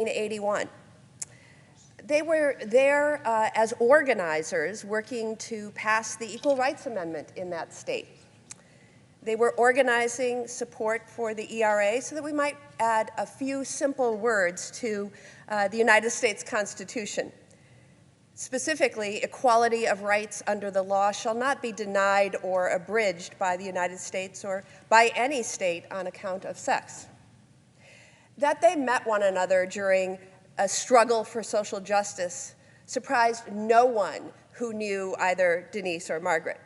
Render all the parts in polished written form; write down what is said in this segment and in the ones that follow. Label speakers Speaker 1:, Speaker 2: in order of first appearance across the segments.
Speaker 1: 1981. They were there as organizers working to pass the Equal Rights Amendment in that state. They were organizing support for the ERA so that we might add a few simple words to the United States Constitution. Specifically, equality of rights under the law shall not be denied or abridged by the United States or by any state on account of sex. That they met one another during a struggle for social justice surprised no one who knew either Denise or Margaret.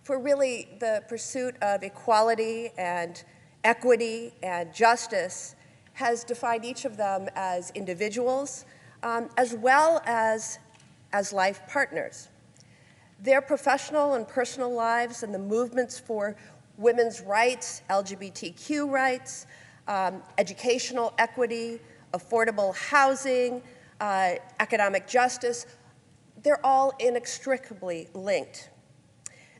Speaker 1: For really, the pursuit of equality and equity and justice has defined each of them as individuals, as well as life partners. Their professional and personal lives and the movements for women's rights, LGBTQ rights, educational equity, affordable housing, economic justice, they're all inextricably linked.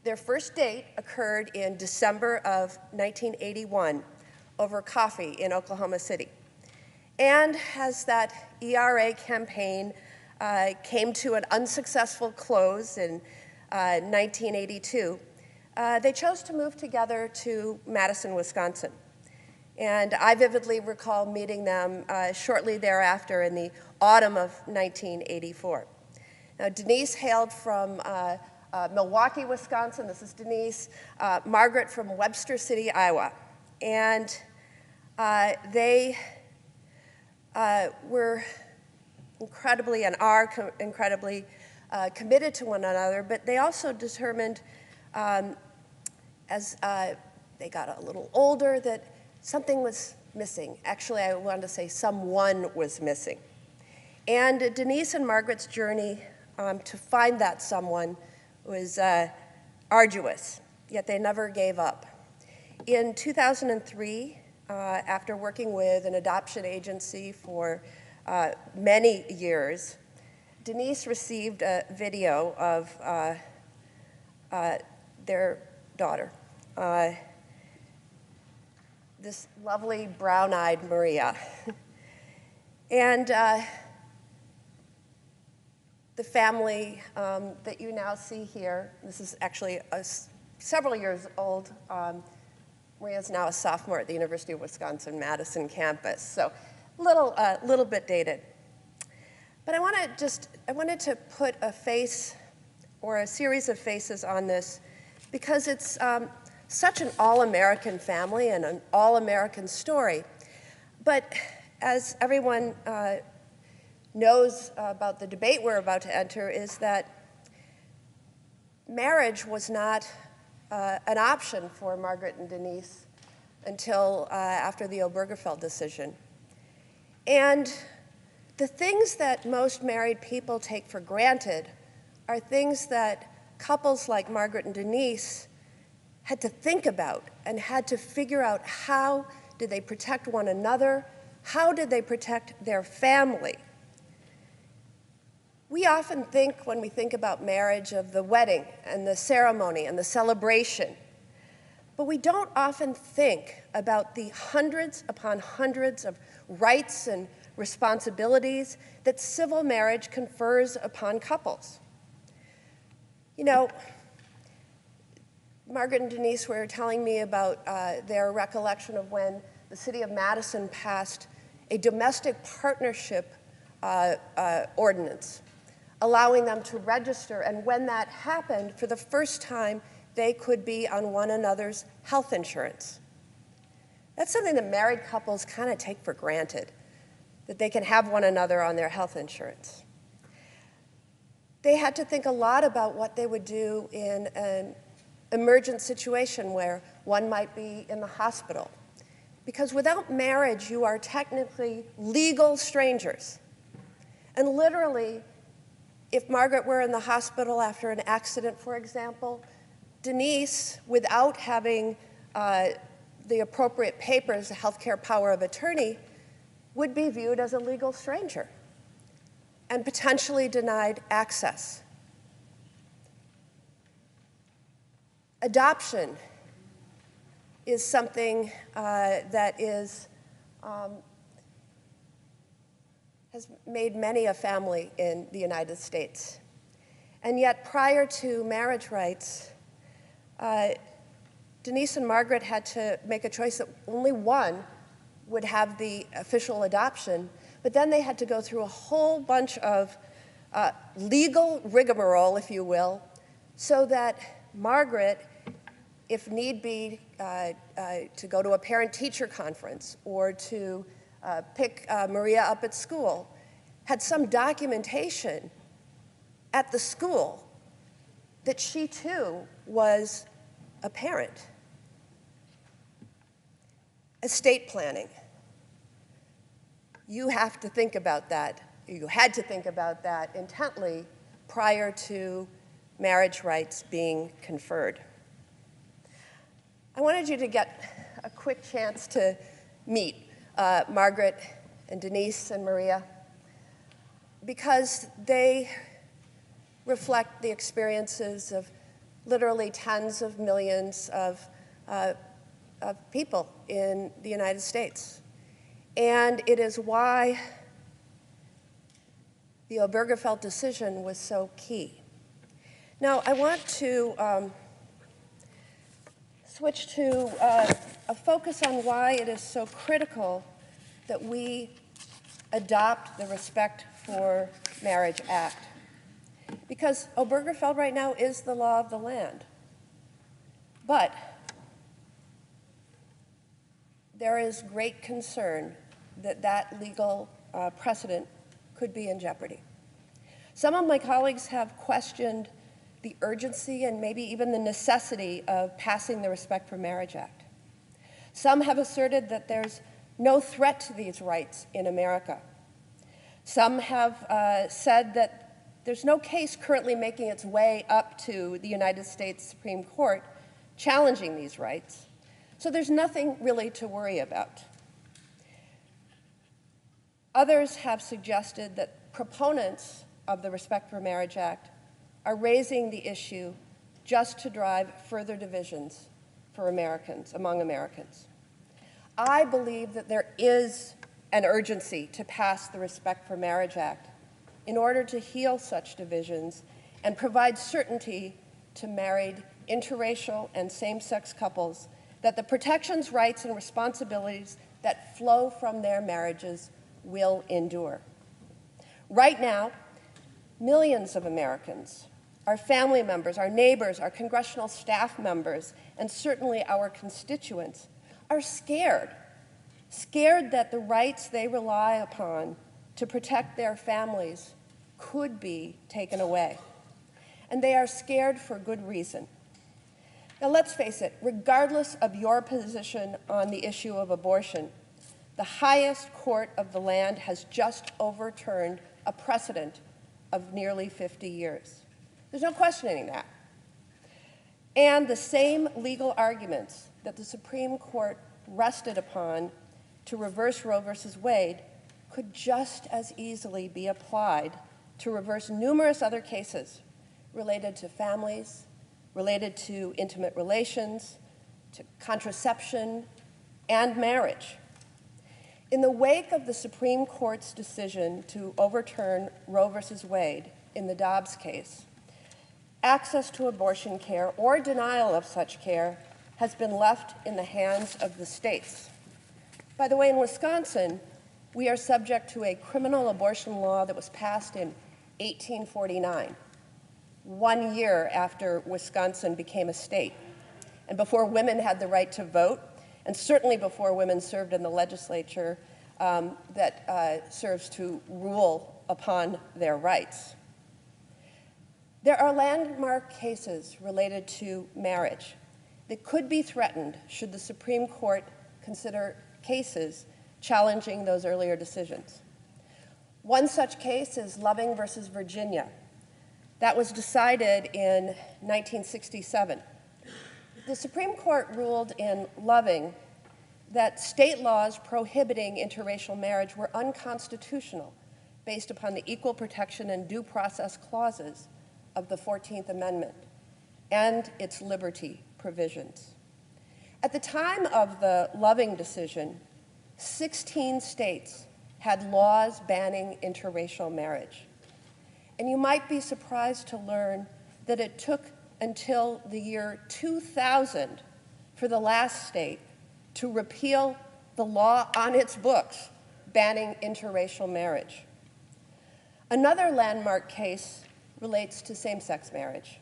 Speaker 1: Their first date occurred in December of 1981 over coffee in Oklahoma City. And as that ERA campaign came to an unsuccessful close in 1982, they chose to move together to Madison, Wisconsin. And I vividly recall meeting them shortly thereafter in the autumn of 1984. Now, Denise hailed from Milwaukee, Wisconsin. This is Denise. Margaret from Webster City, Iowa. And they were incredibly and are incredibly committed to one another, but they also determined as they got a little older that something was missing. Actually, I wanted to say someone was missing. And Denise and Margaret's journey to find that someone was arduous, yet they never gave up. In 2003, after working with an adoption agency for many years, Denise received a video of their daughter, this lovely brown-eyed Maria. And the family that you now see here, this is actually several years old. Maria's now a sophomore at the University of Wisconsin-Madison campus, so a little bit dated. But I wanted to put a face or a series of faces on this because it's such an all-American family and an all-American story. But as everyone knows about the debate we're about to enter, is that marriage was not an option for Margaret and Denise until after the Obergefell decision. And the things that most married people take for granted are things that couples like Margaret and Denise had to think about and had to figure out how did they protect one another, how did they protect their family. We often think, when we think about marriage, of the wedding and the ceremony and the celebration. But we don't often think about the hundreds upon hundreds of rights and responsibilities that civil marriage confers upon couples. You know, Margaret and Denise were telling me about their recollection of when the city of Madison passed a domestic partnership ordinance, allowing them to register, and when that happened, for the first time, they could be on one another's health insurance. That's something that married couples kind of take for granted, that they can have one another on their health insurance. They had to think a lot about what they would do in an emergent situation where one might be in the hospital. Because without marriage, you are technically legal strangers. And literally, if Margaret were in the hospital after an accident, for example, Denise, without having the appropriate papers, the healthcare power of attorney, would be viewed as a legal stranger and potentially denied access. Adoption is something that is has made many a family in the United States. And yet, prior to marriage rights, Denise and Margaret had to make a choice that only one would have the official adoption, but then they had to go through a whole bunch of legal rigmarole, if you will, so that Margaret, if need be, to go to a parent-teacher conference or to pick Maria up at school, had some documentation at the school that she too was a parent. Estate planning. You have to think about that. You had to think about that intently prior to marriage rights being conferred. I wanted you to get a quick chance to meet Margaret and Denise and Maria because they reflect the experiences of literally tens of millions of people in the United States. And it is why the Obergefell decision was so key. Now, I want to switch to a focus on why it is so critical that we adopt the Respect for Marriage Act. Because Obergefell right now is the law of the land. But there is great concern that that legal precedent could be in jeopardy. Some of my colleagues have questioned the urgency and maybe even the necessity of passing the Respect for Marriage Act. Some have asserted that there's no threat to these rights in America. Some have said that there's no case currently making its way up to the United States Supreme Court challenging these rights. So there's nothing really to worry about. Others have suggested that proponents of the Respect for Marriage Act are raising the issue just to drive further divisions for Americans, among Americans. I believe that there is an urgency to pass the Respect for Marriage Act in order to heal such divisions and provide certainty to married, interracial, and same-sex couples that the protections, rights, and responsibilities that flow from their marriages will endure. Right now, millions of Americans, our family members, our neighbors, our congressional staff members, and certainly our constituents are scared that the rights they rely upon to protect their families could be taken away. And they are scared for good reason. Now let's face it, regardless of your position on the issue of abortion, the highest court of the land has just overturned a precedent of nearly 50 years. There's no questioning that. And the same legal arguments that the Supreme Court rested upon to reverse Roe versus Wade could just as easily be applied to reverse numerous other cases related to families, related to intimate relations, to contraception, and marriage. In the wake of the Supreme Court's decision to overturn Roe versus Wade in the Dobbs case, access to abortion care or denial of such care has been left in the hands of the states. By the way, in Wisconsin, we are subject to a criminal abortion law that was passed in 1849, 1 year after Wisconsin became a state, and before women had the right to vote, and certainly before women served in the legislature that serves to rule upon their rights. There are landmark cases related to marriage that could be threatened should the Supreme Court consider cases challenging those earlier decisions. One such case is Loving versus Virginia. That was decided in 1967. The Supreme Court ruled in Loving that state laws prohibiting interracial marriage were unconstitutional based upon the equal protection and due process clauses of the 14th Amendment and its liberty provisions. At the time of the Loving decision, 16 states had laws banning interracial marriage. And you might be surprised to learn that it took until the year 2000 for the last state to repeal the law on its books banning interracial marriage. Another landmark case relates to same-sex marriage.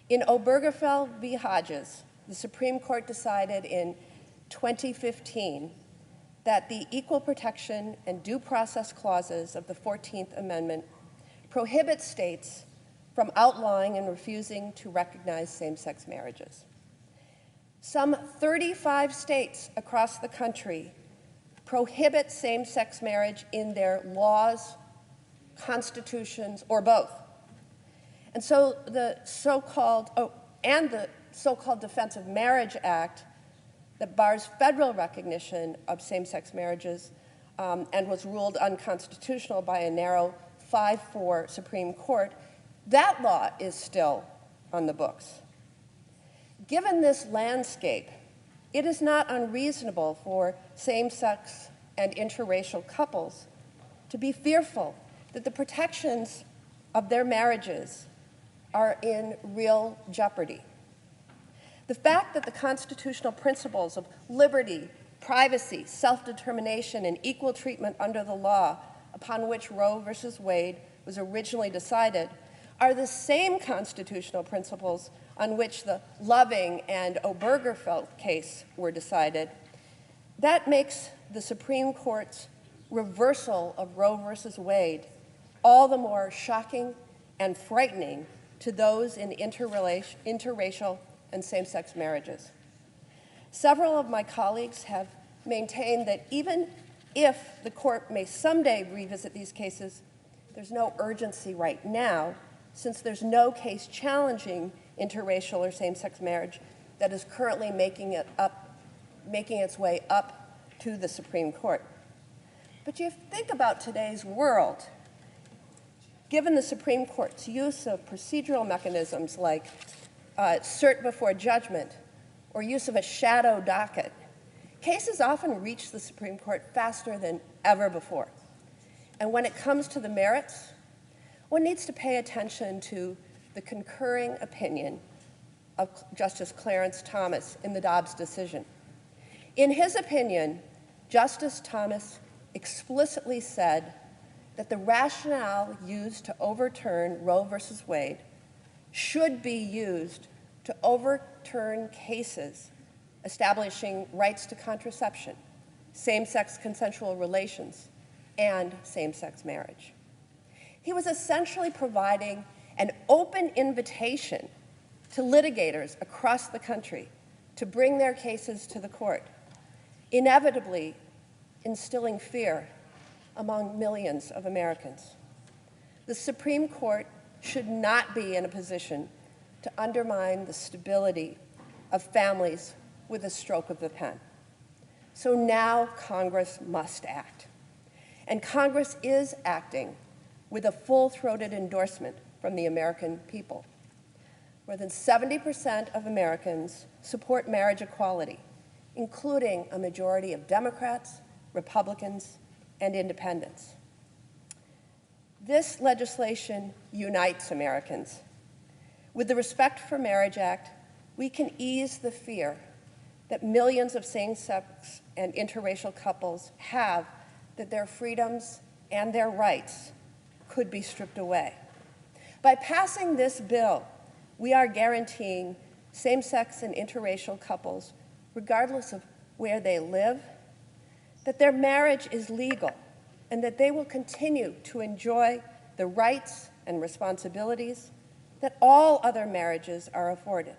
Speaker 1: In Obergefell v. Hodges, the Supreme Court decided in 2015 that the equal protection and due process clauses of the 14th Amendment prohibit states from outlawing and refusing to recognize same-sex marriages. Some 35 states across the country prohibit same-sex marriage in their laws, constitutions, or both. And so the so-called Defense of Marriage Act that bars federal recognition of same-sex marriages and was ruled unconstitutional by a narrow 5-4 Supreme Court, that law is still on the books. Given this landscape, it is not unreasonable for same-sex and interracial couples to be fearful that the protections of their marriages are in real jeopardy. The fact that the constitutional principles of liberty, privacy, self-determination, and equal treatment under the law upon which Roe v. Wade was originally decided are the same constitutional principles on which the Loving and Obergefell case were decided, that makes the Supreme Court's reversal of Roe v. Wade all the more shocking and frightening to those in interracial and same-sex marriages. Several of my colleagues have maintained that even if the court may someday revisit these cases, there's no urgency right now, since there's no case challenging interracial or same-sex marriage that is currently making its way up to the Supreme Court. But you think about today's world. Given the Supreme Court's use of procedural mechanisms like cert before judgment or use of a shadow docket, cases often reach the Supreme Court faster than ever before. And when it comes to the merits, one needs to pay attention to the concurring opinion of Justice Clarence Thomas in the Dobbs decision. In his opinion, Justice Thomas explicitly said that the rationale used to overturn Roe v. Wade should be used to overturn cases establishing rights to contraception, same-sex consensual relations, and same-sex marriage. He was essentially providing an open invitation to litigators across the country to bring their cases to the court, inevitably instilling fear among millions of Americans. The Supreme Court should not be in a position to undermine the stability of families with a stroke of the pen. So now Congress must act. And Congress is acting with a full-throated endorsement from the American people. More than 70% of Americans support marriage equality, including a majority of Democrats, Republicans, and independents. This legislation unites Americans. With the Respect for Marriage Act, we can ease the fear that millions of same-sex and interracial couples have that their freedoms and their rights could be stripped away. By passing this bill, we are guaranteeing same-sex and interracial couples, regardless of where they live, that their marriage is legal and that they will continue to enjoy the rights and responsibilities that all other marriages are afforded.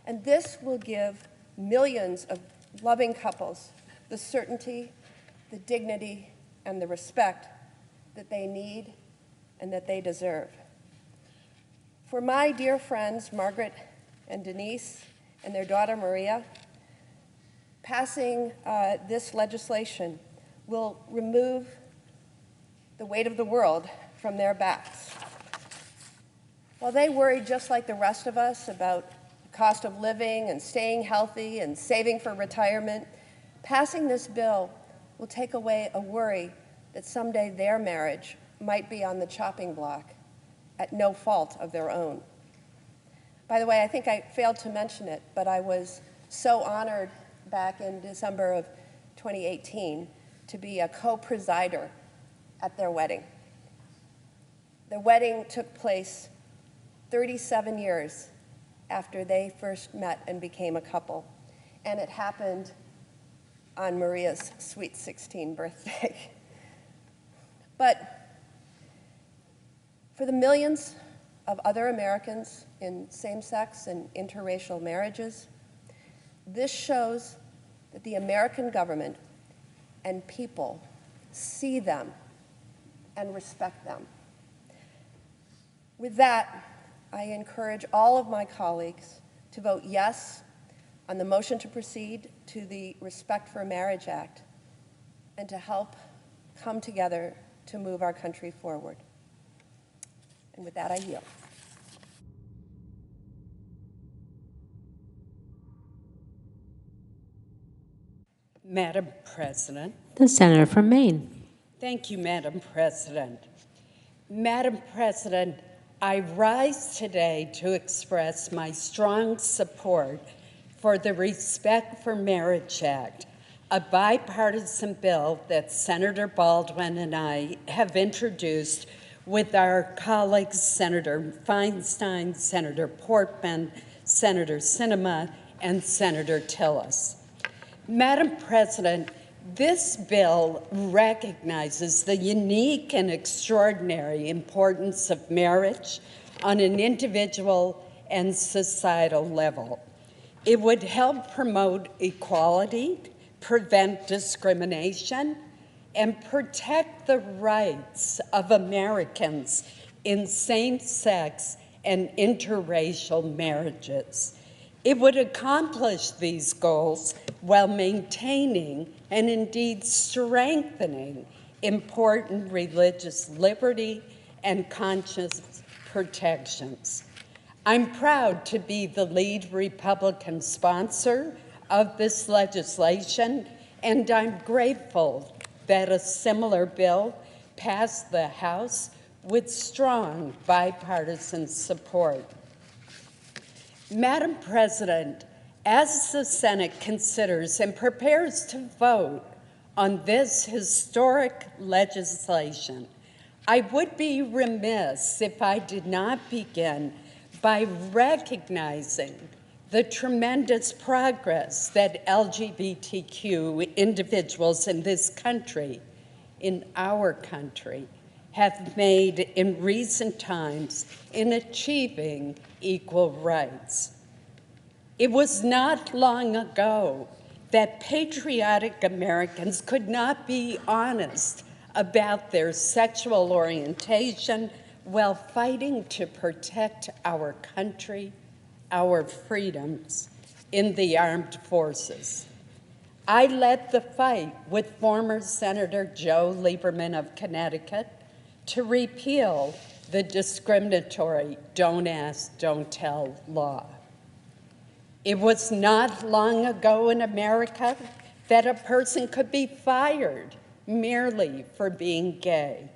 Speaker 1: And this will give millions of loving couples the certainty, the dignity, and the respect that they need and that they deserve. For my dear friends, Margaret and Denise, and their daughter, Maria, passing this legislation will remove the weight of the world from their backs. While they worry just like the rest of us about the cost of living and staying healthy and saving for retirement, passing this bill will take away a worry that someday their marriage might be on the chopping block at no fault of their own. By the way, I think I failed to mention it, but I was so honored back in December of 2018 to be a co-presider at their wedding. The wedding took place 37 years after they first met and became a couple, and it happened on Maria's sweet 16 birthday. But for the millions of other Americans in same-sex and interracial marriages, this shows that the American government and people see them and respect them. With that, I encourage all of my colleagues to vote yes on the motion to proceed to the Respect for Marriage Act and to help come together to move our country forward. And with that, I yield.
Speaker 2: Madam President.
Speaker 3: The senator from Maine.
Speaker 2: Thank you, Madam President. Madam President, I rise today to express my strong support for the Respect for Marriage Act, a bipartisan bill that Senator Baldwin and I have introduced with our colleagues Senator Feinstein, Senator Portman, Senator Sinema, and Senator Tillis. Madam President, this bill recognizes the unique and extraordinary importance of marriage on an individual and societal level. It would help promote equality, prevent discrimination, and protect the rights of Americans in same-sex and interracial marriages. It would accomplish these goals while maintaining and indeed strengthening important religious liberty and conscience protections. I'm proud to be the lead Republican sponsor of this legislation, and I'm grateful that a similar bill passed the House with strong bipartisan support. Madam President, as the Senate considers and prepares to vote on this historic legislation, I would be remiss if I did not begin by recognizing the tremendous progress that LGBTQ individuals in this country, in our country, have made in recent times in achieving equal rights. It was not long ago that patriotic Americans could not be honest about their sexual orientation while fighting to protect our country, our freedoms in the armed forces. I led the fight with former Senator Joe Lieberman of Connecticut to repeal the discriminatory Don't Ask, Don't Tell law. It was not long ago in America that a person could be fired merely for being gay.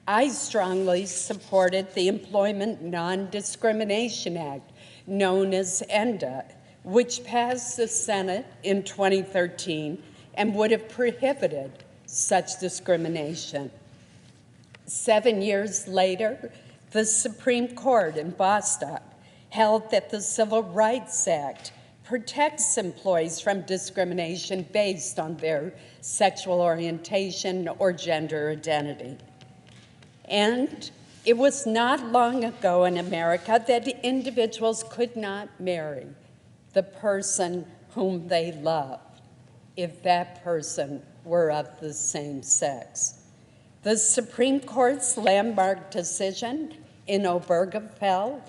Speaker 2: I strongly supported the Employment Non-Discrimination Act, known as ENDA, which passed the Senate in 2013 and would have prohibited such discrimination. 7 years later, the Supreme Court in Bostock held that the Civil Rights Act protects employees from discrimination based on their sexual orientation or gender identity. And it was not long ago in America that individuals could not marry the person whom they loved if that person were of the same sex. The Supreme Court's landmark decision in Obergefell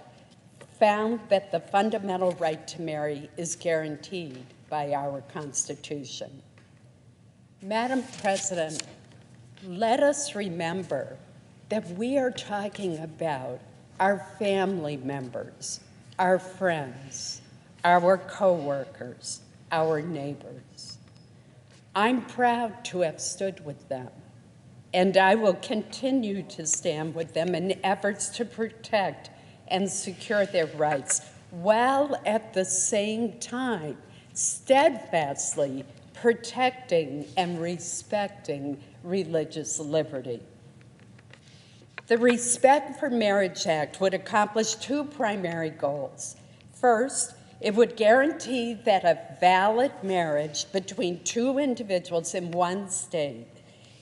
Speaker 2: found that the fundamental right to marry is guaranteed by our Constitution. Madam President, let us remember that we are talking about our family members, our friends, our coworkers, our neighbors. I'm proud to have stood with them, and I will continue to stand with them in efforts to protect and secure their rights, while at the same time steadfastly protecting and respecting religious liberty. The Respect for Marriage Act would accomplish two primary goals. First, it would guarantee that a valid marriage between two individuals in one state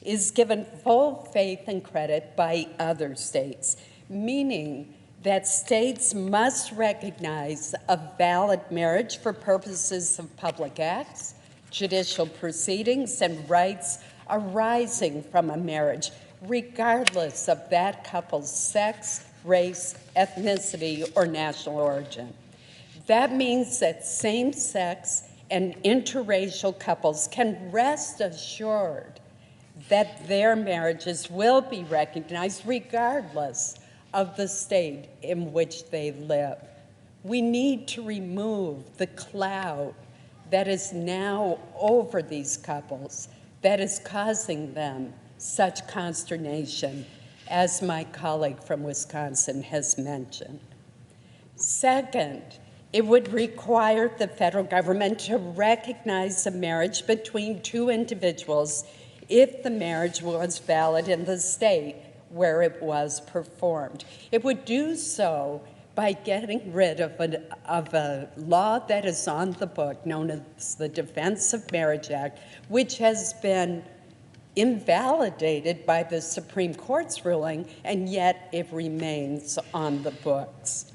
Speaker 2: is given full faith and credit by other states, meaning that states must recognize a valid marriage for purposes of public acts, judicial proceedings, and rights arising from a marriage, regardless of that couple's sex, race, ethnicity, or national origin. That means that same-sex and interracial couples can rest assured that their marriages will be recognized regardless of the state in which they live. We need to remove the cloud that is now over these couples that is causing them such consternation, as my colleague from Wisconsin has mentioned. Second, it would require the federal government to recognize a marriage between two individuals if the marriage was valid in the state where it was performed. It would do so by getting rid of a law that is on the book known as the Defense of Marriage Act, which has been invalidated by the Supreme Court's ruling, and yet it remains on the books.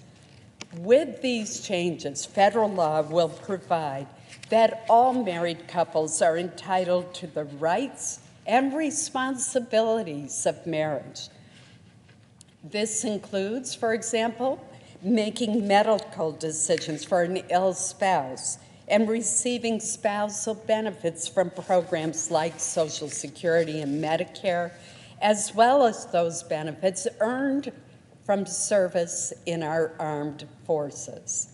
Speaker 2: With these changes, federal law will provide that all married couples are entitled to the rights and responsibilities of marriage. This includes, for example, making medical decisions for an ill spouse and receiving spousal benefits from programs like Social Security and Medicare, as well as those benefits earned from service in our armed forces.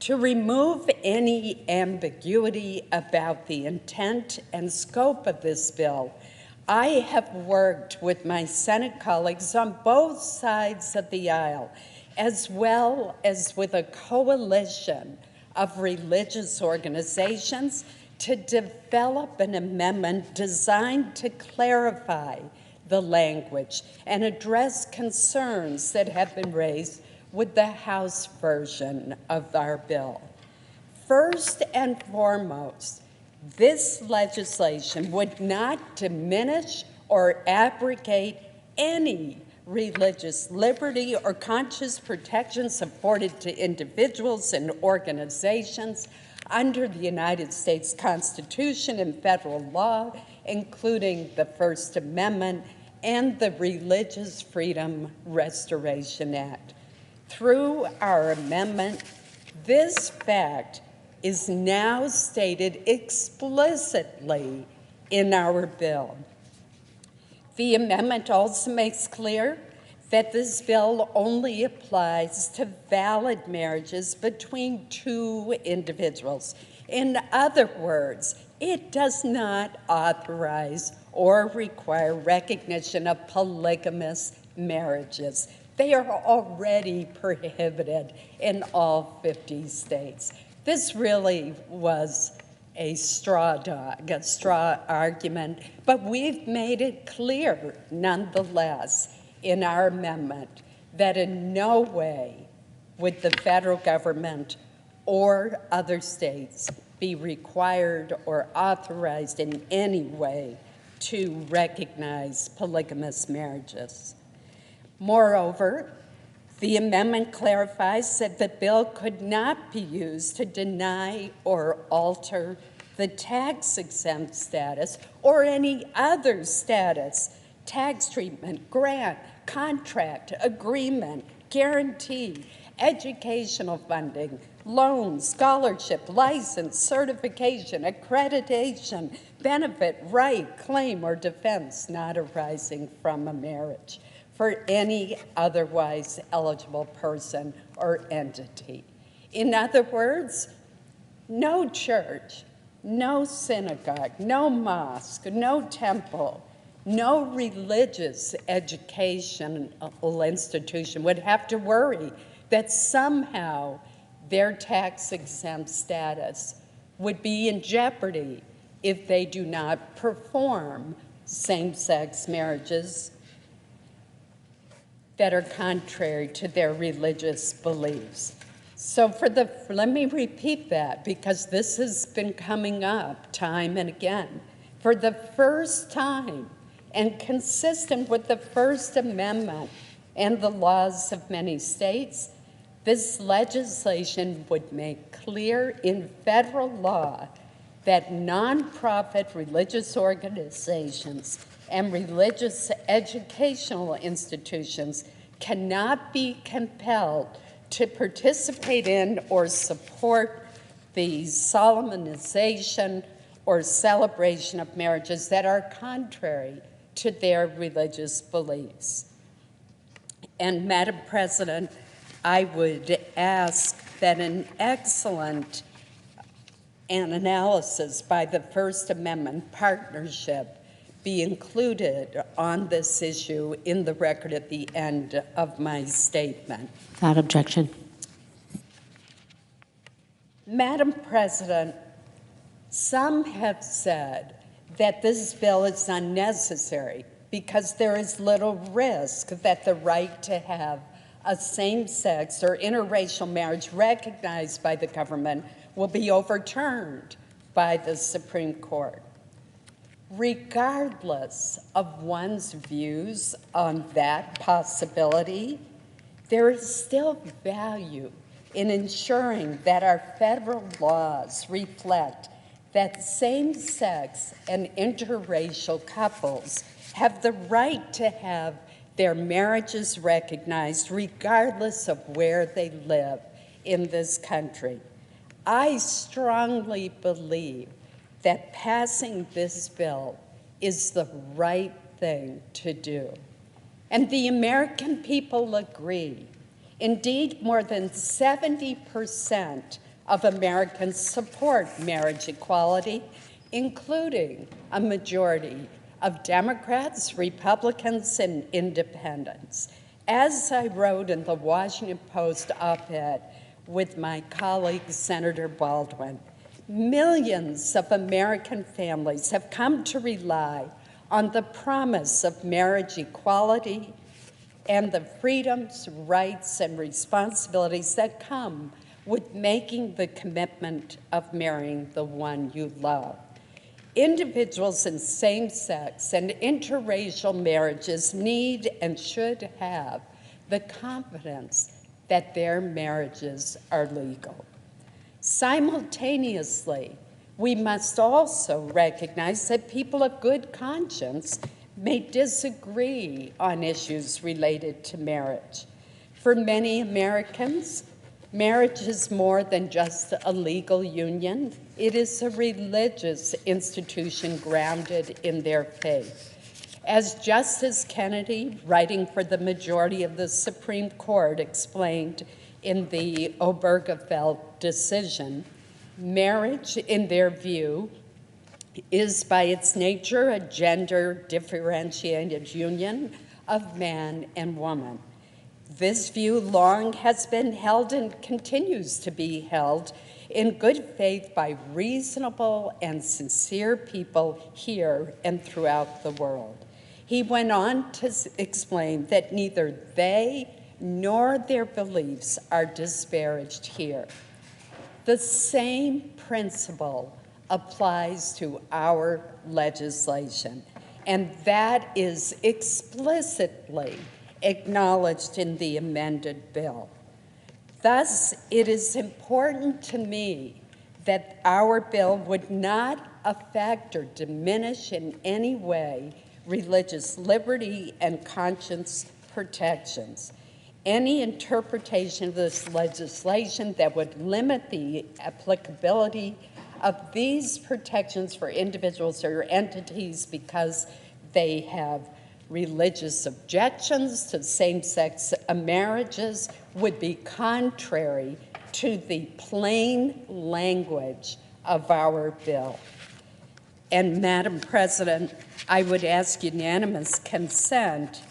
Speaker 2: To remove any ambiguity about the intent and scope of this bill, I have worked with my Senate colleagues on both sides of the aisle, as well as with a coalition of religious organizations, to develop an amendment designed to clarify the language and address concerns that have been raised with the House version of our bill. First and foremost, this legislation would not diminish or abrogate any religious liberty or conscious protections afforded to individuals and organizations under the United States Constitution and federal law, including the First Amendment and the Religious Freedom Restoration Act. Through our amendment, this fact is now stated explicitly in our bill. The amendment also makes clear that this bill only applies to valid marriages between two individuals. In other words, it does not authorize or require recognition of polygamous marriages. They are already prohibited in all 50 states. This really was a straw argument, but we've made it clear, nonetheless, in our amendment that in no way would the federal government or other states be required or authorized in any way to recognize polygamous marriages. Moreover, the amendment clarifies that the bill could not be used to deny or alter the tax-exempt status or any other status, tax treatment, grant, contract, agreement, guarantee, educational funding, loan, scholarship, license, certification, accreditation, benefit, right, claim, or defense not arising from a marriage for any otherwise eligible person or entity. In other words, no church, no synagogue, no mosque, no temple, no religious educational institution would have to worry that somehow their tax-exempt status would be in jeopardy if they do not perform same-sex marriages that are contrary to their religious beliefs. So let me repeat that because this has been coming up time and again. For the first time, and consistent with the First Amendment and the laws of many states, this legislation would make clear in federal law that nonprofit religious organizations and religious educational institutions cannot be compelled to participate in or support the solemnization or celebration of marriages that are contrary to their religious beliefs. And Madam President, I would ask that an excellent analysis by the First Amendment Partnership be included on this issue in the record at the end of my statement.
Speaker 3: Without objection.
Speaker 2: Madam President, some have said that this bill is unnecessary because there is little risk that the right to have a same-sex or interracial marriage recognized by the government will be overturned by the Supreme Court. Regardless of one's views on that possibility, there is still value in ensuring that our federal laws reflect that same-sex and interracial couples have the right to have their marriages recognized regardless of where they live in this country. I strongly believe that passing this bill is the right thing to do. And the American people agree. Indeed, more than 70% of Americans support marriage equality, including a majority of Democrats, Republicans, and independents. As I wrote in the Washington Post op-ed with my colleague, Senator Baldwin, millions of American families have come to rely on the promise of marriage equality and the freedoms, rights, and responsibilities that come with making the commitment of marrying the one you love. Individuals in same-sex and interracial marriages need and should have the confidence that their marriages are legal. Simultaneously, we must also recognize that people of good conscience may disagree on issues related to marriage. For many Americans, marriage is more than just a legal union. It is a religious institution grounded in their faith. As Justice Kennedy, writing for the majority of the Supreme Court, explained in the Obergefell decision, marriage, in their view, is by its nature a gender-differentiated union of man and woman. This view long has been held and continues to be held in good faith by reasonable and sincere people here and throughout the world. He went on to explain that neither they nor their beliefs are disparaged here. The same principle applies to our legislation, and that is explicitly acknowledged in the amended bill. Thus, it is important to me that our bill would not affect or diminish in any way religious liberty and conscience protections. Any interpretation of this legislation that would limit the applicability of these protections for individuals or entities because they have religious objections to same-sex marriages would be contrary to the plain language of our bill. And Madam President, I would ask unanimous consent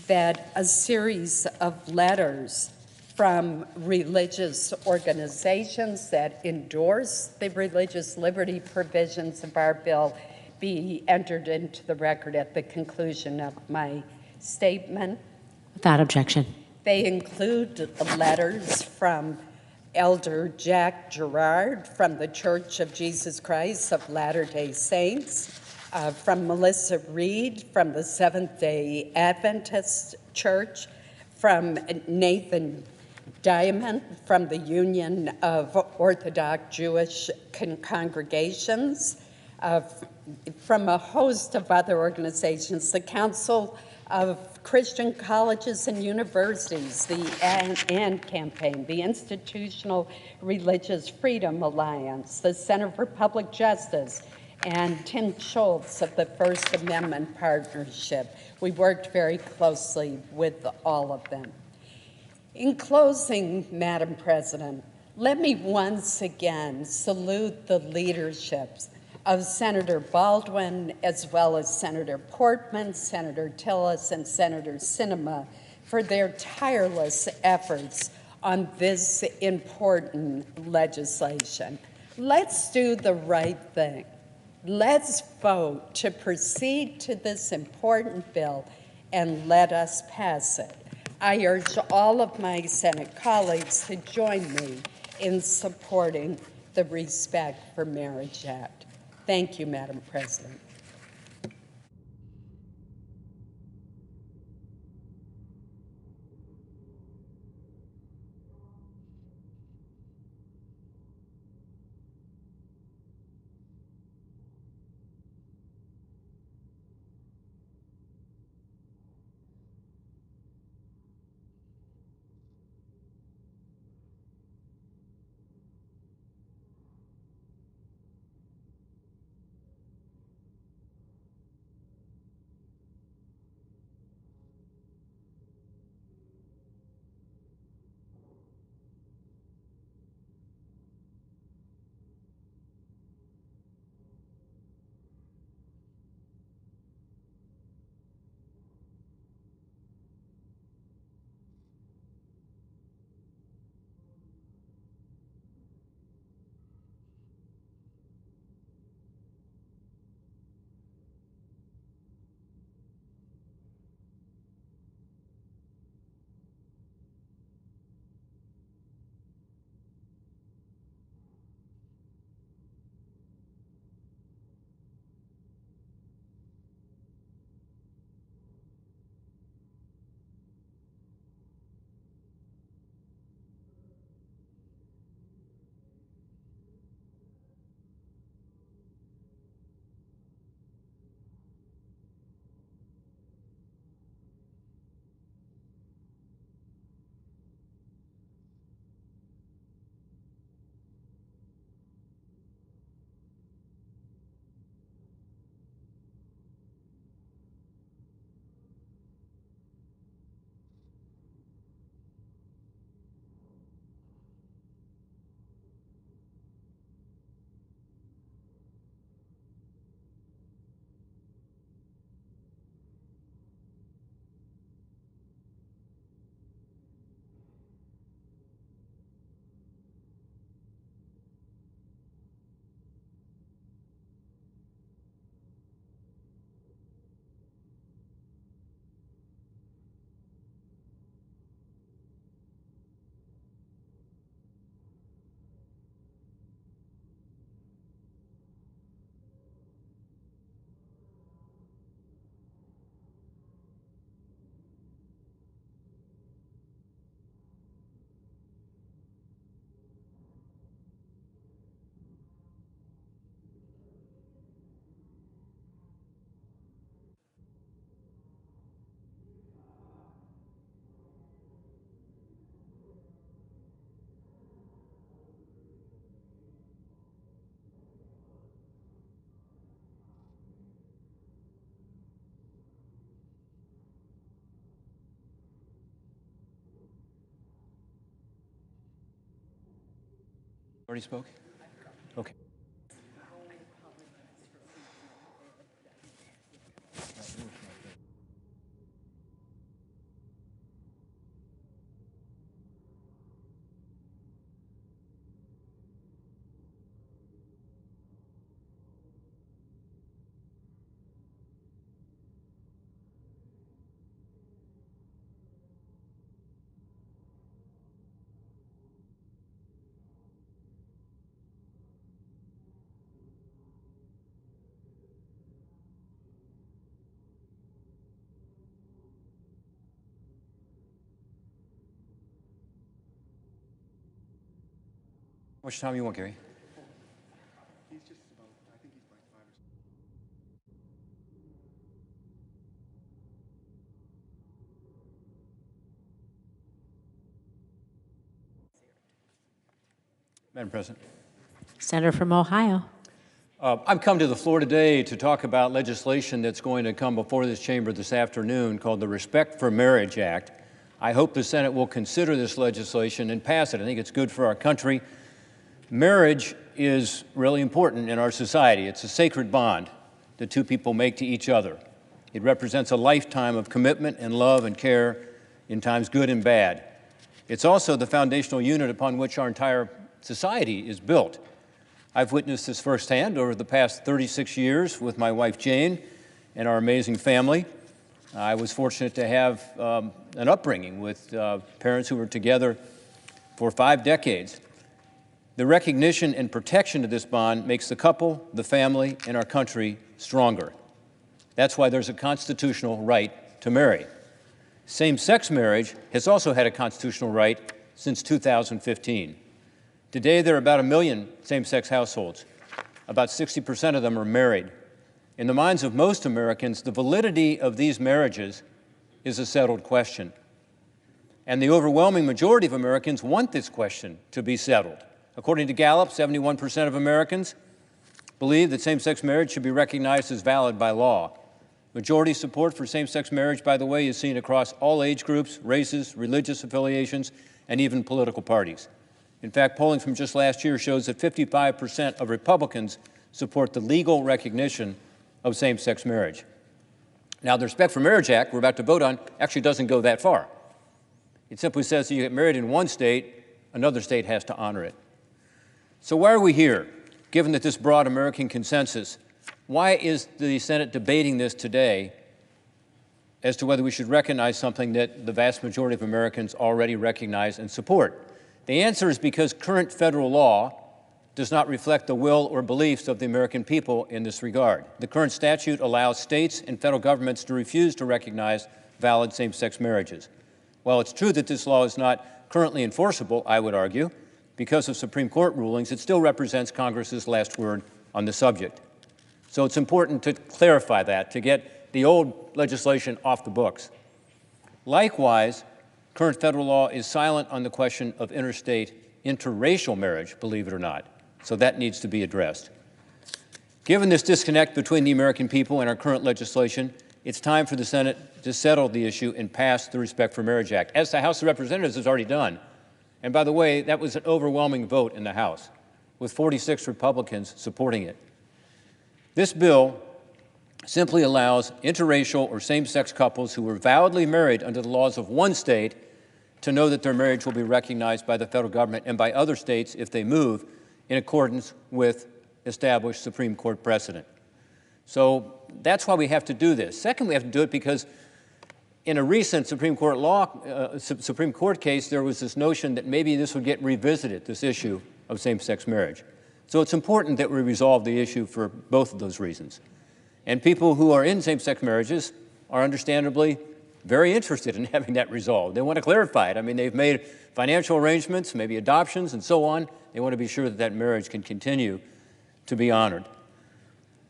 Speaker 2: that a series of letters from religious organizations that endorse the religious liberty provisions of our bill be entered into the record at the conclusion of my statement.
Speaker 3: Without objection.
Speaker 2: They include letters from Elder Jack Gerard from the Church of Jesus Christ of Latter-day Saints, from Melissa Reed from the Seventh-day Adventist Church, from Nathan Diamond from the Union of Orthodox Jewish Congregations, from a host of other organizations, the Council of Christian Colleges and Universities, the AND Campaign, the Institutional Religious Freedom Alliance, the Center for Public Justice, and Tim Schultz of the First Amendment Partnership. We worked very closely with all of them. In closing, Madam President, let me once again salute the leaderships of Senator Baldwin, as well as Senator Portman, Senator Tillis, and Senator Sinema for their tireless efforts on this important legislation. Let's do the right thing. Let's vote to proceed to this important bill and let us pass it. I urge all of my Senate colleagues to join me in supporting the Respect for Marriage Act. Thank you, Madam President.
Speaker 4: Already spoke? Okay. much time you want, Gary? Madam President.
Speaker 3: Senator from Ohio.
Speaker 4: I've come to the floor today to talk about legislation that's going to come before this chamber this afternoon called the Respect for Marriage Act. I hope the Senate will consider this legislation and pass it. I think it's good for our country. Marriage is really important in our society. It's a sacred bond that two people make to each other. It represents a lifetime of commitment and love and care in times good and bad. It's also the foundational unit upon which our entire society is built. I've witnessed this firsthand over the past 36 years with my wife Jane and our amazing family. I was fortunate to have an upbringing with parents who were together for 5 decades. The recognition and protection of this bond makes the couple, the family, and our country stronger. That's why there's a constitutional right to marry. Same-sex marriage has also had a constitutional right since 2015. Today, there are about 1 million same-sex households. About 60% of them are married. In the minds of most Americans, the validity of these marriages is a settled question. And the overwhelming majority of Americans want this question to be settled. According to Gallup, 71% of Americans believe that same-sex marriage should be recognized as valid by law. Majority support for same-sex marriage, by the way, is seen across all age groups, races, religious affiliations, and even political parties. In fact, polling from just last year shows that 55% of Republicans support the legal recognition of same-sex marriage. Now, the Respect for Marriage Act we're about to vote on actually doesn't go that far. It simply says that you get married in one state, another state has to honor it. So why are we here, given that this broad American consensus? Why is the Senate debating this today as to whether we should recognize something that the vast majority of Americans already recognize and support? The answer is because current federal law does not reflect the will or beliefs of the American people in this regard. The current statute allows states and federal governments to refuse to recognize valid same-sex marriages. While it's true that this law is not currently enforceable, I would argue, because of Supreme Court rulings, it still represents Congress's last word on the subject. So it's important to clarify that, to get the old legislation off the books. Likewise, current federal law is silent on the question of interstate interracial marriage, believe it or not. So that needs to be addressed. Given this disconnect between the American people and our current legislation, it's time for the Senate to settle the issue and pass the Respect for Marriage Act, as the House of Representatives has already done. And by the way, that was an overwhelming vote in the House, with 46 Republicans supporting it. This bill simply allows interracial or same-sex couples who were validly married under the laws of one state to know that their marriage will be recognized by the federal government and by other states if they move in accordance with established Supreme Court precedent. So that's why we have to do this. Second, we have to do it because in a recent Supreme Court case, there was this notion that maybe this would get revisited, this issue of same-sex marriage. So it's important that we resolve the issue for both of those reasons. And people who are in same-sex marriages are understandably very interested in having that resolved. They want to clarify it. I mean, they've made financial arrangements, maybe adoptions, and so on. They want to be sure that that marriage can continue to be honored.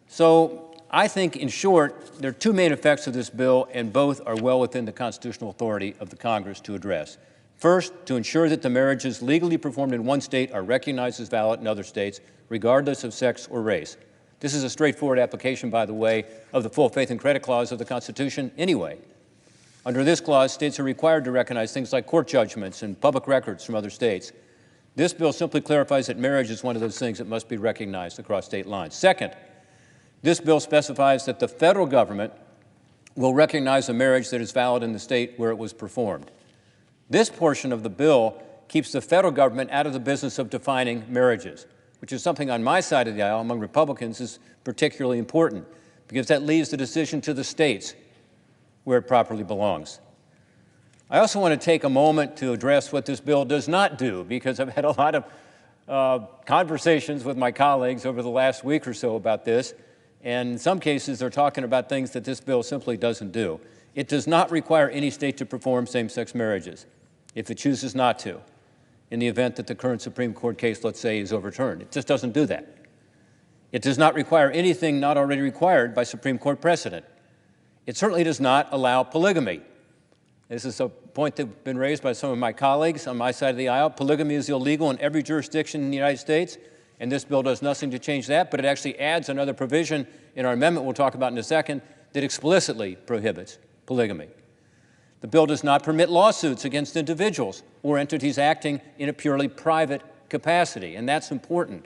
Speaker 4: So I think, in short, there are two main effects of this bill, and both are well within the constitutional authority of the Congress to address. First, to ensure that the marriages legally performed in one state are recognized as valid in other states, regardless of sex or race. This is a straightforward application, by the way, of the full faith and credit clause of the Constitution anyway. Under this clause, states are required to recognize things like court judgments and public records from other states. This bill simply clarifies that marriage is one of those things that must be recognized across state lines. Second, this bill specifies that the federal government will recognize a marriage that is valid in the state where it was performed. This portion of the bill keeps the federal government out of the business of defining marriages, which is something on my side of the aisle among Republicans is particularly important, because that leaves the decision to the states where it properly belongs. I also want to take a moment to address what this bill does not do, because I've had a lot of conversations with my colleagues over the last week or so about this, and in some cases they're talking about things that this bill simply doesn't do. It does not require any state to perform same-sex marriages if it chooses not to. in the event that the current Supreme Court case, let's say, is overturned. It just doesn't do that. It does not require anything not already required by Supreme Court precedent. It certainly does not allow polygamy. This is a point that's been raised by some of my colleagues on my side of the aisle. Polygamy is illegal in every jurisdiction in the United States, and this bill does nothing to change that, but it actually adds another provision in our amendment we'll talk about in a second that explicitly prohibits polygamy. The bill does not permit lawsuits against individuals or entities acting in a purely private capacity, and that's important.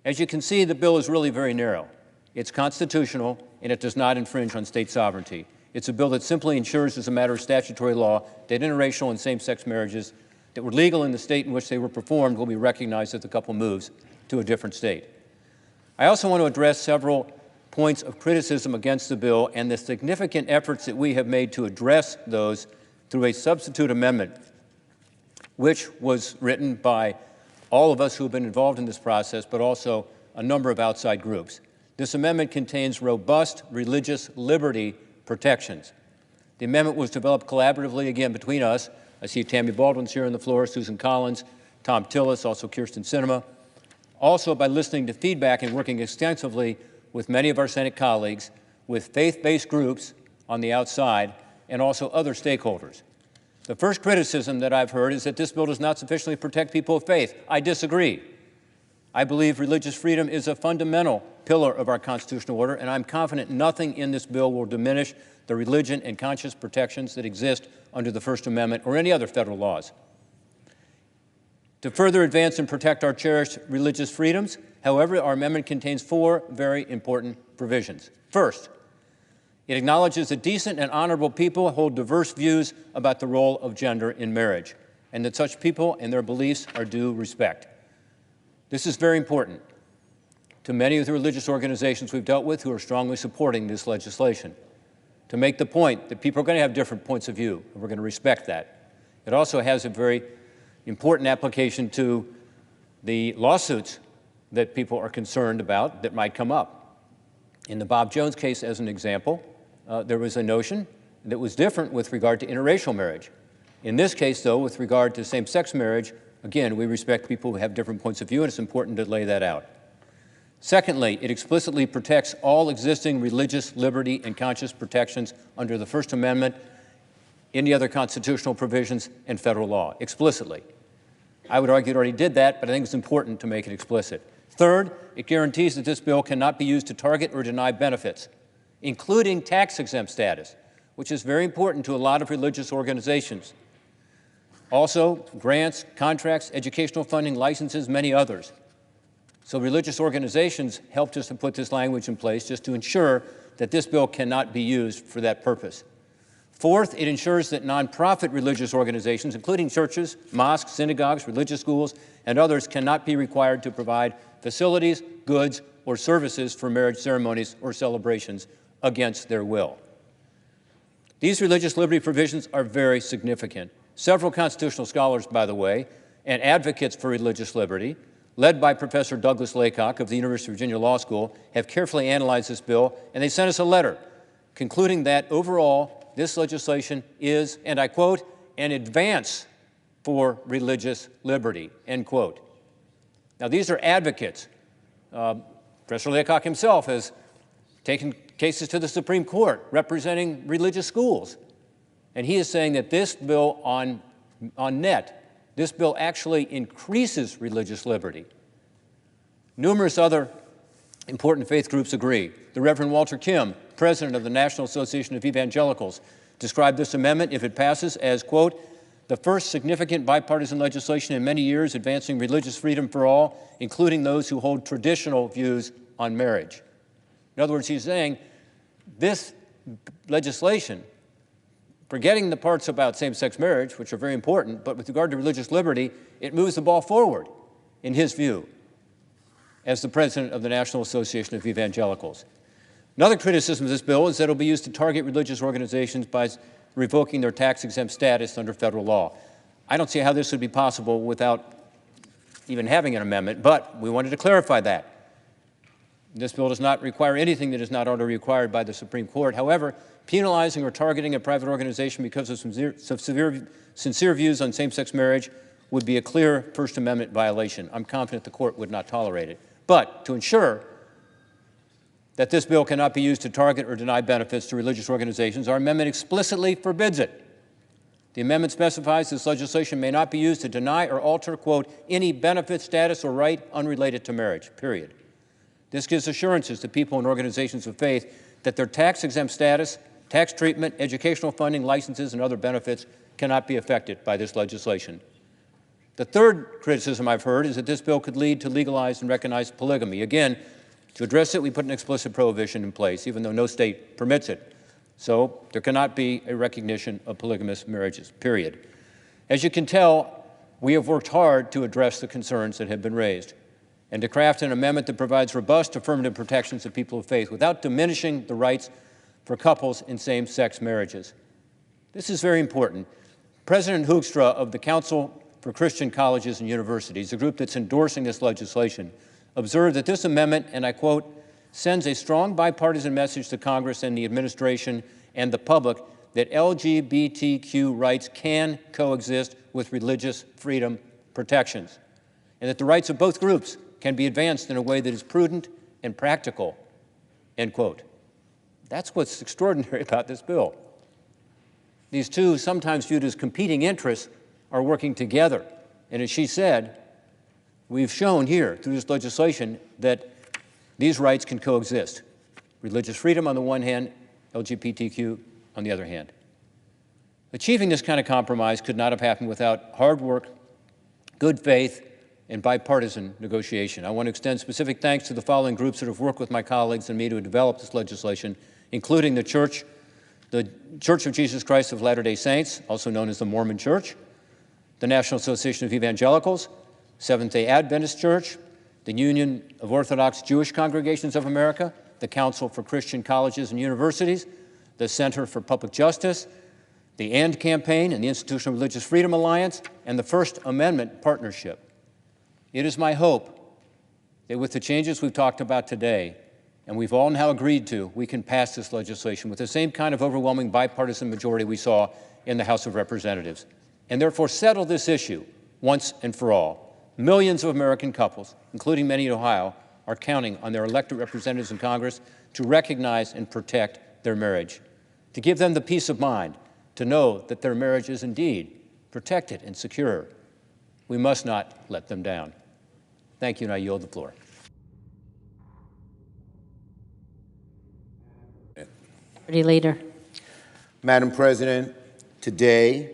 Speaker 4: As you can see, the bill is really very narrow. It's constitutional, and it does not infringe on state sovereignty. It's a bill that simply ensures, as a matter of statutory law, that interracial and same-sex marriages that were legal in the state in which they were performed will be recognized if the couple moves to a different state. I also want to address several points of criticism against the bill and the significant efforts that we have made to address those through a substitute amendment, which was written by all of us who have been involved in this process, but also a number of outside groups. This amendment contains robust religious liberty protections. The amendment was developed collaboratively, again, between us. I see Tammy Baldwin's here on the floor, Susan Collins, Tom Tillis, also Kirsten Sinema. Also by listening to feedback and working extensively with many of our Senate colleagues, with faith-based groups on the outside, and also other stakeholders. The first criticism that I've heard is that this bill does not sufficiently protect people of faith. I disagree. I believe religious freedom is a fundamental pillar of our constitutional order, and I'm confident nothing in this bill will diminish the religion and conscience protections that exist under the First Amendment or any other federal laws. To further advance and protect our cherished religious freedoms, however, our amendment contains four very important provisions. First, it acknowledges that decent and honorable people hold diverse views about the role of gender in marriage, and that such people and their beliefs are due respect. This is very important to many of the religious organizations we've dealt with who are strongly supporting this legislation, to make the point that people are going to have different points of view, and we're going to respect that. It also has a very important application to the lawsuits that people are concerned about that might come up. In the Bob Jones case, as an example, there was a notion that was different with regard to interracial marriage. In this case, though, with regard to same-sex marriage, again, we respect people who have different points of view, and it's important to lay that out. Secondly, it explicitly protects all existing religious liberty and conscience protections under the First Amendment, any other constitutional provisions, and federal law, explicitly. I would argue it already did that, but I think it's important to make it explicit. Third, it guarantees that this bill cannot be used to target or deny benefits, including tax-exempt status, which is very important to a lot of religious organizations. Also, grants, contracts, educational funding, licenses, many others. So religious organizations helped us to put this language in place just to ensure that this bill cannot be used for that purpose. Fourth, it ensures that nonprofit religious organizations, including churches, mosques, synagogues, religious schools, and others, cannot be required to provide facilities, goods, or services for marriage ceremonies or celebrations against their will. These religious liberty provisions are very significant. Several constitutional scholars, by the way, and advocates for religious liberty, led by Professor Douglas Laycock of the University of Virginia Law School, have carefully analyzed this bill, and they sent us a letter concluding that overall this legislation is, and I quote, an advance for religious liberty, end quote. Now, these are advocates. Professor Laycock himself has taken cases to the Supreme Court representing religious schools, and he is saying that this bill on net, this bill actually increases religious liberty. Numerous other important faith groups agree. The Reverend Walter Kim, president of the National Association of Evangelicals, described this amendment, if it passes, as, quote, the first significant bipartisan legislation in many years advancing religious freedom for all, including those who hold traditional views on marriage. In other words, he's saying this legislation, forgetting the parts about same-sex marriage, which are very important, but with regard to religious liberty, it moves the ball forward, in his view, as the president of the National Association of Evangelicals. Another criticism of this bill is that it will be used to target religious organizations by revoking their tax-exempt status under federal law. I don't see how this would be possible without even having an amendment, but we wanted to clarify that. This bill does not require anything that is not already required by the Supreme Court. However, penalizing or targeting a private organization because of some sincere views on same-sex marriage would be a clear First Amendment violation. I'm confident the court would not tolerate it. But to ensure that this bill cannot be used to target or deny benefits to religious organizations, our amendment explicitly forbids it. The amendment specifies this legislation may not be used to deny or alter, quote, any benefit, status, or right unrelated to marriage, period. This gives assurances to people and organizations of faith that their tax-exempt status, tax treatment, educational funding, licenses, and other benefits cannot be affected by this legislation. The third criticism I've heard is that this bill could lead to legalized and recognized polygamy. Again, to address it, we put an explicit prohibition in place, even though no state permits it. So there cannot be a recognition of polygamous marriages, period. As you can tell, we have worked hard to address the concerns that have been raised and to craft an amendment that provides robust affirmative protections of people of faith without diminishing the rights for couples in same-sex marriages. This is very important. President Hoekstra of the Council for Christian Colleges and Universities, the group that's endorsing this legislation, observed that this amendment, and I quote, sends a strong bipartisan message to Congress and the administration and the public that LGBTQ rights can coexist with religious freedom protections, and that the rights of both groups can be advanced in a way that is prudent and practical, end quote. That's what's extraordinary about this bill. These two, sometimes viewed as competing interests, are working together. And as she said, we've shown here through this legislation that these rights can coexist. Religious freedom on the one hand, LGBTQ on the other hand. Achieving this kind of compromise could not have happened without hard work, good faith, and bipartisan negotiation. I want to extend specific thanks to the following groups that have worked with my colleagues and me to develop this legislation, including the Church of Jesus Christ of Latter-day Saints, also known as the Mormon Church, the National Association of Evangelicals, Seventh-day Adventist Church, the Union of Orthodox Jewish Congregations of America, the Council for Christian Colleges and Universities, the Center for Public Justice, the AND Campaign and the Institutional Religious Freedom Alliance, and the First Amendment Partnership. It is my hope that with the changes we've talked about today, and we've all now agreed to, we can pass this legislation with the same kind of overwhelming bipartisan majority we saw in the House of Representatives, and therefore settle this issue once and for all. Millions of American couples, including many in Ohio, are counting on their elected representatives in Congress to recognize and protect their marriage, to give them the peace of mind to know that their marriage is indeed protected and secure. We must not let them down. Thank you, and I yield the floor.
Speaker 3: Majority Leader.
Speaker 5: Madam President, today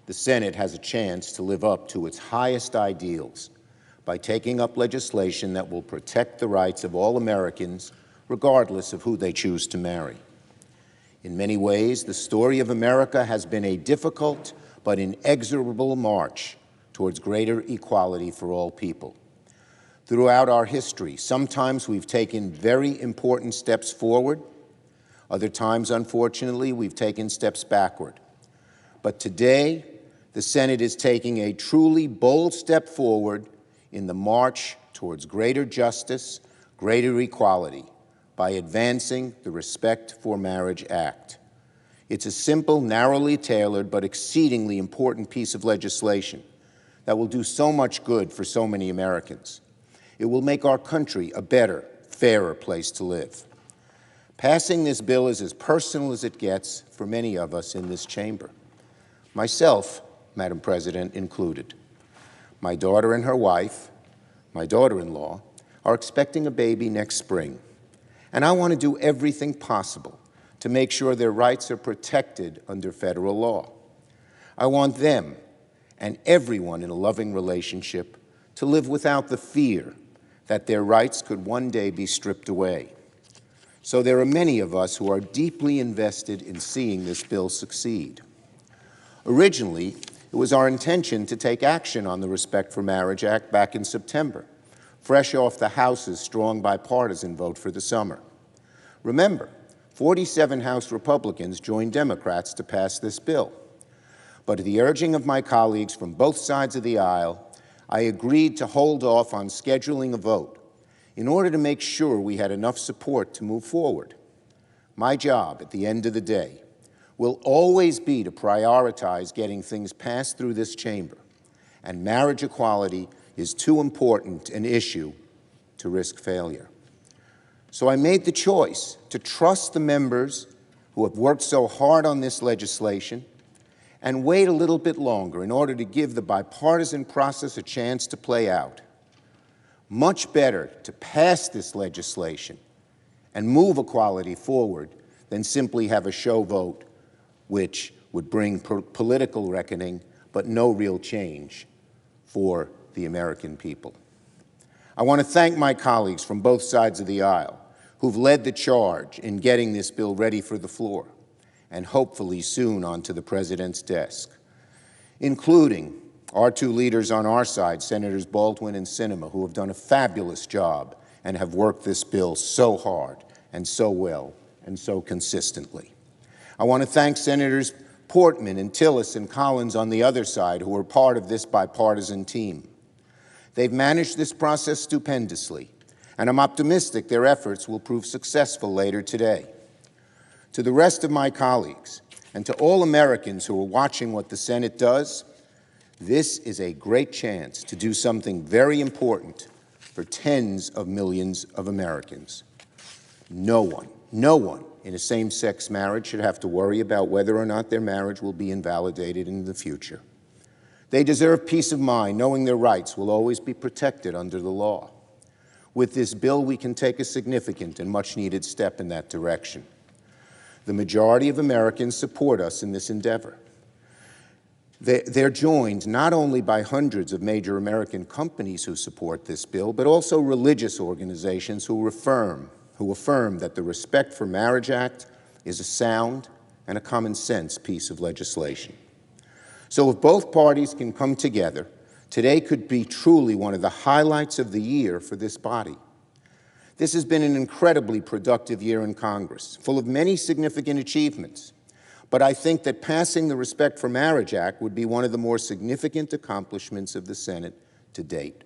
Speaker 5: the Senate has a chance to live up to its highest ideals by taking up legislation that will protect the rights of all Americans, regardless of who they choose to marry. In many ways, the story of America has been a difficult but inexorable march towards greater equality for all people. Throughout our history, sometimes we've taken very important steps forward. Other times, unfortunately, we've taken steps backward. But today, the Senate is taking a truly bold step forward in the march towards greater justice, greater equality, by advancing the Respect for Marriage Act. It's a simple, narrowly tailored, but exceedingly important piece of legislation that will do so much good for so many Americans. It will make our country a better, fairer place to live. Passing this bill is as personal as it gets for many of us in this chamber. Myself, Madam President, included. My daughter and her wife, my daughter-in-law, are expecting a baby next spring, and I want to do everything possible to make sure their rights are protected under federal law. I want them and everyone in a loving relationship to live without the fear that their rights could one day be stripped away. So there are many of us who are deeply invested in seeing this bill succeed. Originally, it was our intention to take action on the Respect for Marriage Act back in September, fresh off the House's strong bipartisan vote for the summer. Remember, 47 House Republicans joined Democrats to pass this bill. But at the urging of my colleagues from both sides of the aisle, I agreed to hold off on scheduling a vote in order to make sure we had enough support to move forward. My job, at the end of the day, will always be to prioritize getting things passed through this chamber and marriage equality is too important an issue to risk failure. So I made the choice to trust the members who have worked so hard on this legislation and wait a little bit longer in order to give the bipartisan process a chance to play out. Much better to pass this legislation and move equality forward than simply have a show vote which would bring political reckoning but no real change for the American people. I want to thank my colleagues from both sides of the aisle who've led the charge in getting this bill ready for the floor and hopefully soon onto the President's desk, including our two leaders on our side, Senators Baldwin and Sinema, who have done a fabulous job and have worked this bill so hard and so well and so consistently. I want to thank Senators Portman and Tillis and Collins on the other side, who are part of this bipartisan team. They've managed this process stupendously, and I'm optimistic their efforts will prove successful later today. To the rest of my colleagues, and to all Americans who are watching what the Senate does, this is a great chance to do something very important for tens of millions of Americans. No one in a same-sex marriage should have to worry about whether or not their marriage will be invalidated in the future. They deserve peace of mind, knowing their rights will always be protected under the law. With this bill, we can take a significant and much-needed step in that direction. The majority of Americans support us in this endeavor. They're joined not only by hundreds of major American companies who support this bill, but also religious organizations who affirm that the Respect for Marriage Act is a sound and a common-sense piece of legislation. So if both parties can come together, today could be truly one of the highlights of the year for this body. This has been an incredibly productive year in Congress, full of many significant achievements. But I think that passing the Respect for Marriage Act would be one of the more significant accomplishments of the Senate to date.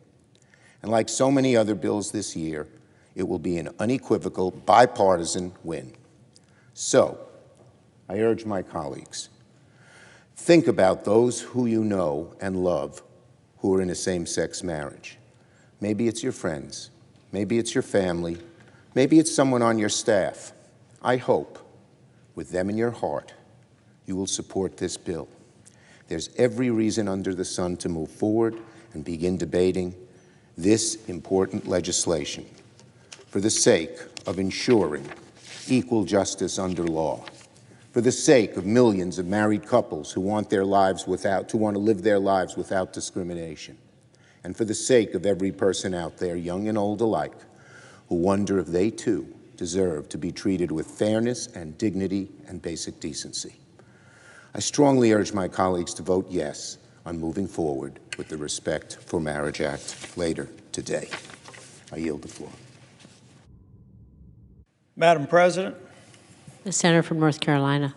Speaker 5: And like so many other bills this year, it will be an unequivocal bipartisan win. So, I urge my colleagues, think about those who you know and love who are in a same-sex marriage. Maybe it's your friends, maybe it's your family, maybe it's someone on your staff. I hope, with them in your heart, you will support this bill. There's every reason under the sun to move forward and begin debating this important legislation for the sake of ensuring equal justice under law, for the sake of millions of married couples who want to live their lives without discrimination, and for the sake of every person out there, young and old alike, who wonder if they too deserve to be treated with fairness and dignity and basic decency. I strongly urge my colleagues to vote yes on moving forward with the Respect for Marriage Act later today. I yield the floor.
Speaker 6: Madam President.
Speaker 3: The Senator from North Carolina.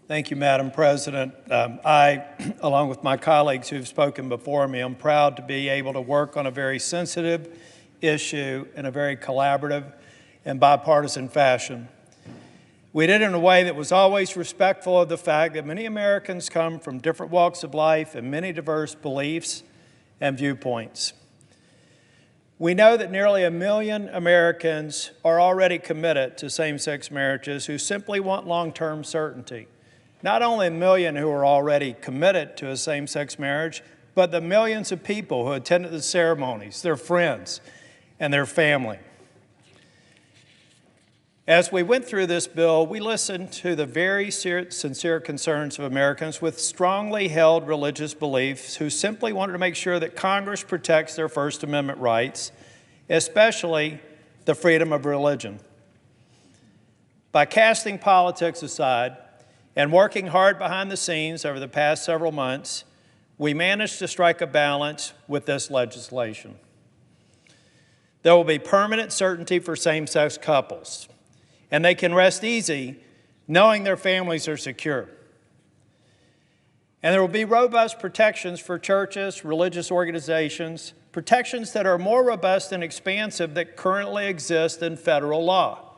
Speaker 6: Thank you, Madam President. I, along with my colleagues who've spoken before me, am proud to be able to work on a very sensitive issue in a very collaborative and bipartisan fashion. We did it in a way that was always respectful of the fact that many Americans come from different walks of life and many diverse beliefs and viewpoints. We know that nearly 1 million Americans are already committed to same-sex marriages who simply want long-term certainty. Not only 1 million who are already committed to a same-sex marriage, but the millions of people who attended the ceremonies, their friends, and their family. As we went through this bill, we listened to the very sincere concerns of Americans with strongly held religious beliefs who simply wanted to make sure that Congress protects their First Amendment rights, especially the freedom of religion. By casting politics aside and working hard behind the scenes over the past several months, we managed to strike a balance with this legislation. There will be permanent certainty for same-sex couples, and they can rest easy knowing their families are secure. And there will be robust protections for churches, religious organizations, protections that are more robust and expansive that currently exist in federal law.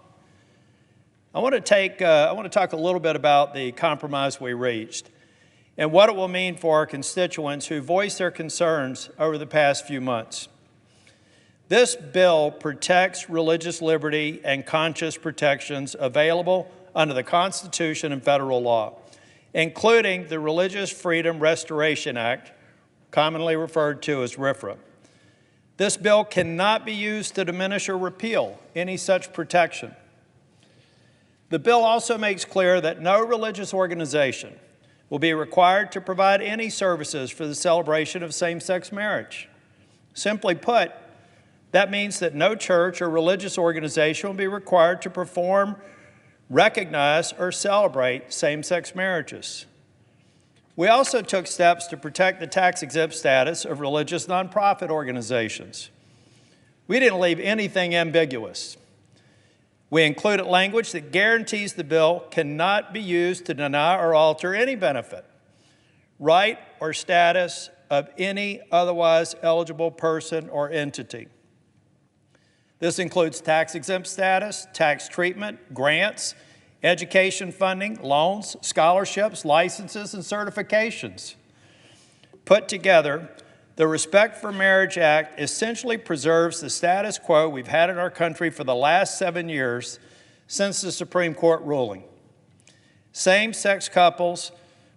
Speaker 6: I want to talk a little bit about the compromise we reached. and what it will mean for our constituents who voiced their concerns over the past few months. This bill protects religious liberty and conscience protections available under the Constitution and federal law, including the Religious Freedom Restoration Act, commonly referred to as RFRA. This bill cannot be used to diminish or repeal any such protection. The bill also makes clear that no religious organization will be required to provide any services for the celebration of same-sex marriage. Simply put, that means that no church or religious organization will be required to perform, recognize, or celebrate same-sex marriages. We also took steps to protect the tax-exempt status of religious nonprofit organizations. We didn't leave anything ambiguous. We included language that guarantees the bill cannot be used to deny or alter any benefit, right, or status of any otherwise eligible person or entity. This includes tax-exempt status, tax treatment, grants, education funding, loans, scholarships, licenses, and certifications. Put together, the Respect for Marriage Act essentially preserves the status quo we've had in our country for the last 7 years since the Supreme Court ruling. Same-sex couples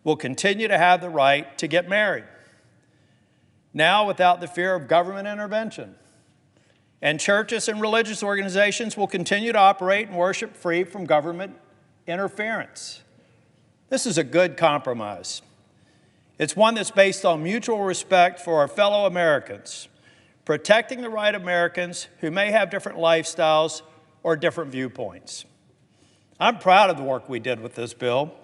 Speaker 6: will continue to have the right to get married, now without the fear of government intervention. And churches and religious organizations will continue to operate and worship free from government interference. This is a good compromise. It's one that's based on mutual respect for our fellow Americans, protecting the right of Americans who may have different lifestyles or different viewpoints. I'm proud of the work we did with this bill.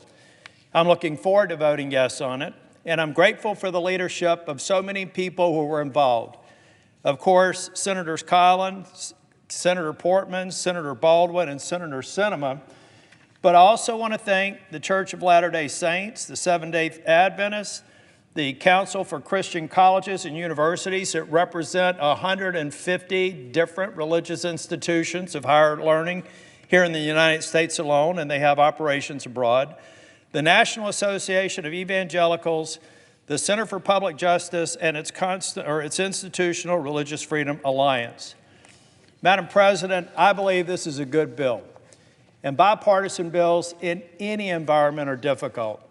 Speaker 6: I'm looking forward to voting yes on it, and I'm grateful for the leadership of so many people who were involved. Of course, Senators Collins, Senator Portman, Senator Baldwin, and Senator Sinema. But I also want to thank the Church of Latter-day Saints, the Seventh-day Adventists, the Council for Christian Colleges and Universities that represent 150 different religious institutions of higher learning here in the United States alone, and they have operations abroad, the National Association of Evangelicals, the Center for Public Justice, and its Institutional Religious Freedom Alliance. Madam President, I believe this is a good bill. And bipartisan bills in any environment are difficult.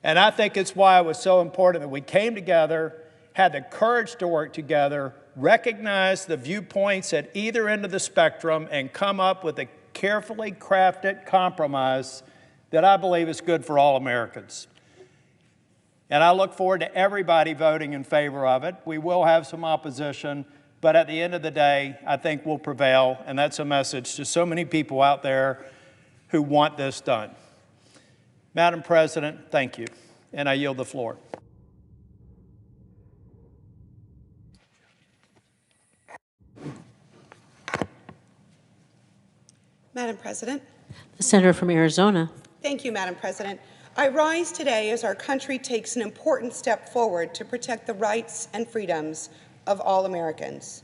Speaker 6: And I think it's why it was so important that we came together, had the courage to work together, recognize the viewpoints at either end of the spectrum, and come up with a carefully crafted compromise that I believe is good for all Americans. And I look forward to everybody voting in favor of it. We will have some opposition, but at the end of the day, I think we'll prevail, and that's a message to so many people out there who want this done. Madam President, thank you, and I yield the floor.
Speaker 7: Madam President.
Speaker 3: The senator from Arizona.
Speaker 7: Thank you, Madam President. I rise today as our country takes an important step forward to protect the rights and freedoms of all Americans.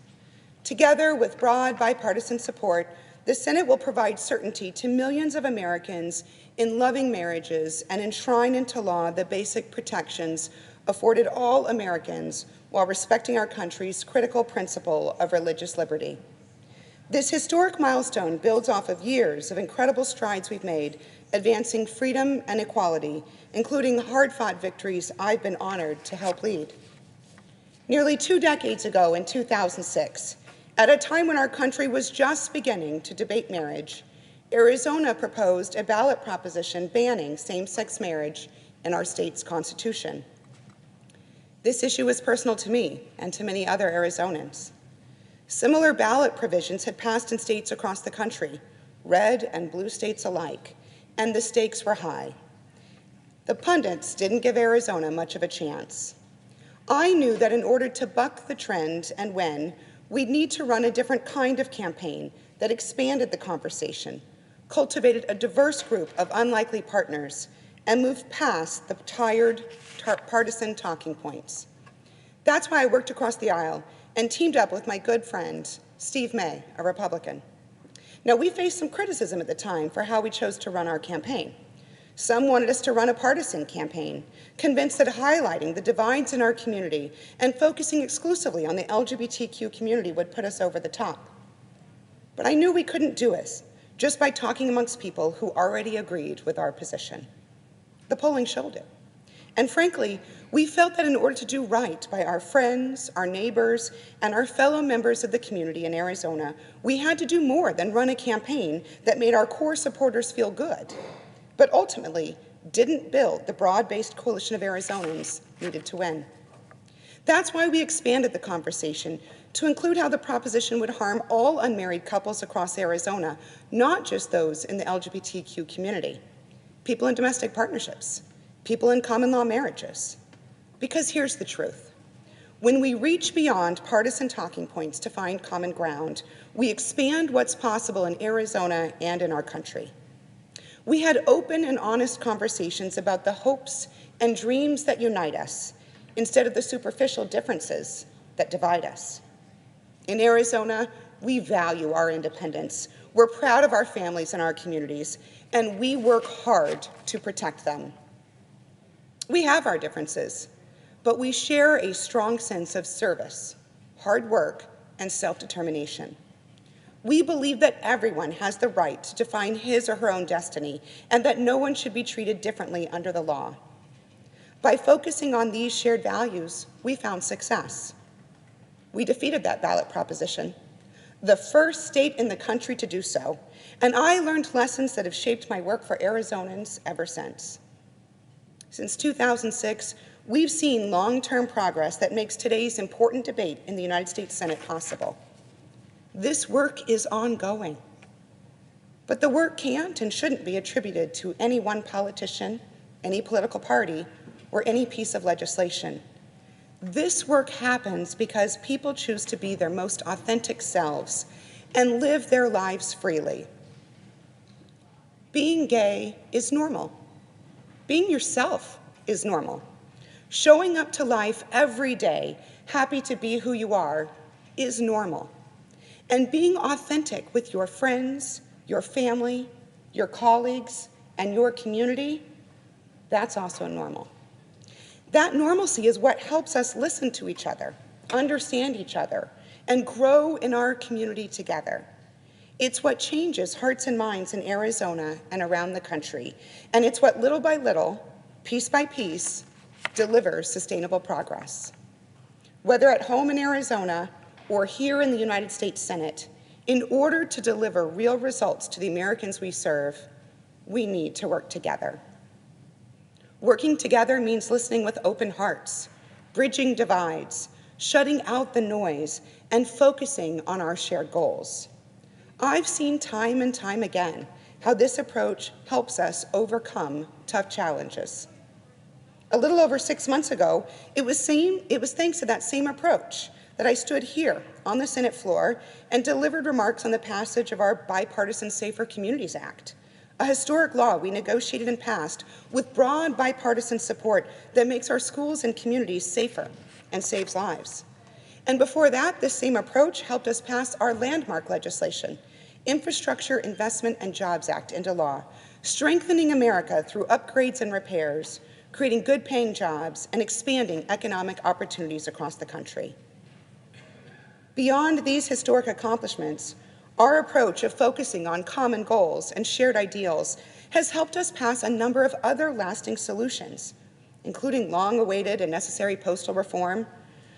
Speaker 7: Together with broad bipartisan support, the Senate will provide certainty to millions of Americans in loving marriages and enshrine into law the basic protections afforded all Americans while respecting our country's critical principle of religious liberty. This historic milestone builds off of years of incredible strides we've made advancing freedom and equality, including hard-fought victories I've been honored to help lead. Nearly 2 decades ago in 2006, at a time when our country was just beginning to debate marriage, Arizona proposed a ballot proposition banning same-sex marriage in our state's constitution. This issue is personal to me and to many other Arizonans. Similar ballot provisions had passed in states across the country, red and blue states alike, and the stakes were high. The pundits didn't give Arizona much of a chance. I knew that in order to buck the trend and win, we'd need to run a different kind of campaign that expanded the conversation, cultivated a diverse group of unlikely partners, and moved past the tired, partisan talking points. That's why I worked across the aisle and teamed up with my good friend, Steve May, a Republican. Now, we faced some criticism at the time for how we chose to run our campaign. Some wanted us to run a partisan campaign, convinced that highlighting the divides in our community and focusing exclusively on the LGBTQ community would put us over the top. But I knew we couldn't do it just by talking amongst people who already agreed with our position. The polling showed it. And frankly, we felt that in order to do right by our friends, our neighbors, and our fellow members of the community in Arizona, we had to do more than run a campaign that made our core supporters feel good, but ultimately didn't build the broad-based coalition of Arizonans needed to win. That's why we expanded the conversation to include how the proposition would harm all unmarried couples across Arizona, not just those in the LGBTQ community, people in domestic partnerships, people in common law marriages. Because here's the truth. When we reach beyond partisan talking points to find common ground, we expand what's possible in Arizona and in our country. We had open and honest conversations about the hopes and dreams that unite us, instead of the superficial differences that divide us. In Arizona, we value our independence. We're proud of our families and our communities, and we work hard to protect them. We have our differences, but we share a strong sense of service, hard work, and self-determination. We believe that everyone has the right to define his or her own destiny, and that no one should be treated differently under the law. By focusing on these shared values, we found success. We defeated that ballot proposition, the first state in the country to do so, and I learned lessons that have shaped my work for Arizonans ever since. Since 2006, we've seen long-term progress that makes today's important debate in the United States Senate possible. This work is ongoing, but the work can't and shouldn't be attributed to any one politician, any political party, or any piece of legislation. This work happens because people choose to be their most authentic selves and live their lives freely. Being gay is normal. Being yourself is normal. Showing up to life every day, happy to be who you are, is normal. And being authentic with your friends, your family, your colleagues, and your community, that's also normal. That normalcy is what helps us listen to each other, understand each other, and grow in our community together. It's what changes hearts and minds in Arizona and around the country, and it's what little by little, piece by piece, delivers sustainable progress. Whether at home in Arizona or here in the United States Senate, in order to deliver real results to the Americans we serve, we need to work together. Working together means listening with open hearts, bridging divides, shutting out the noise, and focusing on our shared goals. I've seen time and time again how this approach helps us overcome tough challenges. A little over 6 months ago, it was thanks to that same approach that I stood here on the Senate floor and delivered remarks on the passage of our bipartisan Safer Communities Act, a historic law we negotiated and passed with broad bipartisan support that makes our schools and communities safer and saves lives. And before that, this same approach helped us pass our landmark legislation, Infrastructure Investment and Jobs Act, into law, strengthening America through upgrades and repairs, creating good-paying jobs, and expanding economic opportunities across the country. Beyond these historic accomplishments, our approach of focusing on common goals and shared ideals has helped us pass a number of other lasting solutions, including long-awaited and necessary postal reform,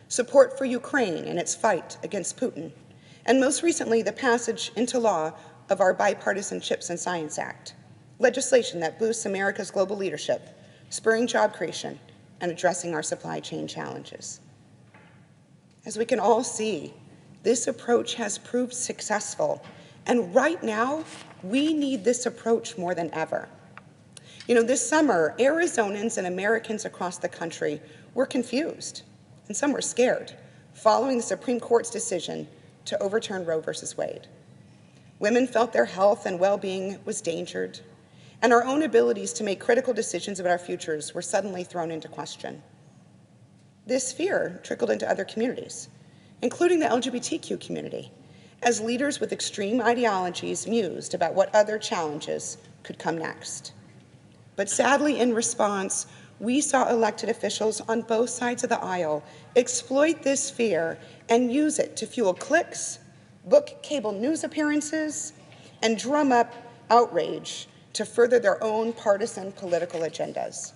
Speaker 7: support for Ukraine in its fight against Putin, and most recently, the passage into law of our bipartisan Chips and Science Act, legislation that boosts America's global leadership, spurring job creation, and addressing our supply chain challenges. As we can all see, this approach has proved successful, and right now, we need this approach more than ever. This summer, Arizonans and Americans across the country were confused, and some were scared, following the Supreme Court's decision to overturn Roe versus Wade. Women felt their health and well-being was endangered, and our own abilities to make critical decisions about our futures were suddenly thrown into question. This fear trickled into other communities, including the LGBTQ community, as leaders with extreme ideologies mused about what other challenges could come next. But sadly, in response, we saw elected officials on both sides of the aisle exploit this fear and use it to fuel clicks, book cable news appearances, and drum up outrage to further their own partisan political agendas.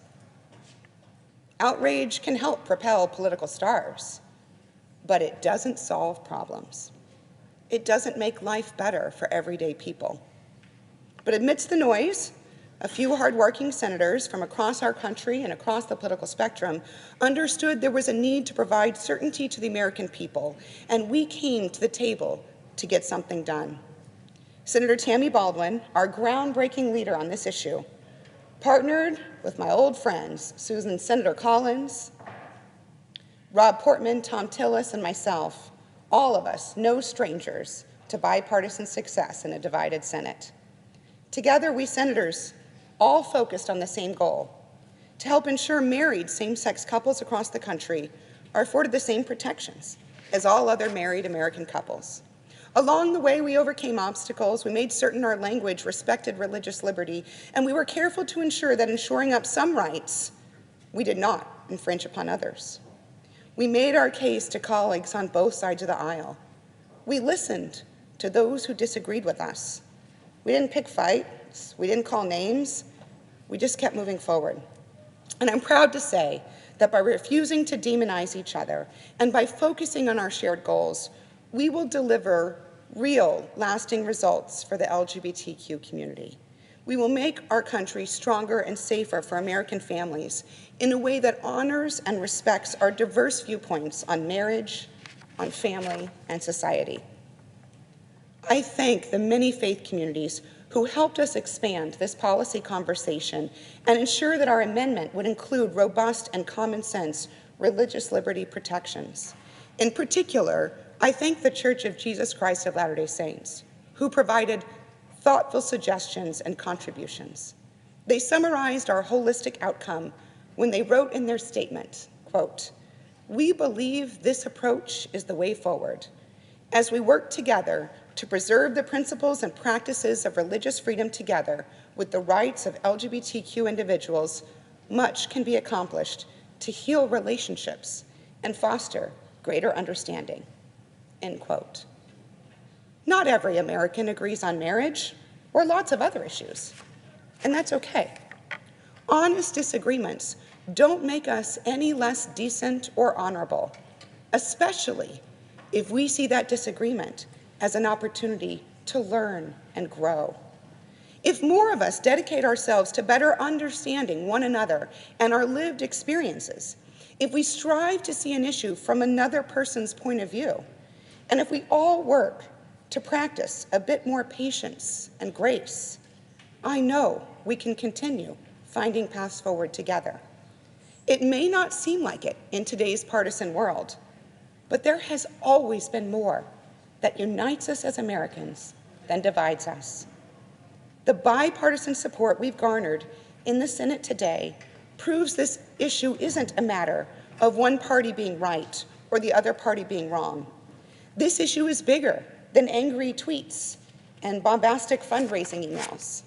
Speaker 7: Outrage can help propel political stars, but it doesn't solve problems. It doesn't make life better for everyday people. But amidst the noise, a few hardworking senators from across our country and across the political spectrum understood there was a need to provide certainty to the American people, and we came to the table to get something done. Senator Tammy Baldwin, our groundbreaking leader on this issue, partnered with my old friends, Senator Collins, Rob Portman, Tom Tillis, and myself, all of us no strangers to bipartisan success in a divided Senate. Together, we senators all focused on the same goal, to help ensure married same-sex couples across the country are afforded the same protections as all other married American couples. Along the way, we overcame obstacles, we made certain our language respected religious liberty, and we were careful to ensure that in shoring up some rights, we did not infringe upon others. We made our case to colleagues on both sides of the aisle. We listened to those who disagreed with us. We didn't pick fights, we didn't call names, we just kept moving forward. And I'm proud to say that by refusing to demonize each other and by focusing on our shared goals, we will deliver real, lasting results for the LGBTQ community. We will make our country stronger and safer for American families in a way that honors and respects our diverse viewpoints on marriage, on family, and society. I thank the many faith communities who helped us expand this policy conversation and ensure that our amendment would include robust and common sense religious liberty protections. In particular, I thank the Church of Jesus Christ of Latter-day Saints, who provided thoughtful suggestions and contributions. They summarized our holistic outcome when they wrote in their statement, quote, "We believe this approach is the way forward. As we work together to preserve the principles and practices of religious freedom together with the rights of LGBTQ individuals, much can be accomplished to heal relationships and foster greater understanding," end quote. Not every American agrees on marriage or lots of other issues, and that's okay. Honest disagreements don't make us any less decent or honorable, especially if we see that disagreement as an opportunity to learn and grow. If more of us dedicate ourselves to better understanding one another and our lived experiences, if we strive to see an issue from another person's point of view, and if we all work to practice a bit more patience and grace, I know we can continue finding paths forward together. It may not seem like it in today's partisan world, but there has always been more that unites us as Americans than divides us. The bipartisan support we've garnered in the Senate today proves this issue isn't a matter of one party being right or the other party being wrong. This issue is bigger than angry tweets and bombastic fundraising emails.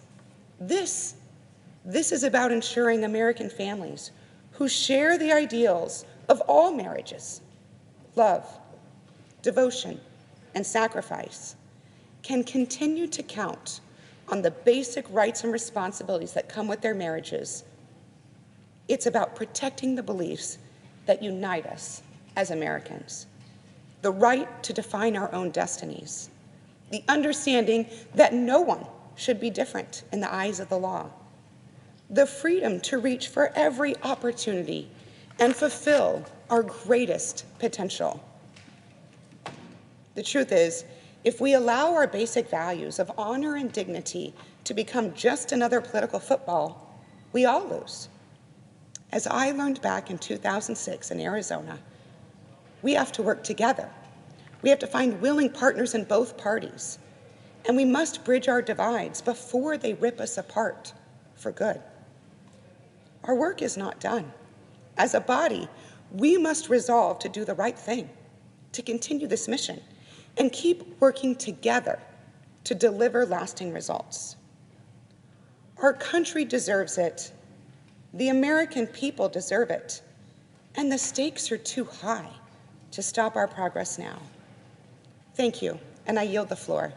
Speaker 7: This is about ensuring American families who share the ideals of all marriages, love, devotion, and sacrifice, can continue to count on the basic rights and responsibilities that come with their marriages. It's about protecting the beliefs that unite us as Americans, the right to define our own destinies, the understanding that no one should be different in the eyes of the law, the freedom to reach for every opportunity and fulfill our greatest potential. The truth is, if we allow our basic values of honor and dignity to become just another political football, we all lose. As I learned back in 2006 in Arizona, we have to work together. We have to find willing partners in both parties, and we must bridge our divides before they rip us apart for good. Our work is not done. As a body, we must resolve to do the right thing, to continue this mission, and keep working together to deliver lasting results. Our country deserves it, The American people deserve it, and the stakes are too high to stop our progress now. Thank you, and I yield the floor.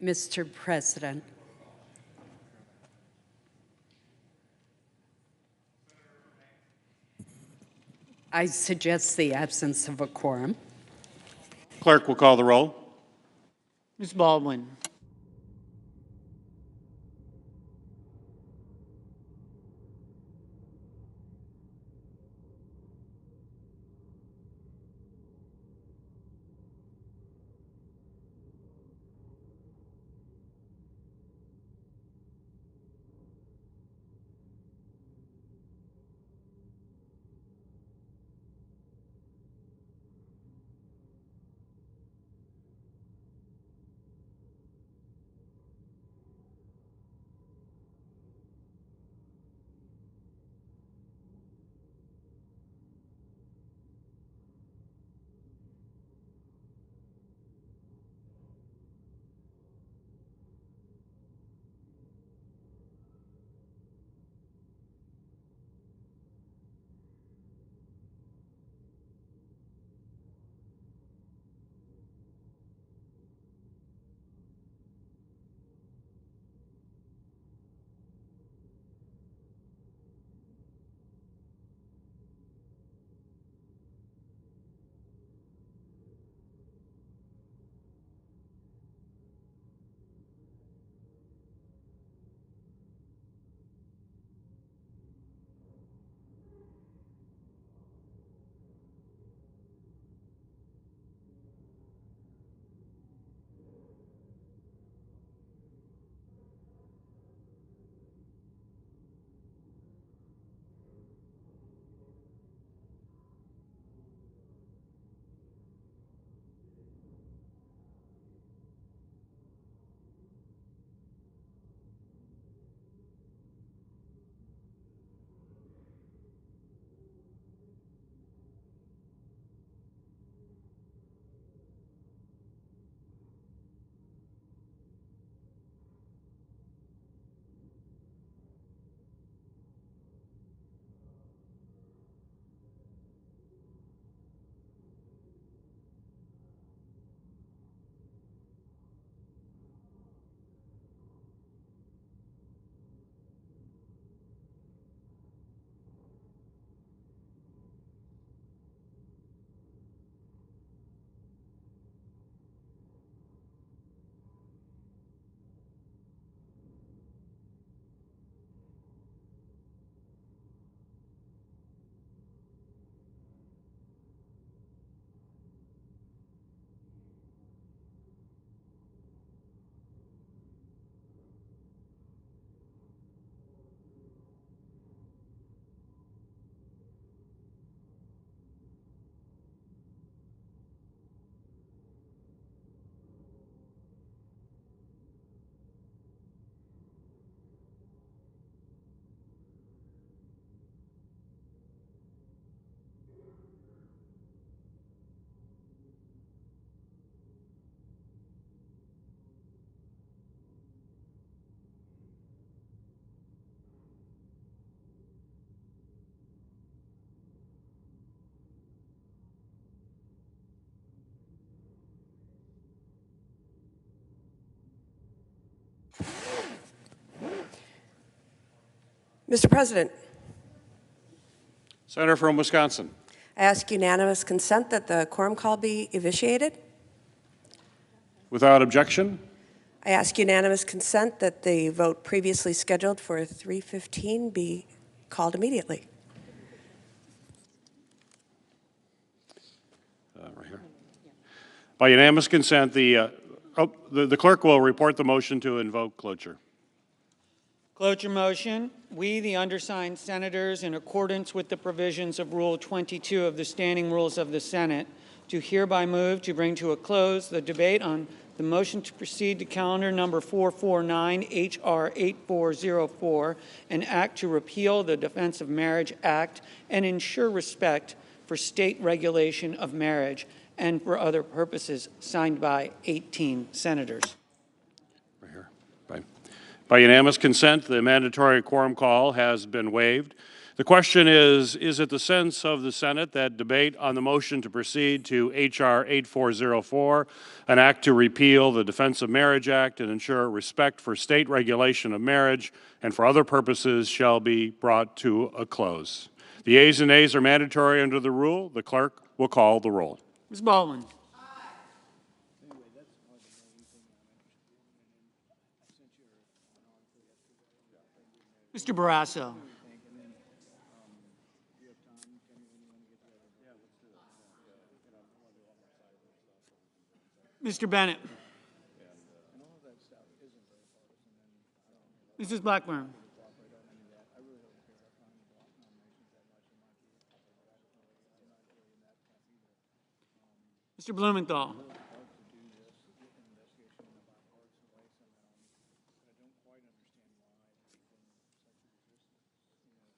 Speaker 2: Mr. President. I suggest the absence of a quorum.
Speaker 8: Clerk will call the roll.
Speaker 9: Ms. Baldwin.
Speaker 1: Mr. President,
Speaker 8: Senator from Wisconsin.
Speaker 1: I ask unanimous consent that the quorum call be evisciated.
Speaker 8: Without objection.
Speaker 1: I ask unanimous consent that the vote previously scheduled for 3:15 be called immediately.
Speaker 8: Right here. By unanimous consent, the clerk will report the motion to invoke cloture.
Speaker 9: Cloture motion. We, the undersigned senators, in accordance with the provisions of Rule 22 of the Standing Rules of the Senate, do hereby move to bring to a close the debate on the motion to proceed to calendar number 449, H.R. 8404, and act to repeal the Defense of Marriage Act and ensure respect for state regulation of marriage and for other purposes, signed by 18 senators.
Speaker 8: Right here. By unanimous consent, the mandatory quorum call has been waived. The question is it the sense of the Senate that debate on the motion to proceed to H.R. 8404, an act to repeal the Defense of Marriage Act and ensure respect for state regulation of marriage and for other purposes shall be brought to a close? The yeas and nays are mandatory under the rule. The clerk will call the roll.
Speaker 9: Ms. Baldwin. Mr. Barrasso. Mr. Bennett. Mrs. Blackburn. Mr. Blumenthal.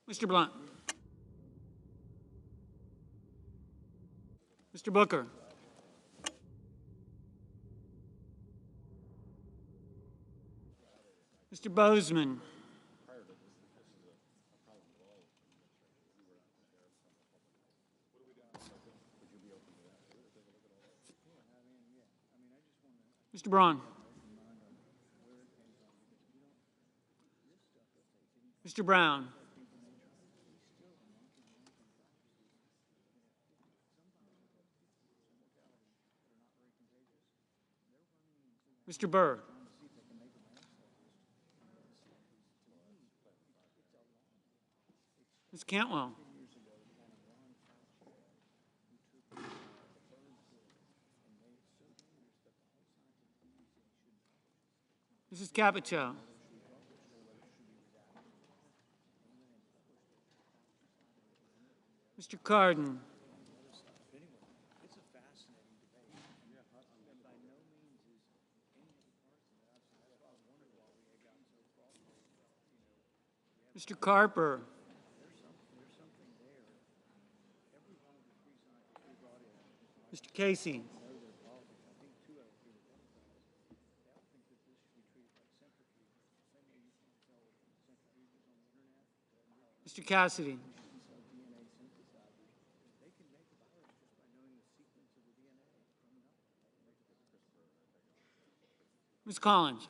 Speaker 9: Mr. Blunt. Mr. Booker. Mr. Bozeman. Mr. Braun. Mr. Brown. Mr. Burr. Ms. Cantwell. Mrs. Capito. Mr. Cardin. Mr. Carper. Mr. Casey. Mr. Cassidy. Ms. Collins.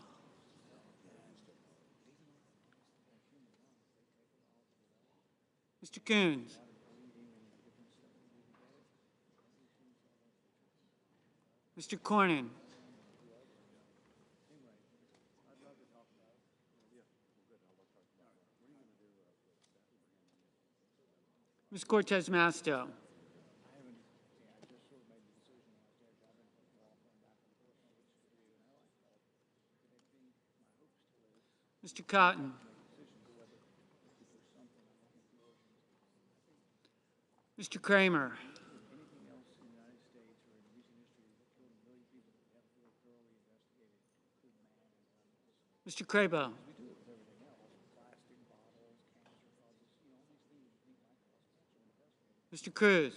Speaker 9: Mr. Coons. Mr. Cornyn. Ms. Cortez Masto. Mr. Cotton. Mr. Kramer. Mr. Crabo. Mr. Cruz.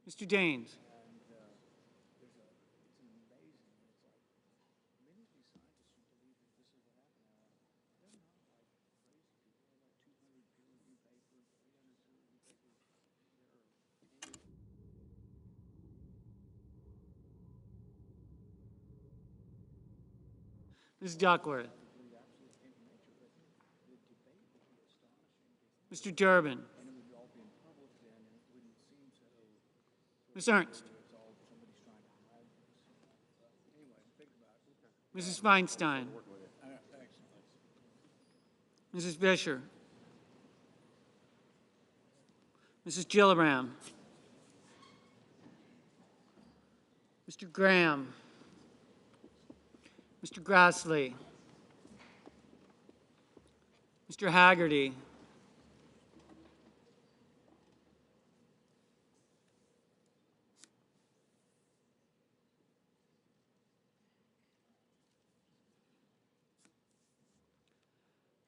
Speaker 9: Mr. Daines. Ms. Duckworth. Mr. Durbin. Ms. Ernst. Mrs. Feinstein. Mrs. Fisher. Mrs. Gillibrand. Mr. Graham. Mr. Grassley. Mr. Haggerty.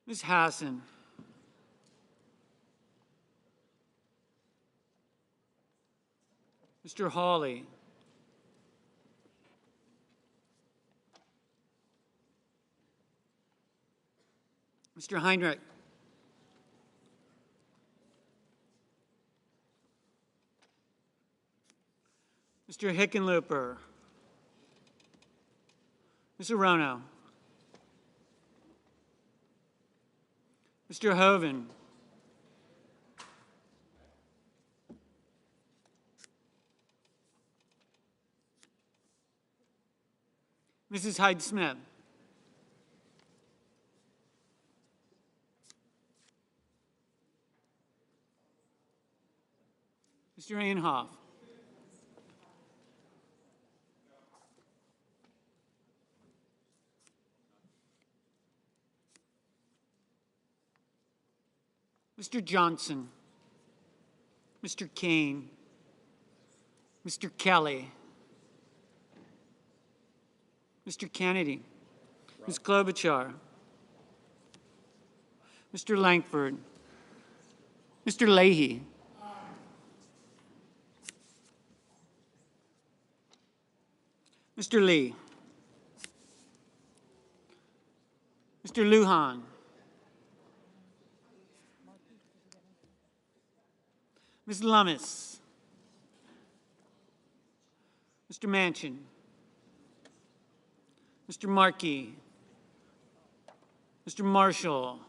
Speaker 9: Ms. Hassan. Mr. Hawley. Mr. Heinrich. Mr. Hickenlooper. Mr. Rono. Mr. Hoven. Mrs. Hyde-Smith. Mr. Inhofe. Mr. Johnson. Mr. Kane. Mr. Kelly. Mr. Kennedy. Ms. Klobuchar. Mr. Langford. Mr. Leahy. Mr. Lee. Mr. Lujan. Ms. Lummis. Mr. Manchin. Mr. Markey. Mr. Marshall.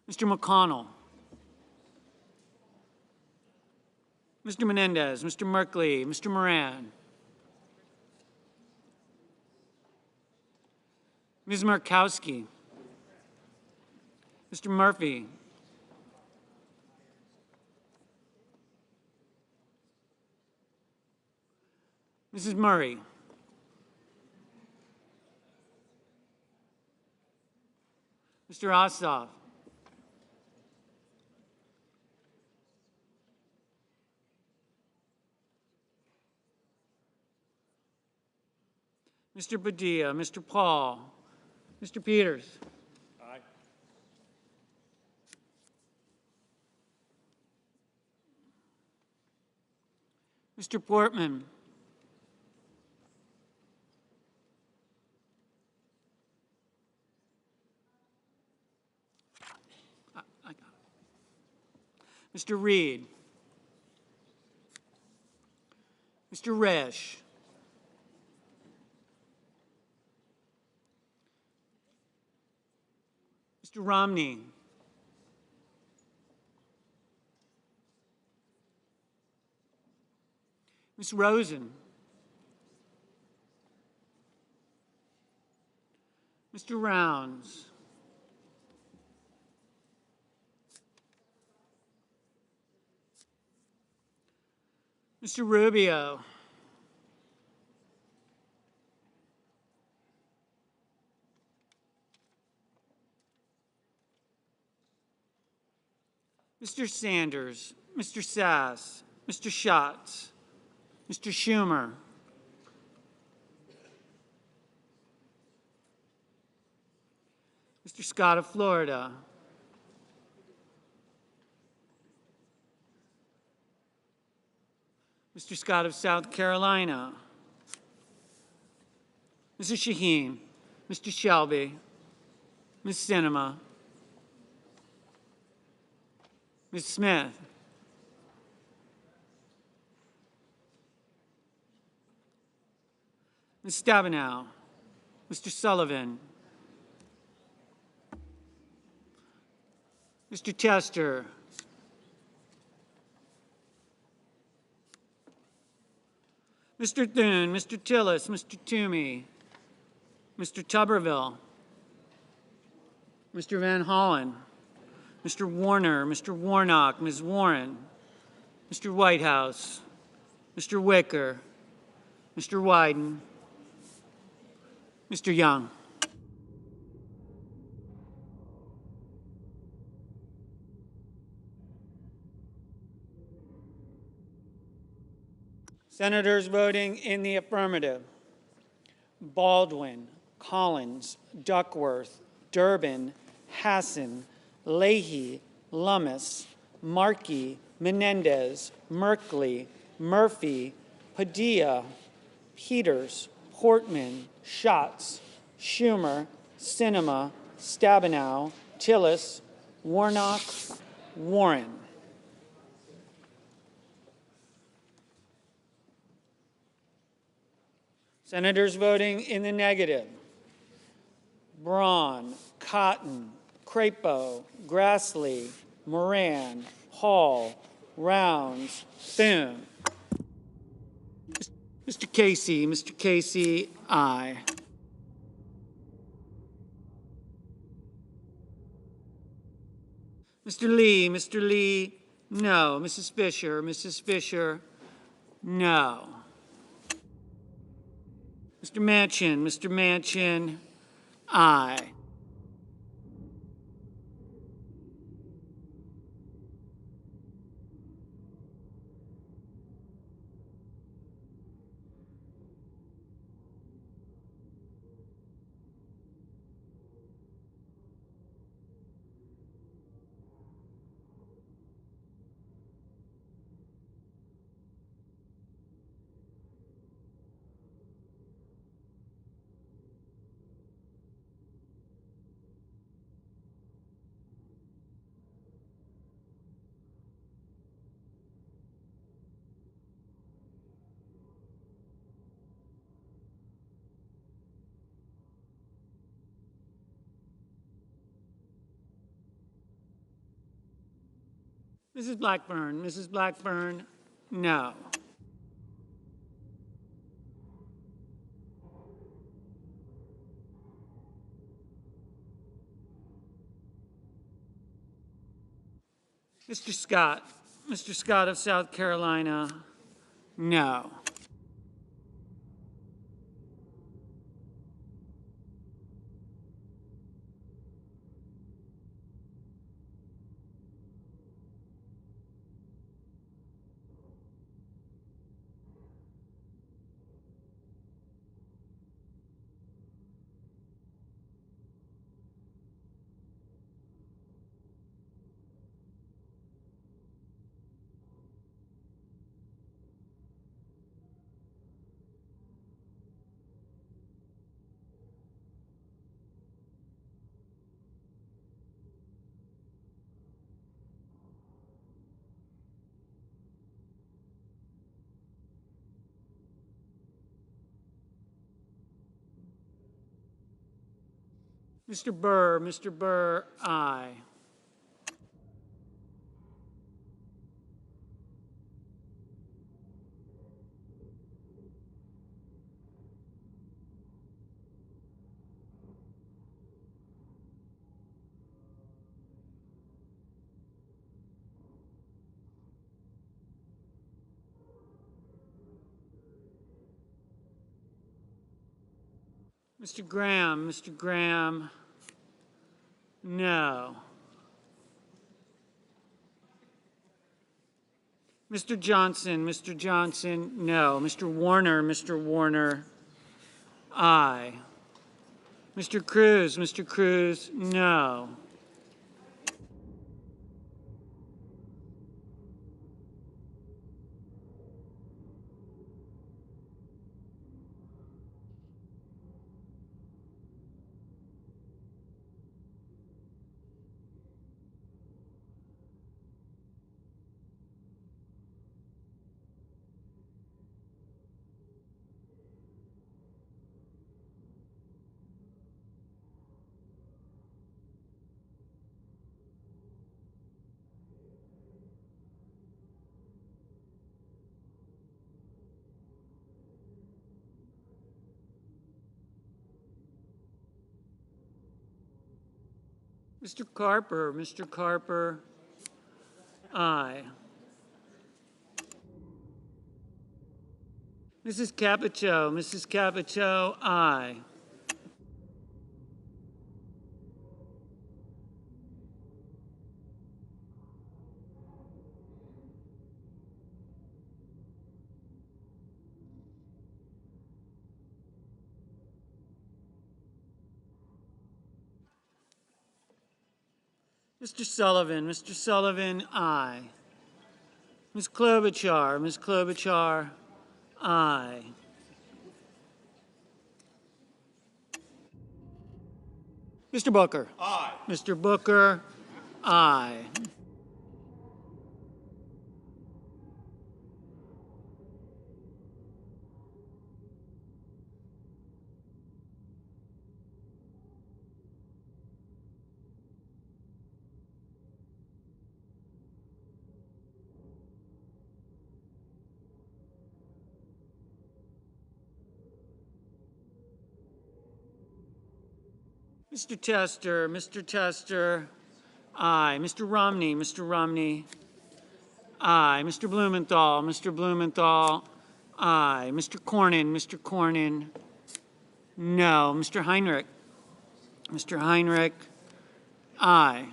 Speaker 9: Mr. McConnell. Mr. Menendez, Mr. Merkley, Mr. Moran. Ms. Murkowski. Mr. Murphy. Mrs. Murray. Mr. Ossoff. Mr. Padilla, Mr. Paul, Mr. Peters.
Speaker 8: Aye.
Speaker 9: Mr. Portman. I got it. Mr. Reed. Mr. Resch. Mr. Romney. Ms. Rosen. Mr. Rounds. Mr. Rubio. Mr. Sanders, Mr. Sass, Mr. Schatz, Mr. Schumer, Mr. Scott of Florida, Mr. Scott of South Carolina, Mrs. Shaheen, Mr. Shelby, Ms. Sinema, Ms. Smith, Ms. Stabenow, Mr. Sullivan, Mr. Tester, Mr. Thune, Mr. Tillis, Mr. Toomey, Mr. Tuberville, Mr. Van Hollen, Mr. Warner, Mr. Warnock, Ms. Warren, Mr. Whitehouse, Mr. Wicker, Mr. Wyden, Mr. Young. Senators voting in the affirmative: Baldwin, Collins, Duckworth, Durbin, Hassan, Leahy, Lummis, Markey, Menendez, Merkley, Murphy, Padilla, Peters, Portman, Schatz, Schumer, Sinema, Stabenow, Tillis, Warnock, Warren. Senators voting in the negative: Braun, Cotton, Crapo, Grassley, Moran, Hall, Rounds, Thune. Mr. Casey, aye. Mr. Lee, no. Mrs. Fisher, no. Mr. Manchin, aye. Mrs. Blackburn, no. Mr. Scott of South Carolina, no. Mr. Burr, aye. Mr. Graham, no. Mr. Johnson, no. Mr. Warner, aye. Mr. Cruz, no. Mr. Carper, aye. Mrs. Capito, aye. Mr. Sullivan, aye. Ms. Klobuchar, aye. Mr. Booker.
Speaker 6: Aye.
Speaker 9: Mr. Booker, aye. Mr. Tester, aye. Mr. Romney, aye. Mr. Blumenthal, aye. Mr. Cornyn, no. Mr. Heinrich, aye.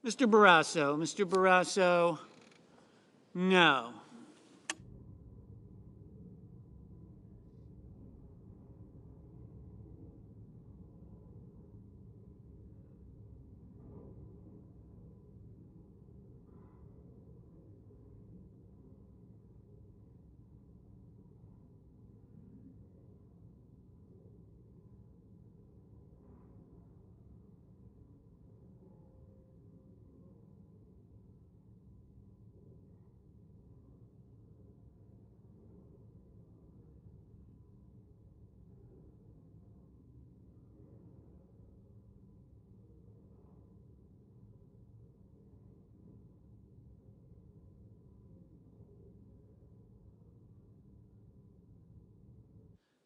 Speaker 9: Mr. Barrasso, no.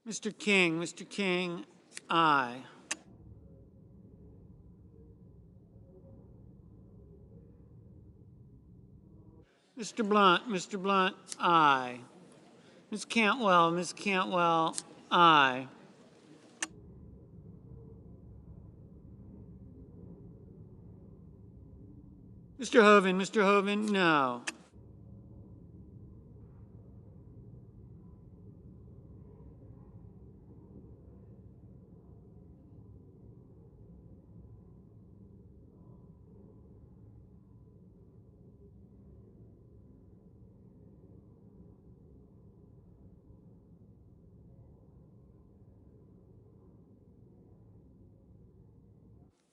Speaker 9: Mr. King, aye. Mr. Blunt, aye. Ms. Cantwell, aye. Mr. Hoven, no.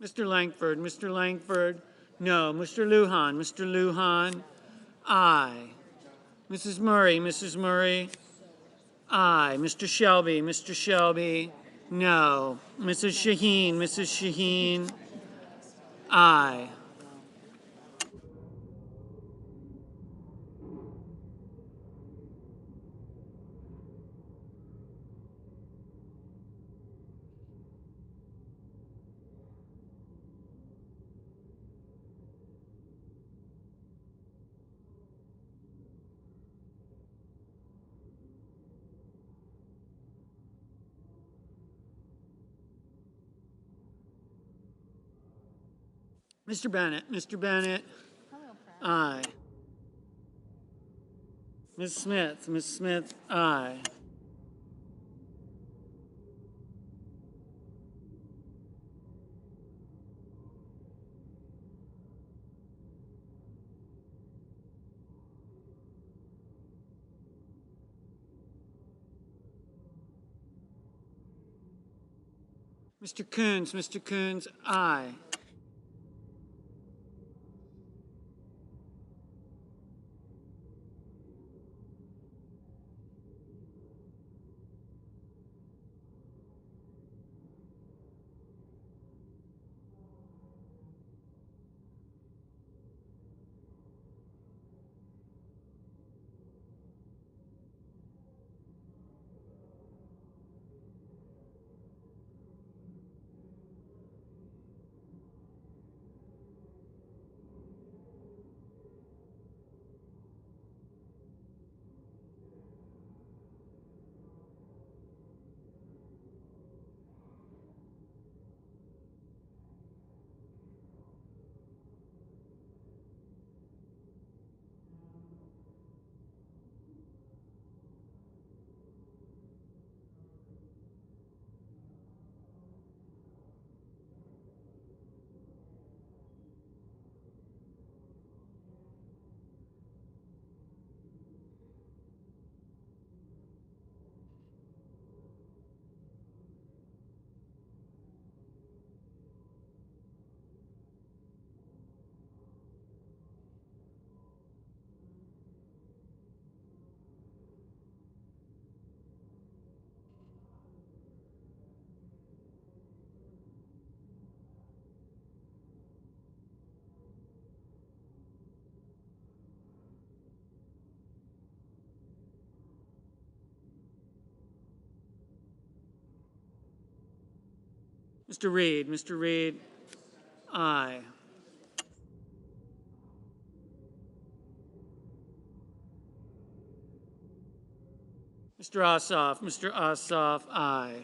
Speaker 9: Mr. Langford, no. Mr. Lujan, aye. Mrs. Murray, aye. Mr. Shelby, no. Mrs. Shaheen, aye. Mr. Bennett, aye. Ms. Smith, aye. Mr. Coons, aye. Mr. Reed, aye. Mr. Ossoff, aye.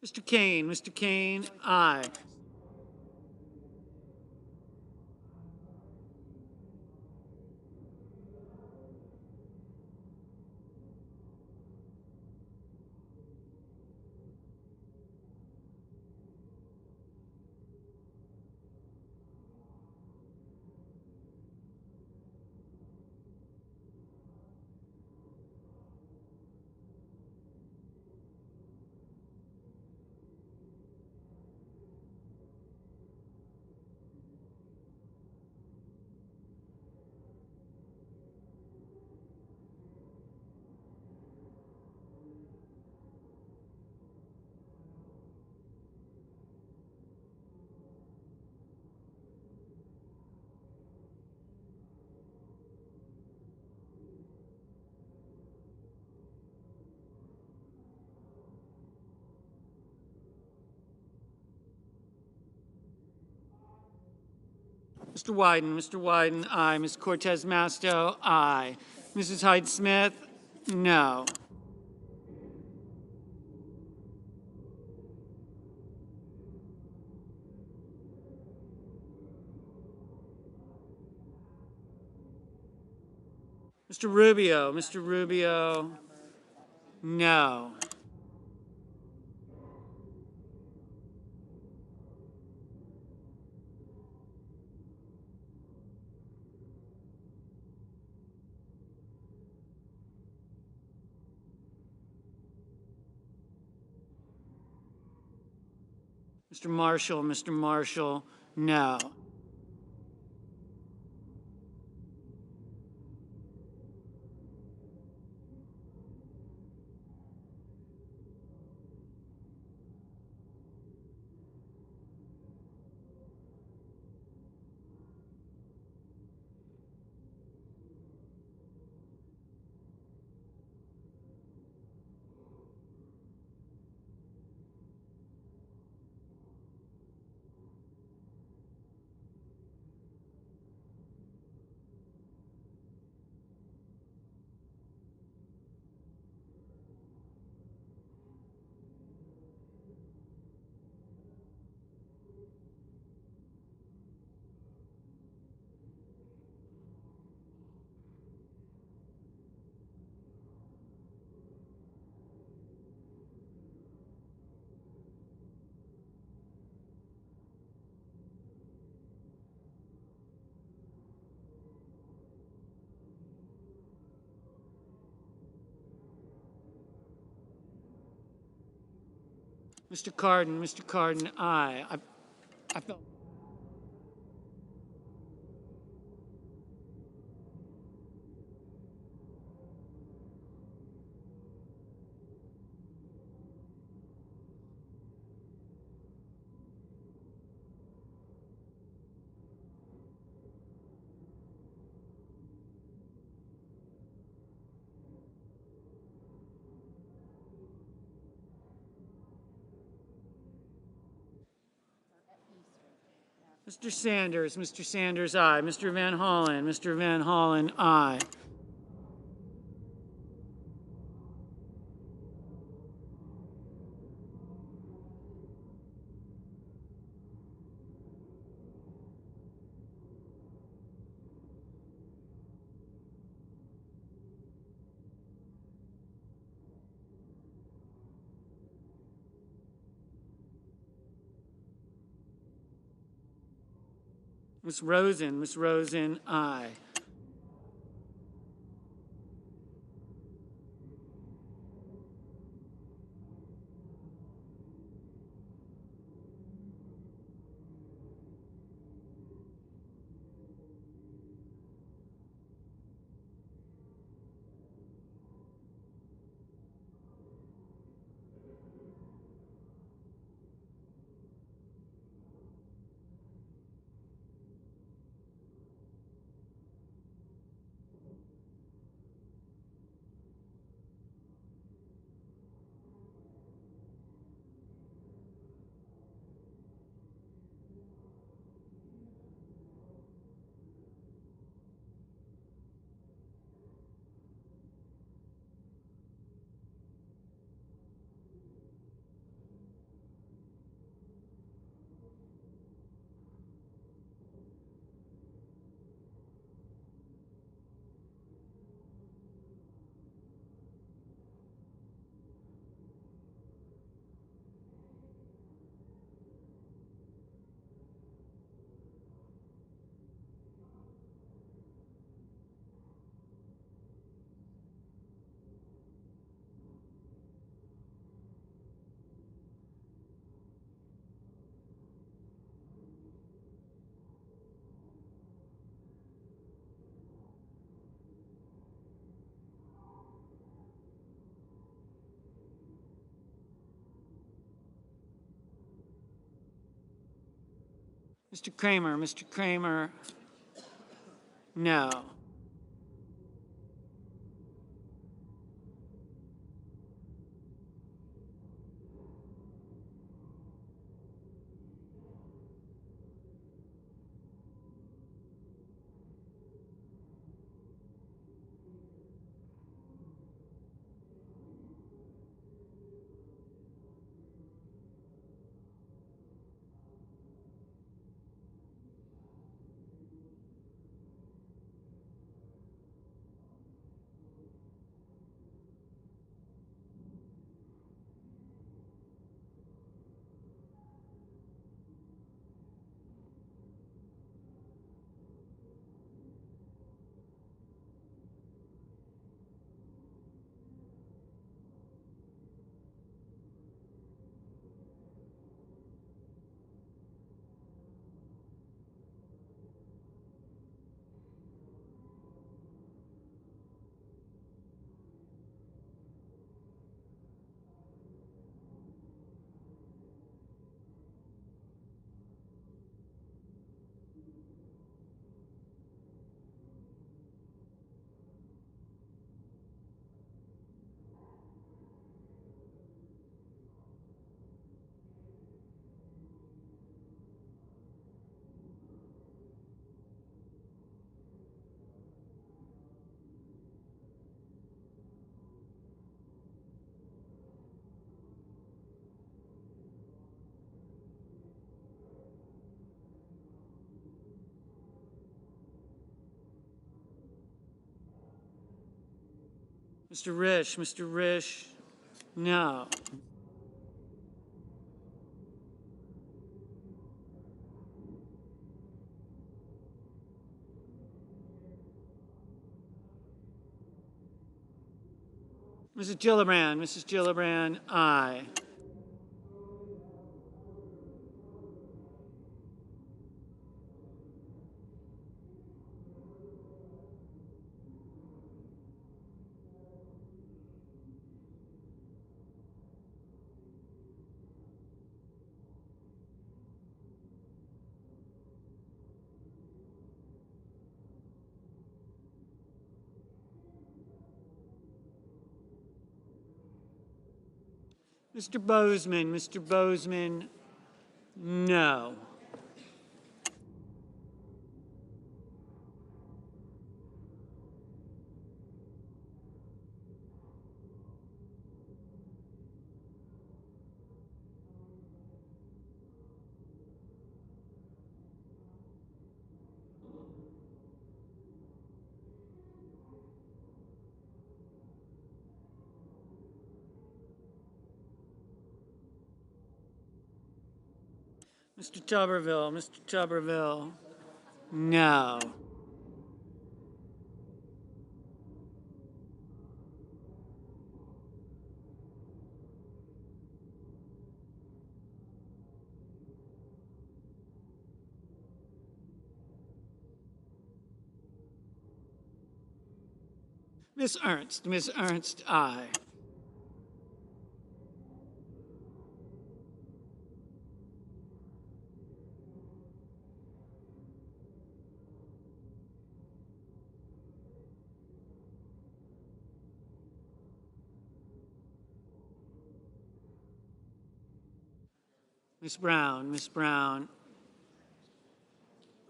Speaker 9: Mr. Kane, aye. Mr. Wyden, aye. Ms. Cortez Masto, aye. Mrs. Hyde Smith, no. Mr. Rubio, no. Mr. Marshall, no. Mr. Cardin, aye. I felt Mr. Sanders, aye. Mr. Van Hollen, aye. Ms. Rosen, aye. Mr. Kramer, no. Mr. Risch, no. Mrs. Gillibrand, aye. Mr. Bozeman, no. Mr. Tuberville, no. Miss Ernst, aye.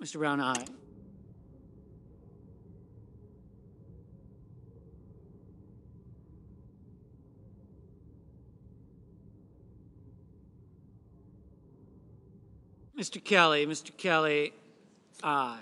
Speaker 9: Mr. Brown, aye. Mr. Kelly, aye.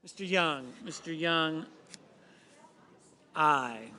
Speaker 9: Mr. Young, aye.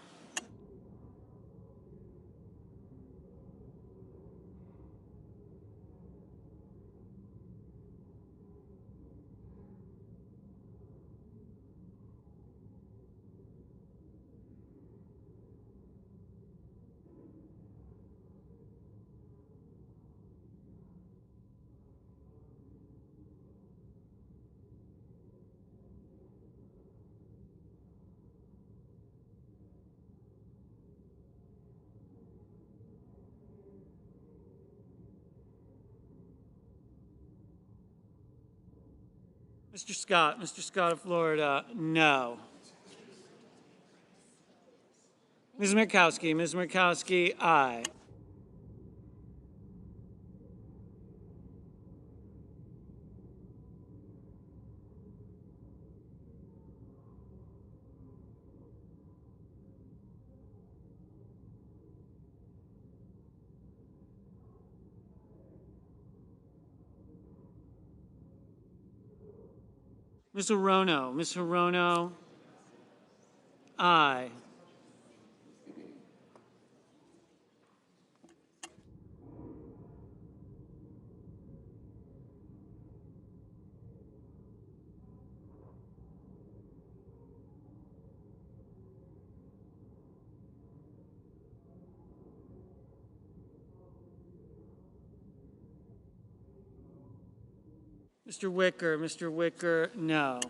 Speaker 9: Mr. Scott of Florida, no. Ms. Murkowski, aye. Ms. Hirono, aye. Mr. Wicker, no.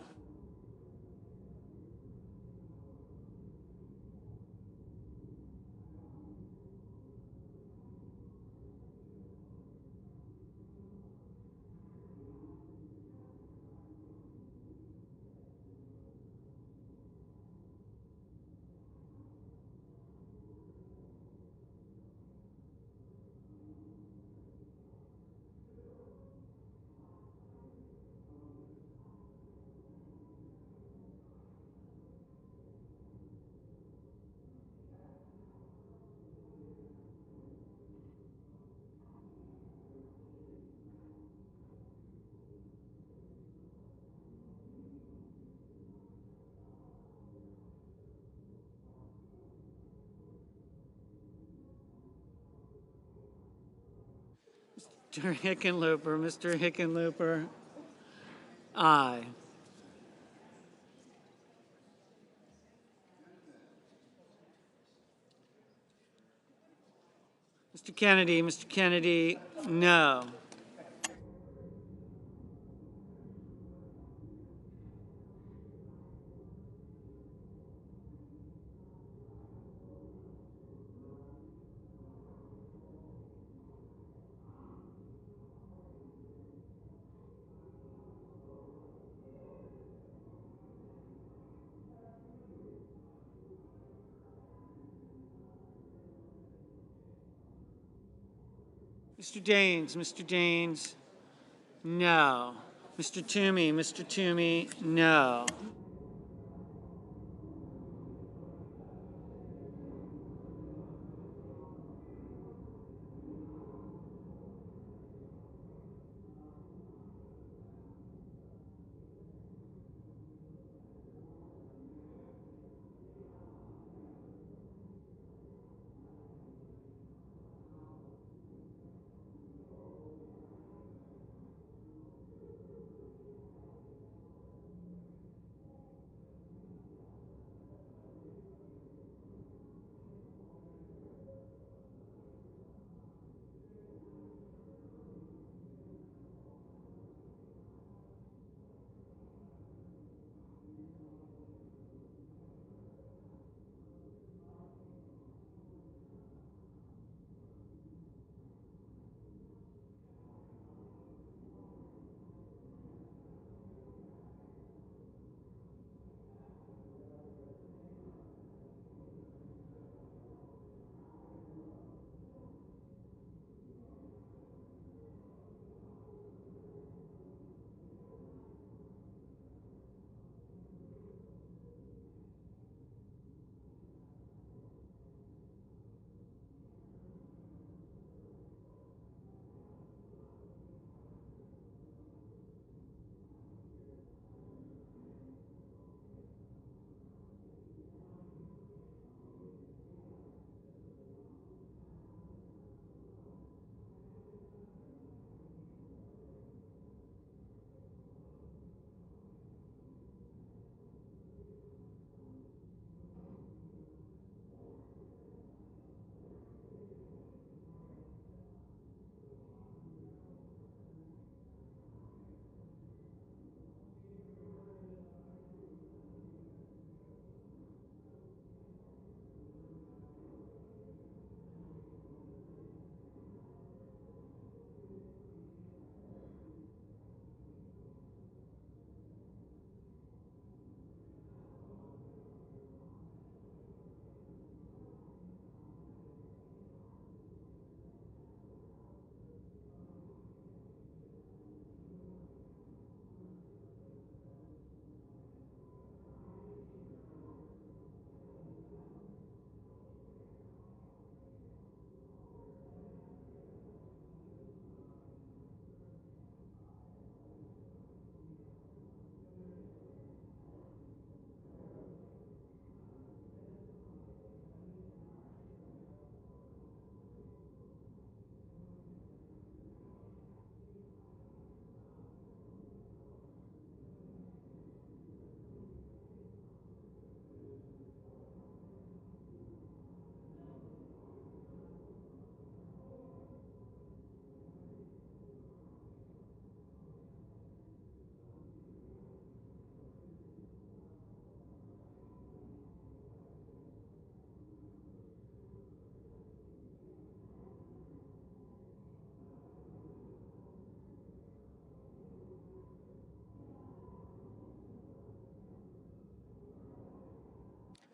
Speaker 9: Mr. Hickenlooper, aye. Mr. Kennedy, no. Mr. Daines, no. Mr. Toomey, no.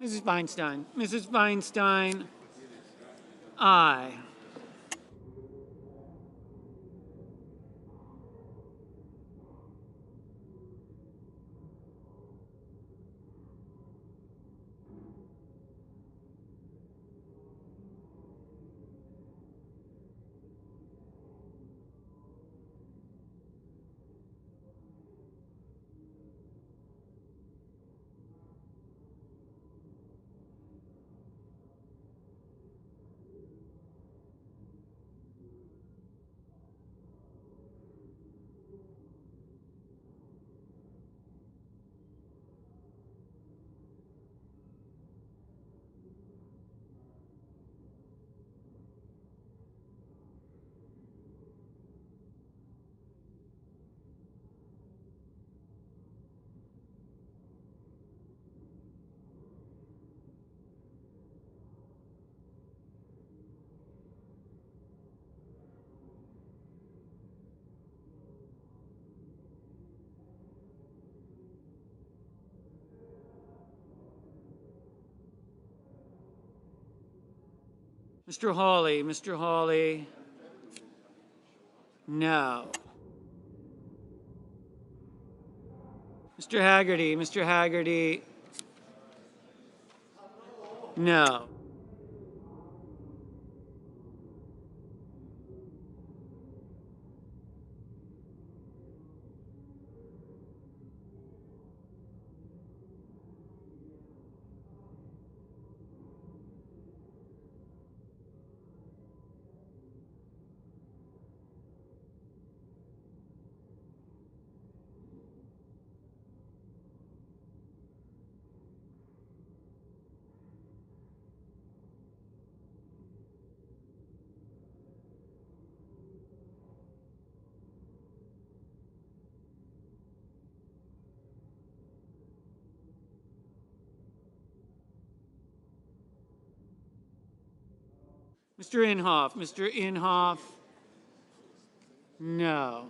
Speaker 9: Mrs. Feinstein. Mrs. Feinstein. Aye. Mr. Hawley. Mr. Hawley. No. Mr. Haggerty. Mr. Haggerty. No. Mr. Inhofe. Mr. Inhofe. No.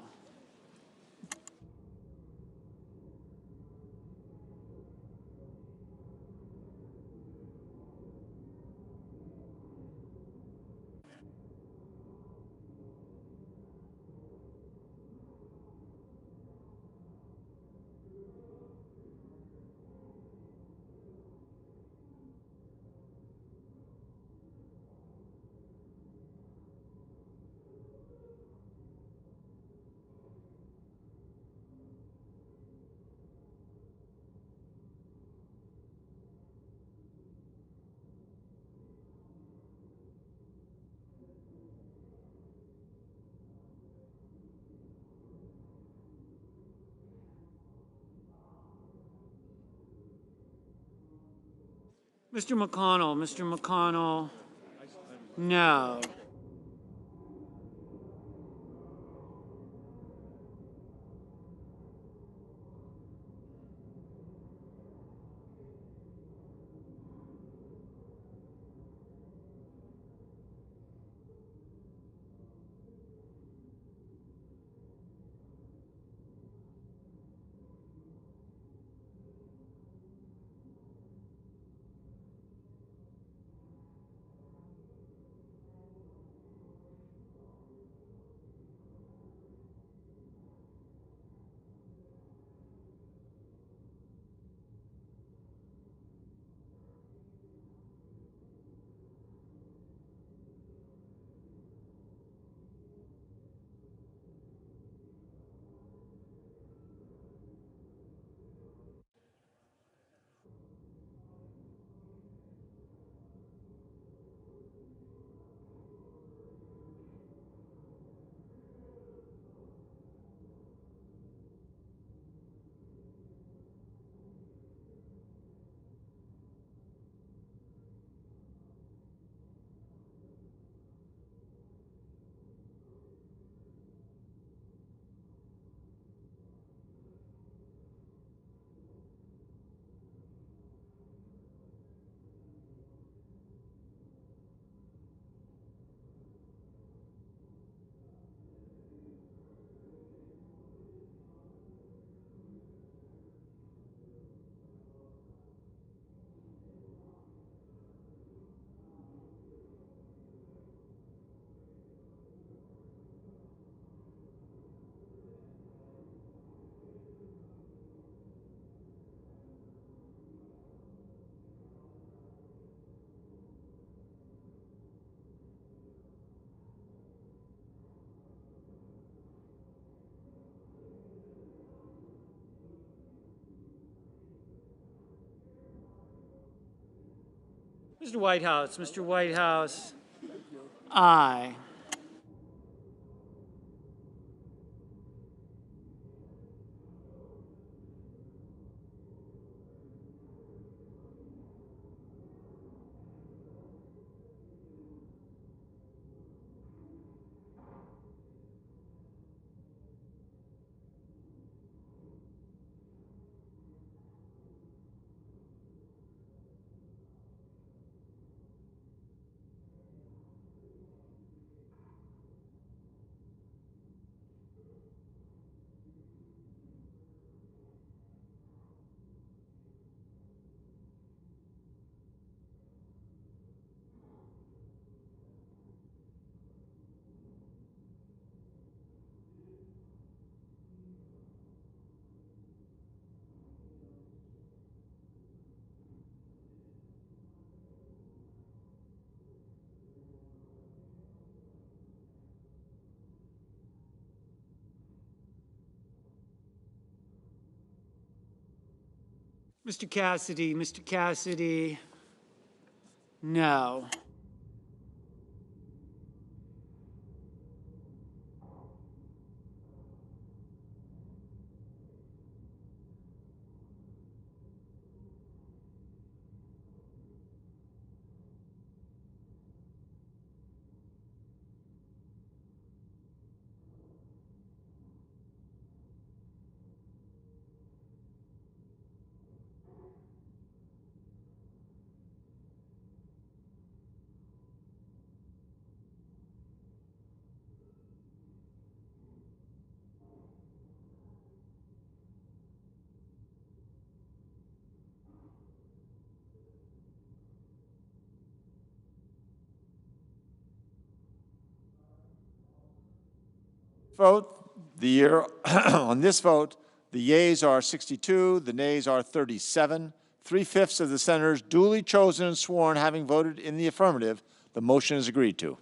Speaker 9: Mr. McConnell. Mr. McConnell. No. Mr. Whitehouse. Mr. Whitehouse. Aye. Mr. Cassidy. Mr. Cassidy. No.
Speaker 10: Vote, the year on this vote, the yeas are 62, the nays are 37. 3/5 of the senators duly chosen and sworn having voted in the affirmative, the motion is agreed to.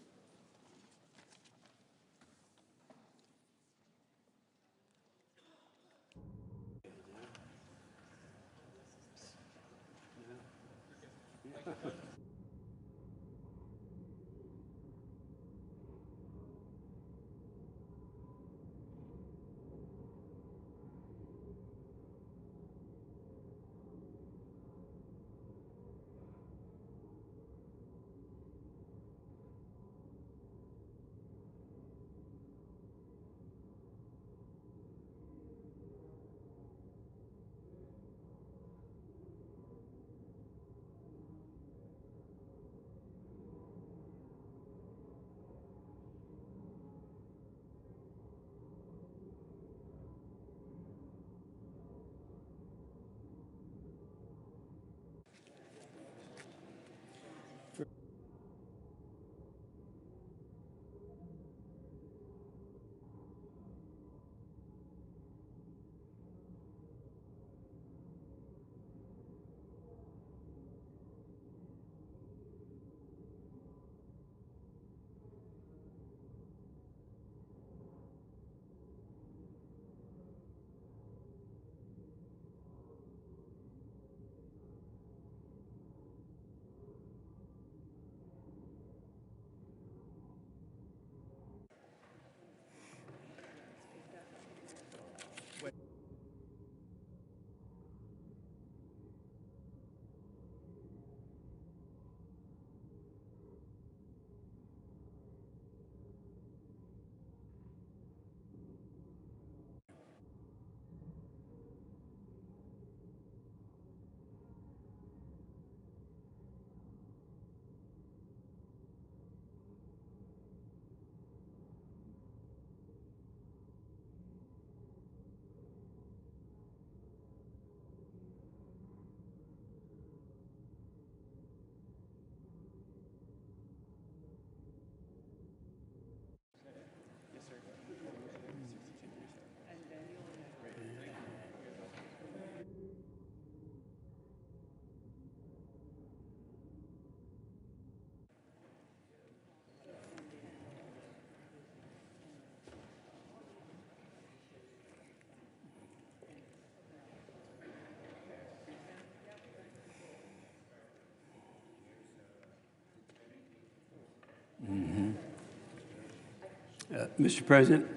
Speaker 11: Mr. President,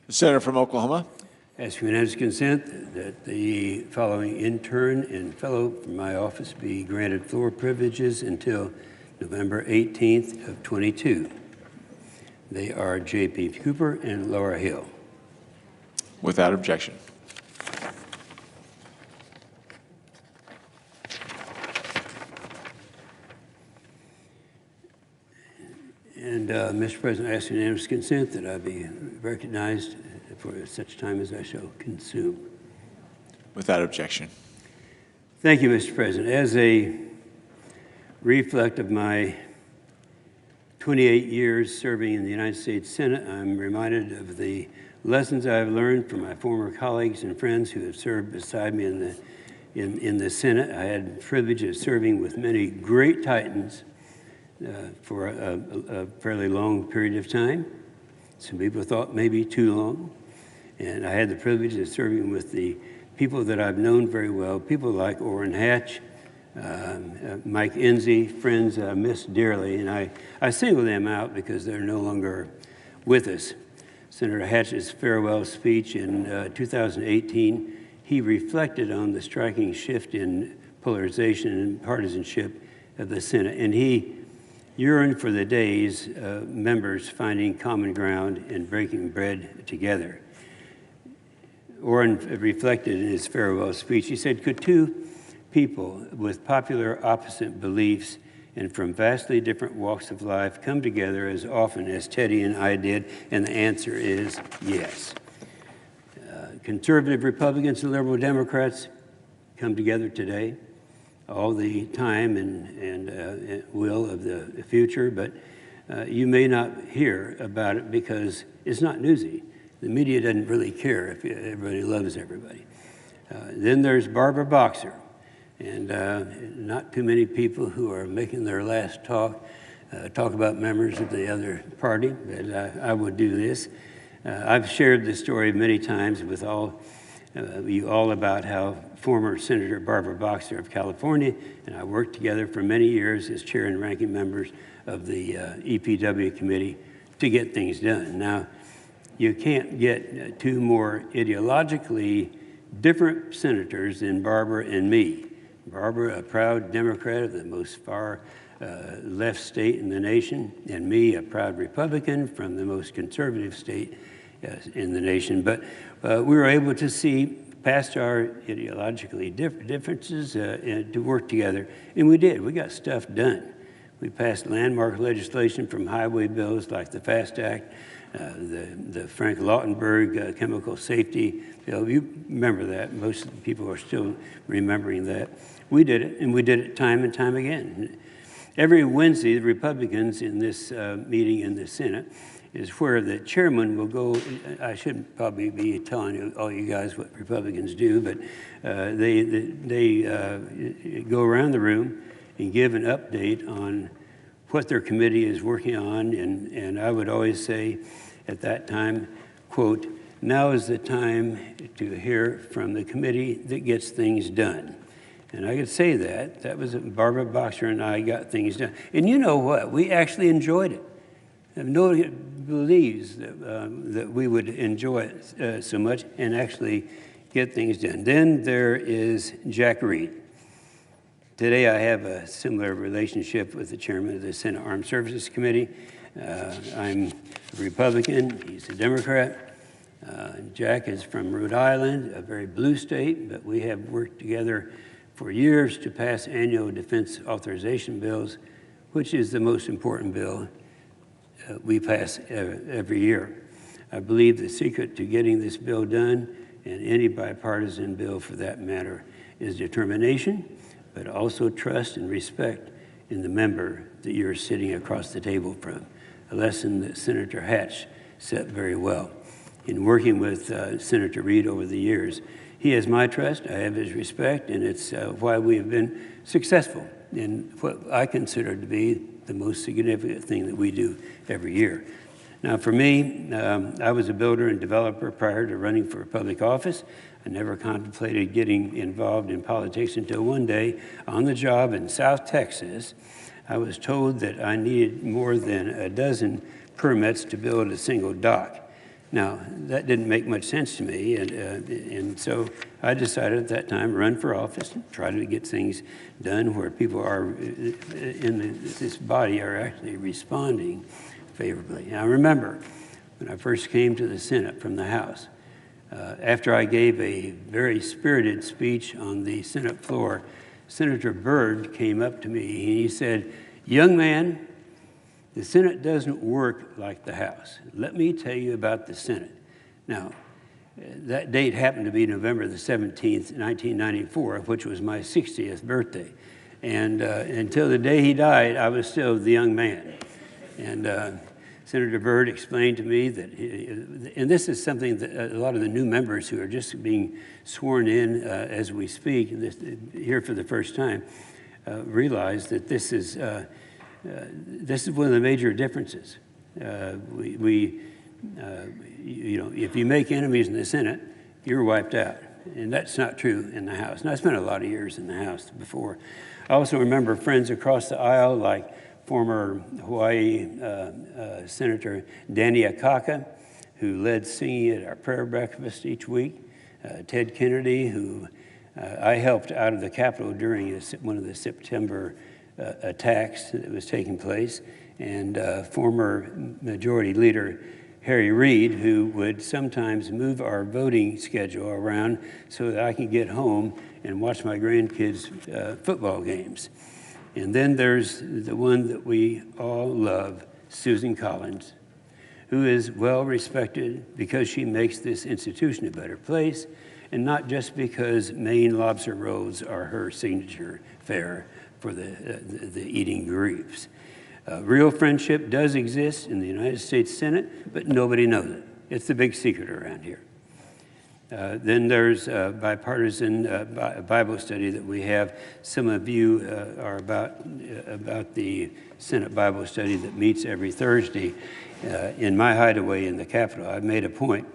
Speaker 10: The senator from Oklahoma.
Speaker 11: ask unanimous consent that the following intern and fellow from my office be granted floor privileges until November 18th of 22. They are J.P. Cooper and Laura Hill.
Speaker 10: Without objection.
Speaker 11: And, Mr. President, I ask unanimous consent that I be recognized for such time as I shall consume.
Speaker 10: Without objection.
Speaker 11: Thank you, Mr. President. As a reflect of my 28 years serving in the United States Senate, I'm reminded of the lessons I've learned from my former colleagues and friends who have served beside me in the Senate. I had the privilege of serving with many great titans for a fairly long period of time. Some people thought maybe too long. And I had the privilege of serving with the people that I've known very well, people like Orrin Hatch, Mike Enzi, friends I miss dearly. And I single them out because they're no longer with us. Senator Hatch's farewell speech in 2018, he reflected on the striking shift in polarization and partisanship of the Senate. And he yearned for the days members finding common ground and breaking bread together. Orrin reflected in his farewell speech. He said, could two people with popular opposite beliefs and from vastly different walks of life come together as often as Teddy and I did? And the answer is yes. Conservative Republicans and liberal Democrats come together today, all the time and will of the future, but you may not hear about it because it's not newsy. The media doesn't really care if everybody loves everybody. Then there's Barbara Boxer, and not too many people who are making their last talk about members of the other party, but I would do this. I've shared this story many times with you all about how former Senator Barbara Boxer of California and I worked together for many years as chair and ranking members of the EPW committee to get things done. Now, you can't get two more ideologically different senators than Barbara and me. Barbara, a proud Democrat of the most far left state in the nation, and me, a proud Republican from the most conservative state in the nation. But we were able to see past our ideologically differences and to work together, and we did. We got stuff done. We passed landmark legislation from highway bills like the FAST Act, the Frank Lautenberg chemical safety bill. You remember that. Most of the people are still remembering that. We did it, and we did it time and time again. Every Wednesday, the Republicans in this meeting in the Senate is where the chairman will go. I shouldn't probably be telling you, all you guys what Republicans do, but they go around the room and give an update on what their committee is working on. And I would always say at that time, quote, now is the time to hear from the committee that gets things done. And I could say that. That was Barbara Boxer and I got things done. And you know what? We actually enjoyed it. Nobody believes that we would enjoy it so much and actually get things done. Then there is Jack Reed. Today I have a similar relationship with the chairman of the Senate Armed Services Committee. I'm a Republican, he's a Democrat. Jack is from Rhode Island, a very blue state, but we have worked together for years to pass annual defense authorization bills, which is the most important bill we pass every year. I believe the secret to getting this bill done, and any bipartisan bill for that matter, is determination, but also trust and respect in the member that you're sitting across the table from, a lesson that Senator Hatch set very well. In working with Senator Reed over the years, he has my trust, I have his respect, and it's why we have been successful in what I consider to be the most significant thing that we do every year. Now for me, I was a builder and developer prior to running for public office. I never contemplated getting involved in politics until one day on the job in South Texas, I was told that I needed more than a dozen permits to build a single dock. Now, that didn't make much sense to me, and so I decided at that time to run for office and try to get things done where people are in this body are actually responding favorably. Now, remember, when I first came to the Senate from the House, after I gave a very spirited speech on the Senate floor, Senator Byrd came up to me and he said, "Young man, the Senate doesn't work like the House. Let me tell you about the Senate." Now, that date happened to be November the 17th, 1994, which was my 60th birthday. And until the day he died, I was still the young man. And Senator Byrd explained to me that, and this is something that a lot of the new members who are just being sworn in as we speak, here for the first time, realize that this is one of the major differences. If you make enemies in the Senate, you're wiped out. And that's not true in the House. And I spent a lot of years in the House before. I also remember friends across the aisle like former Hawaii Senator Danny Akaka, who led singing at our prayer breakfast each week. Ted Kennedy, who I helped out of the Capitol during one of the September attacks that was taking place, and former Majority Leader Harry Reid, who would sometimes move our voting schedule around so that I could get home and watch my grandkids' football games. And then there's the one that we all love, Susan Collins, who is well respected because she makes this institution a better place, and not just because Maine lobster rolls are her signature fare for the eating groups. Real friendship does exist in the United States Senate, but nobody knows it. It's the big secret around here. Then there's a bipartisan Bible study that we have. Some of you are about the Senate Bible study that meets every Thursday in my hideaway in the Capitol. I've made a point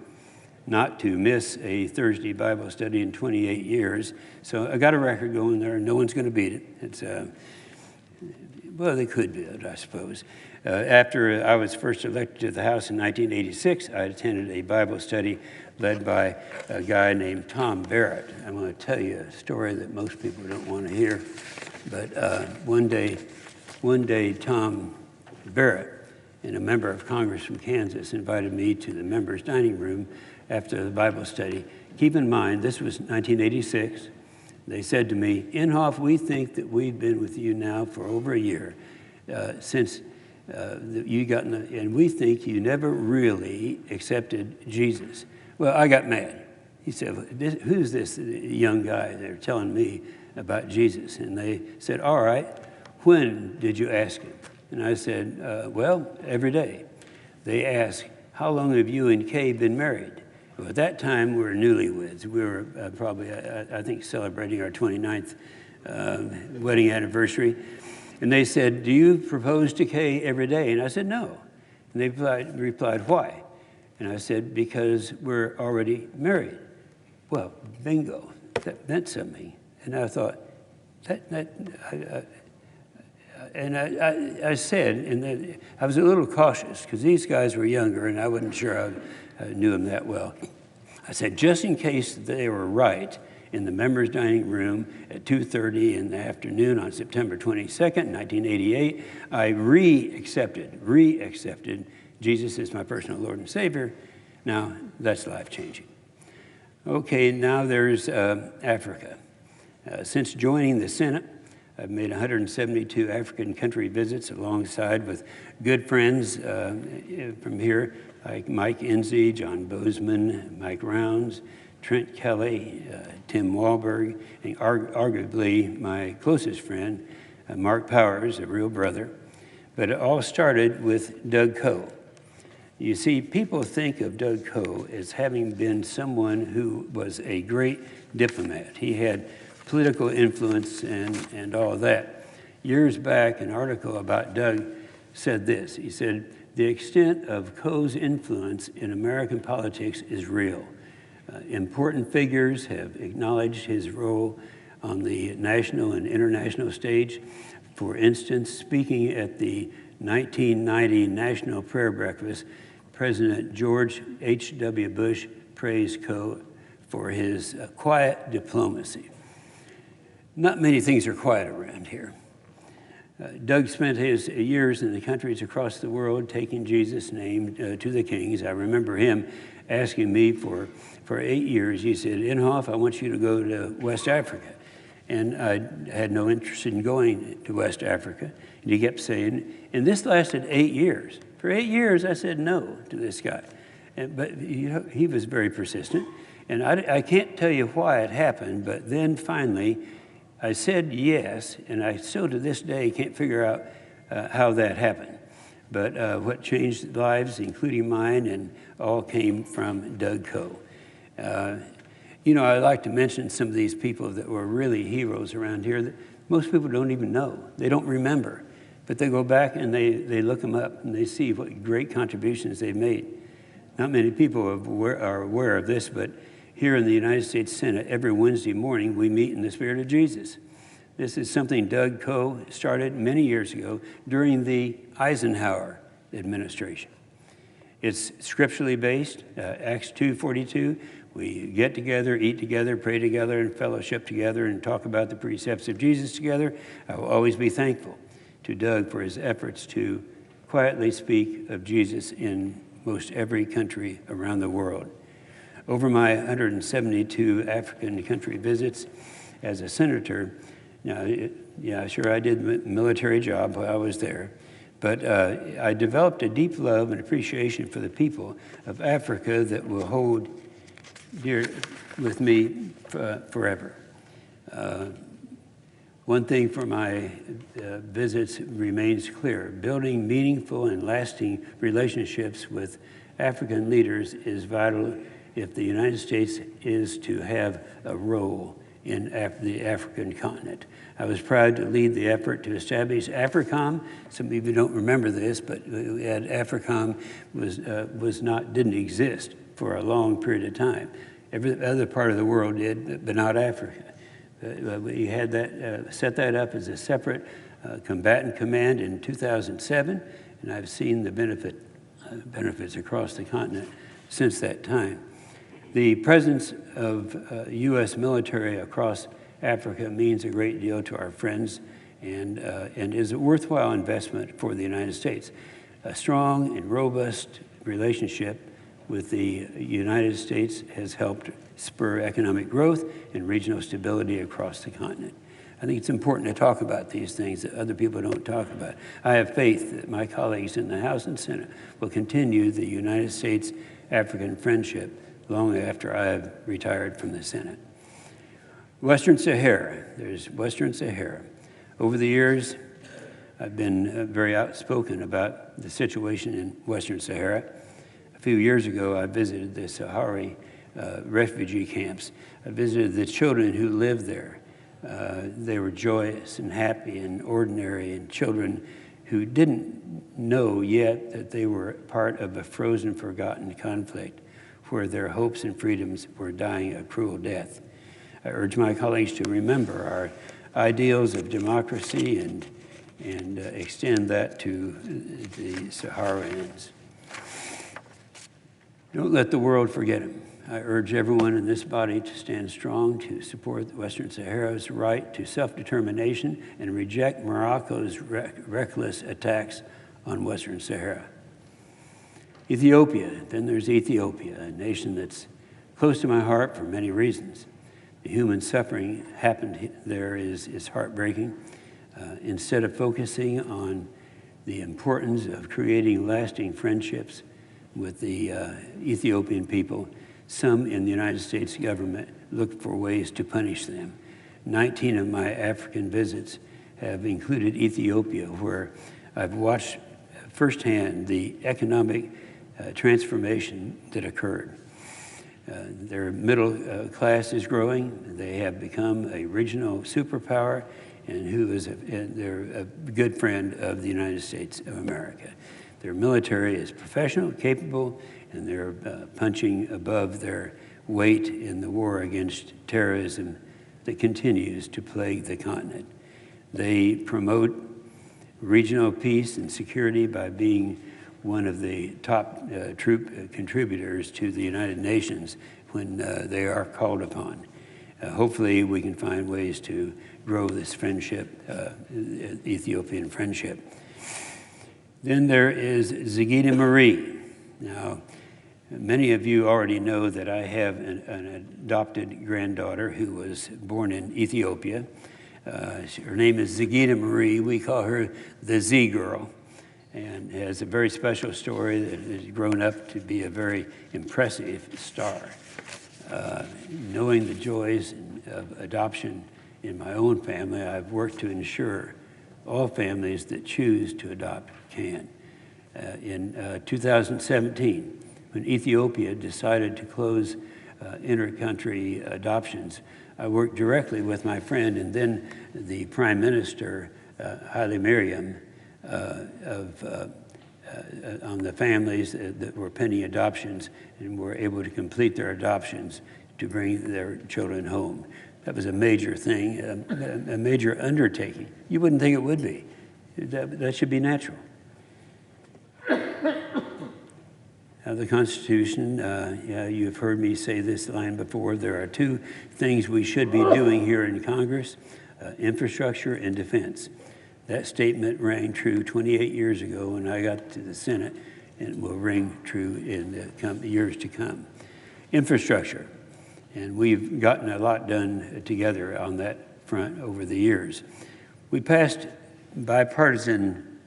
Speaker 11: not to miss a Thursday Bible study in 28 years. So I got a record going there. No one's going to beat it. It's well, they could beat it, I suppose. After I was first elected to the House in 1986, I attended a Bible study led by a guy named Tom Barrett. I'm going to tell you a story that most people don't want to hear. But one day, Tom Barrett, and a member of Congress from Kansas, invited me to the members' dining room after the Bible study. Keep in mind, this was 1986. They said to me, "Inhofe, we think that we've been with you now for over a year since you got in and we think you never really accepted Jesus." Well, I got mad. He said, "Who's this young guy? They're telling me about Jesus." And they said, "All right, when did you ask him?" And I said, "Well, every day." They asked, "How long have you and Kay been married?" Well, at that time, we were newlyweds. We were probably, I think, celebrating our 29th wedding anniversary. And they said, "Do you propose to Kay every day?" And I said, "No." And they replied, "Why?" And I said, "Because we're already married." Well, bingo, that meant something. And I thought, I said, and I was a little cautious because these guys were younger and I wasn't sure I knew them that well. I said, just in case they were right, in the members' dining room at 2:30 in the afternoon on September 22nd, 1988, I re-accepted Jesus as my personal Lord and Savior. Now, that's life-changing. Okay, now there's Africa. Since joining the Senate, I've made 172 African country visits alongside with good friends from here, like Mike Enzi, John Bozeman, Mike Rounds, Trent Kelly, Tim Wahlberg, and arguably my closest friend, Mark Powers, a real brother. But it all started with Doug Coe. You see, people think of Doug Coe as having been someone who was a great diplomat. He had political influence and all of that. Years back, an article about Doug said this. He said, "The extent of Coe's influence in American politics is real. Important figures have acknowledged his role on the national and international stage. For instance, speaking at the 1990 National Prayer Breakfast, President George H.W. Bush praised Coe for his quiet diplomacy. Not many things are quiet around here. Doug spent his years in the countries across the world taking Jesus' name to the kings. I remember him asking me for 8 years. He said, Inhofe, I want you to go to West Africa. And I had no interest in going to West Africa. And he kept saying, and this lasted 8 years. For 8 years, I said no to this guy. But he was very persistent. And I can't tell you why it happened, but then finally, I said yes, and I still to this day can't figure out how that happened. But what changed lives, including mine, and all came from Doug Coe. I like to mention some of these people that were really heroes around here that most people don't even know. They don't remember. But they go back and they look them up and they see what great contributions they've made. Not many people are aware of this, but here in the United States Senate, every Wednesday morning, we meet in the spirit of Jesus. This is something Doug Coe started many years ago during the Eisenhower administration. It's scripturally based, Acts 2:42. We get together, eat together, pray together, and fellowship together, and talk about the precepts of Jesus together. I will always be thankful to Doug for his efforts to quietly speak of Jesus in most every country around the world. Over my 172 African country visits as a senator, sure, I did a military job while I was there, but I developed a deep love and appreciation for the people of Africa that will hold dear with me forever. One thing for my visits remains clear. Building meaningful and lasting relationships with African leaders is vital if the United States is to have a role in the African continent. I was proud to lead the effort to establish AFRICOM. Some of you don't remember this, but we had AFRICOM didn't exist for a long period of time. Every other part of the world did, but not Africa. We had that set that up as a separate combatant command in 2007, and I've seen the benefits across the continent since that time. The presence of U.S. military across Africa means a great deal to our friends and is a worthwhile investment for the United States. A strong and robust relationship with the United States has helped spur economic growth and regional stability across the continent. I think it's important to talk about these things that other people don't talk about. I have faith that my colleagues in the House and Senate will continue the United States-African friendship long after I have retired from the Senate. Western Sahara, there's Western Sahara. Over the years, I've been very outspoken about the situation in Western Sahara. A few years ago, I visited the Sahrawi refugee camps. I visited the children who lived there. They were joyous and happy and ordinary, and children who didn't know yet that they were part of a frozen, forgotten conflict where their hopes and freedoms were dying a cruel death. I urge my colleagues to remember our ideals of democracy and extend that to the Sahrawians. Don't let the world forget them. I urge everyone in this body to stand strong to support Western Sahara's right to self-determination and reject Morocco's reckless attacks on Western Sahara. Ethiopia, then there's Ethiopia, a nation that's close to my heart for many reasons. The human suffering happened there is heartbreaking. Instead of focusing on the importance of creating lasting friendships with the Ethiopian people, some in the United States government look for ways to punish them. 19 of my African visits have included Ethiopia, where I've watched firsthand the economic transformation that occurred. Their middle class is growing. They have become a regional superpower, and they're a good friend of the United States of America. Their military is professional, capable, and they're punching above their weight in the war against terrorism that continues to plague the continent. They promote regional peace and security by being one of the top troop contributors to the United Nations when they are called upon. Hopefully we can find ways to grow this friendship, Ethiopian friendship. Then there is Zagita Marie. Now, many of you already know that I have an adopted granddaughter who was born in Ethiopia. Her name is Zagita Marie. We call her the Z Girl, and has a very special story that has grown up to be a very impressive star. Knowing the joys of adoption in my own family, I've worked to ensure all families that choose to adopt can. In 2017, when Ethiopia decided to close inter-country adoptions, I worked directly with my friend and then the Prime Minister, Haile Mariam, on the families that were pending adoptions and were able to complete their adoptions to bring their children home. That was a major thing, a major undertaking. You wouldn't think it would be. That should be natural. The Constitution, you've heard me say this line before, there are two things we should be doing here in Congress, infrastructure and defense. That statement rang true 28 years ago when I got to the Senate, and it will ring true in the years to come. Infrastructure, and we've gotten a lot done together on that front over the years. We passed bipartisan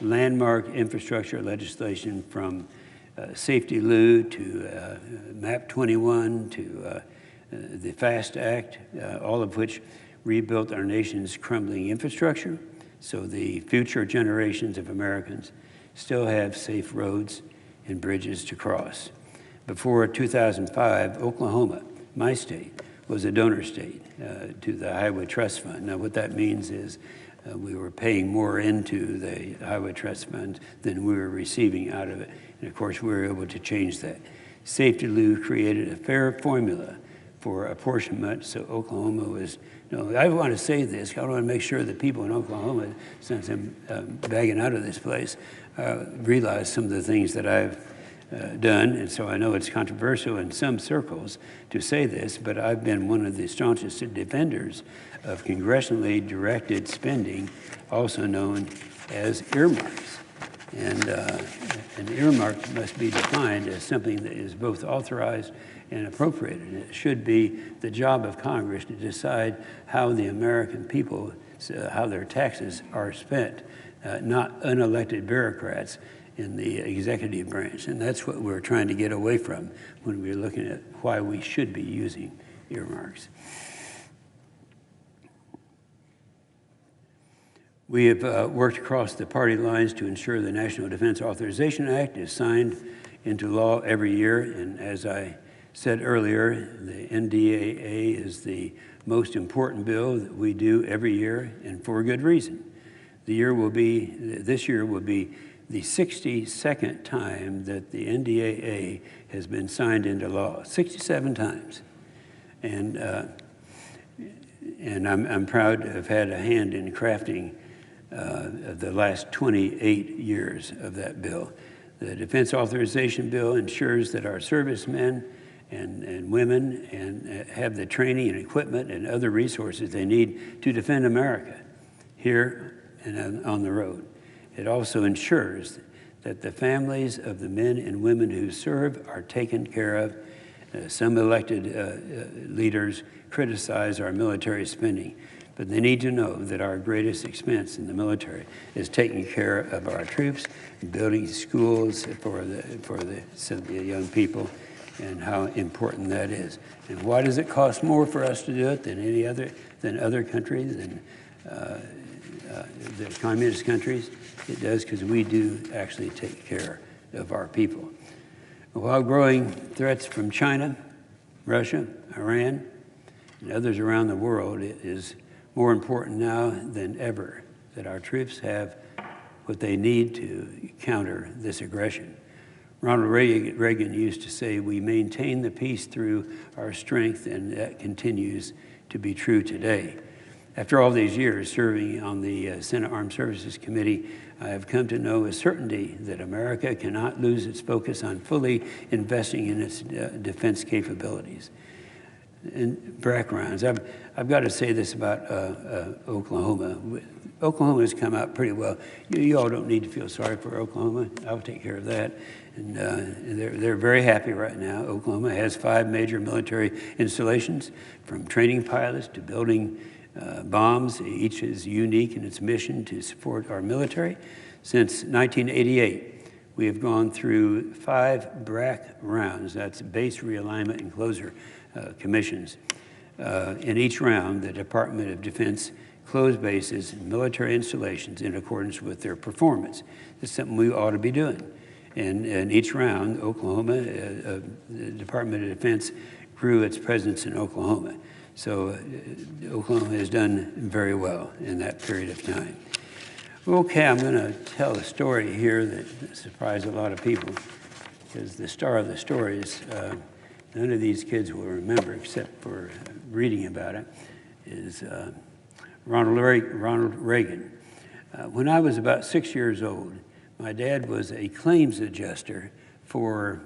Speaker 11: landmark infrastructure legislation from Safety Lou to MAP 21 to the FAST Act, all of which rebuilt our nation's crumbling infrastructure so the future generations of Americans still have safe roads and bridges to cross. Before 2005, Oklahoma, my state, was a donor state to the Highway Trust Fund. Now what that means is we were paying more into the Highway Trust Fund than we were receiving out of it. And of course, we were able to change that. Safety Lou created a fair formula for apportionment, so Oklahoma was, I want to say this, I want to make sure that people in Oklahoma, since I'm bagging out of this place, realize some of the things that I've done, and so I know it's controversial in some circles to say this, but I've been one of the staunchest defenders of congressionally directed spending, also known as earmarks. And an earmark must be defined as something that is both authorized and appropriated. It should be the job of Congress to decide how the American people, how their taxes are spent, not unelected bureaucrats in the executive branch. And that's what we're trying to get away from when we're looking at why we should be using earmarks. We have worked across the party lines to ensure the National Defense Authorization Act is signed into law every year. And as I said earlier, the NDAA is the most important bill that we do every year, and for good reason. This year will be the 62nd time that the NDAA has been signed into law, 67 times. And I'm proud to have had a hand in crafting the last 28 years of that bill. The Defense Authorization Bill ensures that our servicemen and women have the training and equipment and other resources they need to defend America here and on the road. It also ensures that the families of the men and women who serve are taken care of. Some elected leaders criticize our military spending, but they need to know that our greatest expense in the military is taking care of our troops, building schools for the young people, and how important that is. And why does it cost more for us to do it than other countries, than the communist countries? It does because we do actually take care of our people. While growing threats from China, Russia, Iran, and others around the world, it is more important now than ever that our troops have what they need to counter this aggression. Ronald Reagan used to say, we maintain the peace through our strength, and that continues to be true today. After all these years serving on the Senate Armed Services Committee, I have come to know with certainty that America cannot lose its focus on fully investing in its defense capabilities. And backgrounds, I've got to say this about Oklahoma. Oklahoma has come out pretty well. You all don't need to feel sorry for Oklahoma. I'll take care of that. And they're very happy right now. Oklahoma has 5 major military installations, from training pilots to building bombs. Each is unique in its mission to support our military. Since 1988, we have gone through 5 BRAC rounds, that's base realignment and closure commissions. In each round, the Department of Defense closed bases and military installations in accordance with their performance. It's something we ought to be doing. And in each round, Oklahoma, the Department of Defense grew its presence in Oklahoma. So Oklahoma has done very well in that period of time. Okay, I'm going to tell a story here that surprised a lot of people, because the star of the story is, none of these kids will remember except for reading about it, is Ronald Reagan. When I was about 6 years old, my dad was a claims adjuster for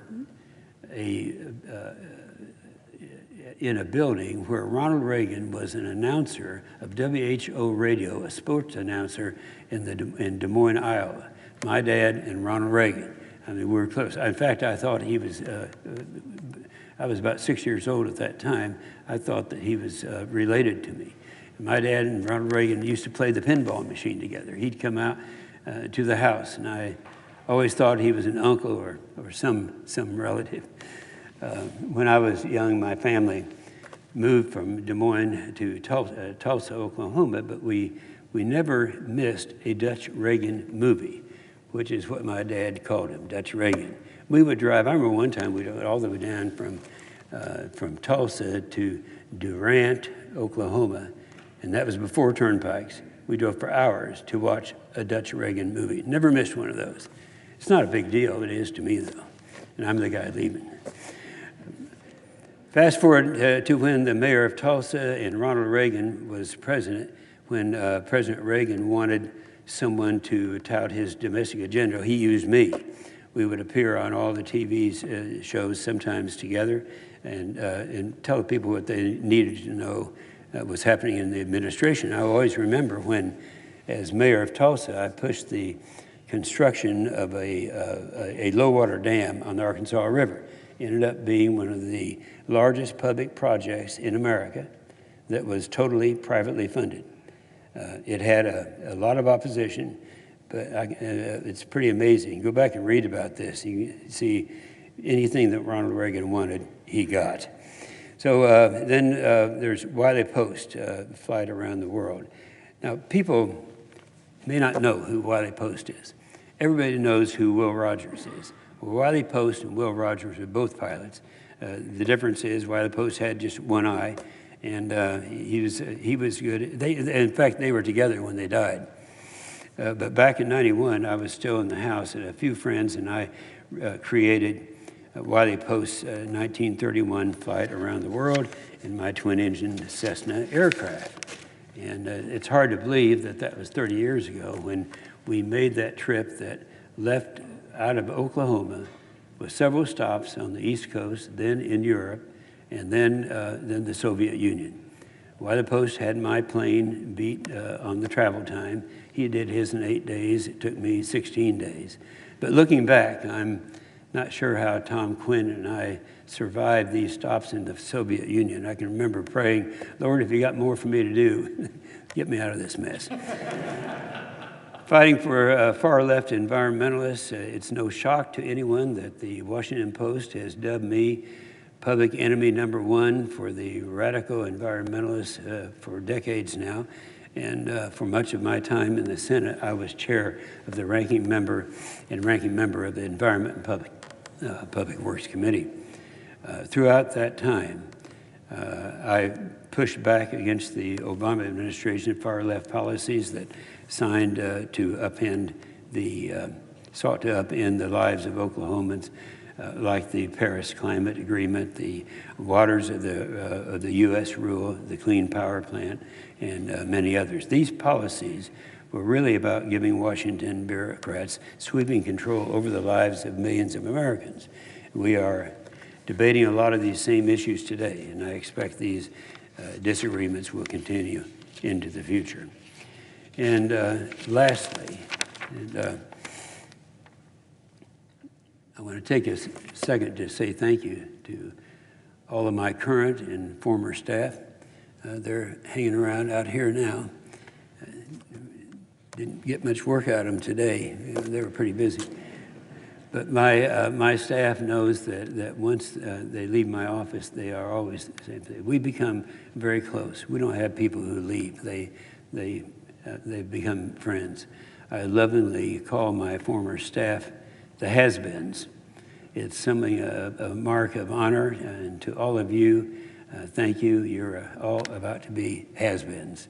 Speaker 11: in a building where Ronald Reagan was an announcer of WHO Radio, a sports announcer in Des Moines, Iowa. My dad and Ronald Reagan. I mean, we were close. In fact, I thought he was, I was about 6 years old at that time. I thought that he was related to me. My dad and Ronald Reagan used to play the pinball machine together. He'd come out to the house, and I always thought he was an uncle or some relative. When I was young, my family moved from Des Moines to Tulsa, Oklahoma, but we never missed a Dutch Reagan movie, which is what my dad called him, Dutch Reagan. We would drive, I remember one time we drove all the way down from Tulsa to Durant, Oklahoma, and that was before turnpikes. We drove for hours to watch a Dutch Reagan movie. Never missed one of those. It's not a big deal. It is to me, though, and I'm the guy leaving. Fast forward to when the mayor of Tulsa and Ronald Reagan was president, when President Reagan wanted someone to tout his domestic agenda, he used me. We would appear on all the TV shows, sometimes together, and tell people what they needed to know was happening in the administration. I always remember when, as mayor of Tulsa, I pushed the construction of a low-water dam on the Arkansas River. It ended up being one of the largest public projects in America that was totally privately funded. It had a lot of opposition, but it's pretty amazing. Go back and read about this. You can see anything that Ronald Reagan wanted, he got. So then there's Wiley Post, flight around the world. Now, people may not know who Wiley Post is. Everybody knows who Will Rogers is. Well, Wiley Post and Will Rogers are both pilots. The difference is Wiley Post had just one eye, and he was good. In fact, they were together when they died. But back in '91, I was still in the house, and a few friends and I created Wiley Post's 1931 flight around the world in my twin-engine Cessna aircraft. And it's hard to believe that that was 30 years ago when we made that trip that left out of Oklahoma with several stops on the East Coast, then in Europe, and then the Soviet Union. Wiley Post had my plane beat on the travel time. He did his in 8 days. It took me 16 days. But looking back, I'm not sure how Tom Quinn and I survived these stops in the Soviet Union. I can remember praying, Lord, if you got more for me to do, get me out of this mess. Fighting for far-left environmentalists, it's no shock to anyone that the Washington Post has dubbed me public enemy #1 for the radical environmentalists for decades now. And for much of my time in the Senate, I was chair of the ranking member of the Environment and Public Works Committee. Throughout that time, I pushed back against the Obama administration far-left policies that sought to upend the lives of Oklahomans. like the Paris Climate Agreement, the waters of the U.S. rule, the Clean Power Plant, and many others. These policies were really about giving Washington bureaucrats sweeping control over the lives of millions of Americans. We are debating a lot of these same issues today, and I expect these disagreements will continue into the future. And lastly, I want to take a second to say thank you to all of my current and former staff. They're hanging around out here now. Didn't get much work out of them today. They were pretty busy. But my staff knows that once they leave my office, they are always the same thing. We become very close. We don't have people who leave. They become friends. I lovingly call my former staff the has-beens. It's something, a mark of honor, and to all of you, thank you. You're all about to be has-beens.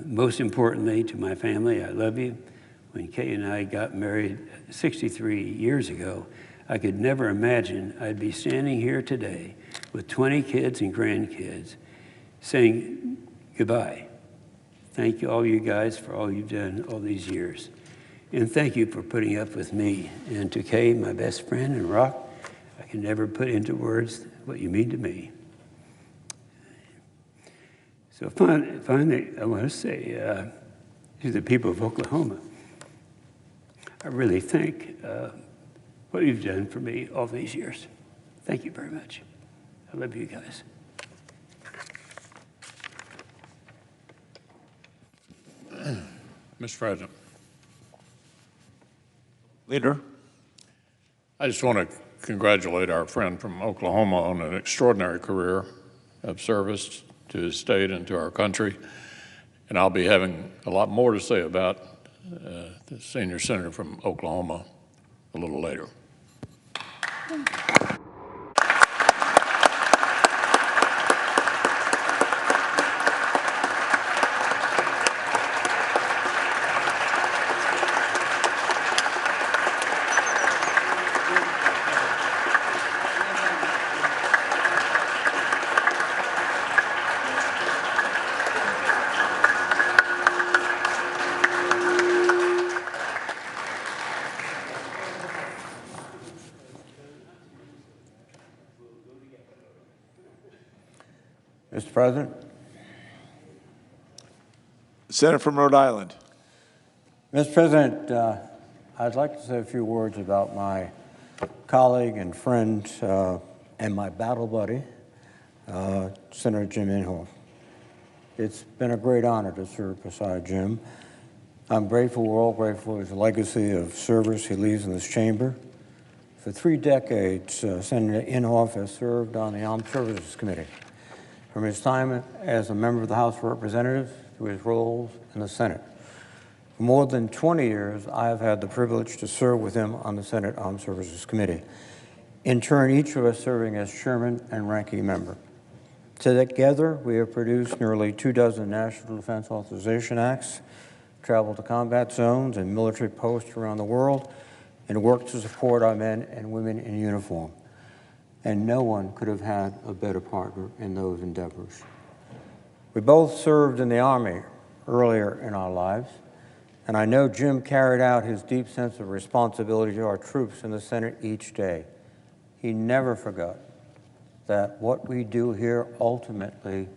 Speaker 11: Most importantly, to my family, I love you. When Kay and I got married 63 years ago, I could never imagine I'd be standing here today with 20 kids and grandkids saying goodbye. Thank you, all you guys, for all you've done all these years. And thank you for putting up with me. And to Kay, my best friend, and Rock, I can never put into words what you mean to me. So finally, I want to say to the people of Oklahoma, I really thank what you've done for me all these years. Thank you very much. I love you guys.
Speaker 12: Mr. President.
Speaker 10: Leader.
Speaker 12: I just want to congratulate our friend from Oklahoma on an extraordinary career of service to his state and to our country. And I'll be having a lot more to say about the senior senator from Oklahoma a little later.
Speaker 13: Mr. President.
Speaker 10: The Senator from Rhode Island.
Speaker 13: Mr. President, I'd like to say a few words about my colleague and friend and my battle buddy, Senator Jim Inhofe. It's been a great honor to serve beside Jim. I'm grateful, we're all grateful for his legacy of service he leaves in this chamber. For 3 decades, Senator Inhofe has served on the Armed Services Committee, from his time as a member of the House of Representatives to his roles in the Senate. For more than 20 years, I have had the privilege to serve with him on the Senate Armed Services Committee. In turn, each of us serving as chairman and ranking member. Together, we have produced nearly 24 National Defense Authorization Acts, traveled to combat zones and military posts around the world, and worked to support our men and women in uniform. And no one could have had a better partner in those endeavors. We both served in the Army earlier in our lives, and I know Jim carried out his deep sense of responsibility to our troops in the Senate each day. He never forgot that what we do here ultimately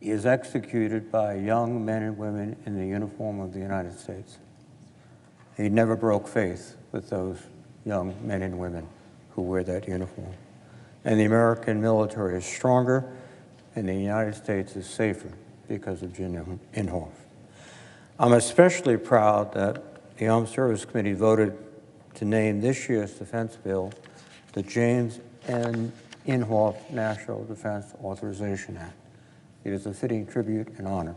Speaker 13: is executed by young men and women in the uniform of the United States. He never broke faith with those young men and women who wear that uniform. And the American military is stronger, and the United States is safer because of Jim Inhofe. I'm especially proud that the Armed Services Committee voted to name this year's defense bill the James N. Inhofe National Defense Authorization Act. It is a fitting tribute and honor.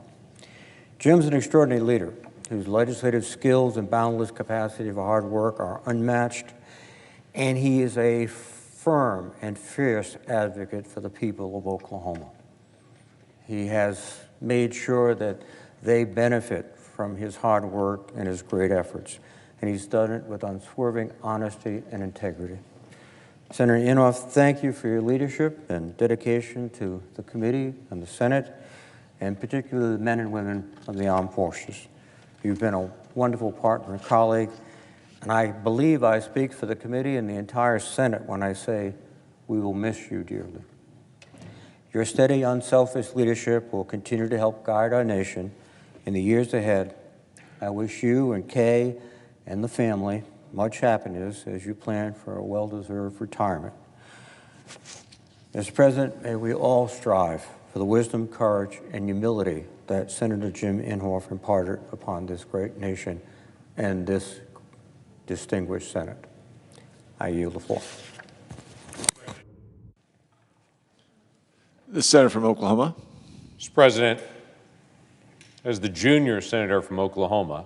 Speaker 13: Jim's an extraordinary leader whose legislative skills and boundless capacity for hard work are unmatched, and he is a firm and fierce advocate for the people of Oklahoma. He has made sure that they benefit from his hard work and his great efforts. and he's done it with unswerving honesty and integrity. Senator Inhofe, thank you for your leadership and dedication to the committee and the Senate, and particularly the men and women of the armed forces. You've been a wonderful partner and colleague, and I believe I speak for the committee and the entire Senate when I say we will miss you dearly. Your steady, unselfish leadership will continue to help guide our nation in the years ahead. I wish you and Kay and the family much happiness as you plan for a well-deserved retirement. Mr. President, may we all strive for the wisdom, courage, and humility that Senator Jim Inhofe imparted upon this great nation and this distinguished Senate. I yield the floor.
Speaker 10: The senator from Oklahoma.
Speaker 14: Mr. President, as the junior senator from Oklahoma,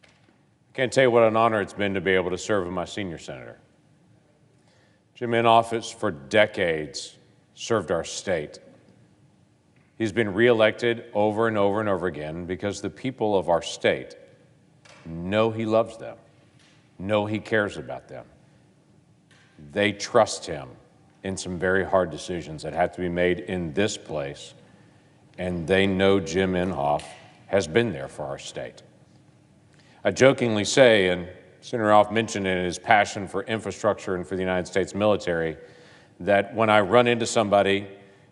Speaker 14: I can't tell you what an honor it's been to be able to serve with my senior senator. Jim Inhofe has for decades served our state. He's been reelected over and over and over again because the people of our state know he loves them, know he cares about them. They trust him in some very hard decisions that have to be made in this place, and they know Jim Inhofe has been there for our state. I jokingly say, and Senator Inhofe mentioned in his passion for infrastructure and for the United States military, that when I run into somebody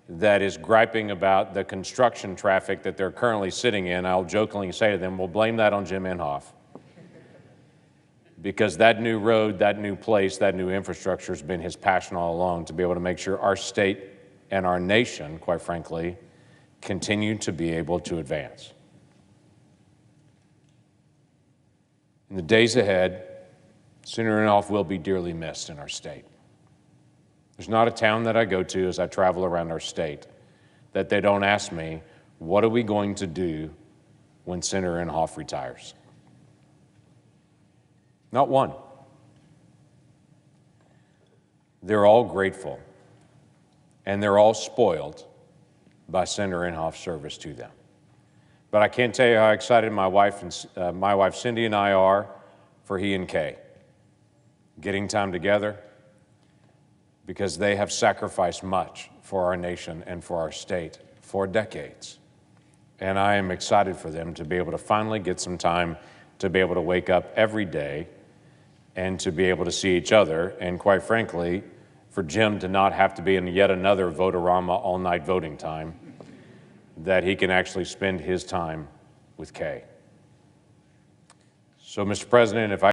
Speaker 14: that is griping about the construction traffic that they're currently sitting in, I'll jokingly say to them, well, blame that on Jim Inhofe. Because that new road, that new place, that new infrastructure has been his passion all along, to be able to make sure our state and our nation, quite frankly, continue to be able to advance. In the days ahead, Senator Inhofe will be dearly missed in our state. There's not a town that I go to as I travel around our state that they don't ask me, what are we going to do when Senator Inhofe retires? Not one. They're all grateful, and they're all spoiled by Senator Inhofe's service to them. But I can't tell you how excited my wife Cindy and I are for he and Kay getting time together, because they have sacrificed much for our nation and for our state for decades. And I am excited for them to be able to finally get some time to be able to wake up every day and to be able to see each other, and quite frankly, for Jim to not have to be in yet another vote-a-rama all-night voting time, that he can actually spend his time with Kay. So, Mr. President, if I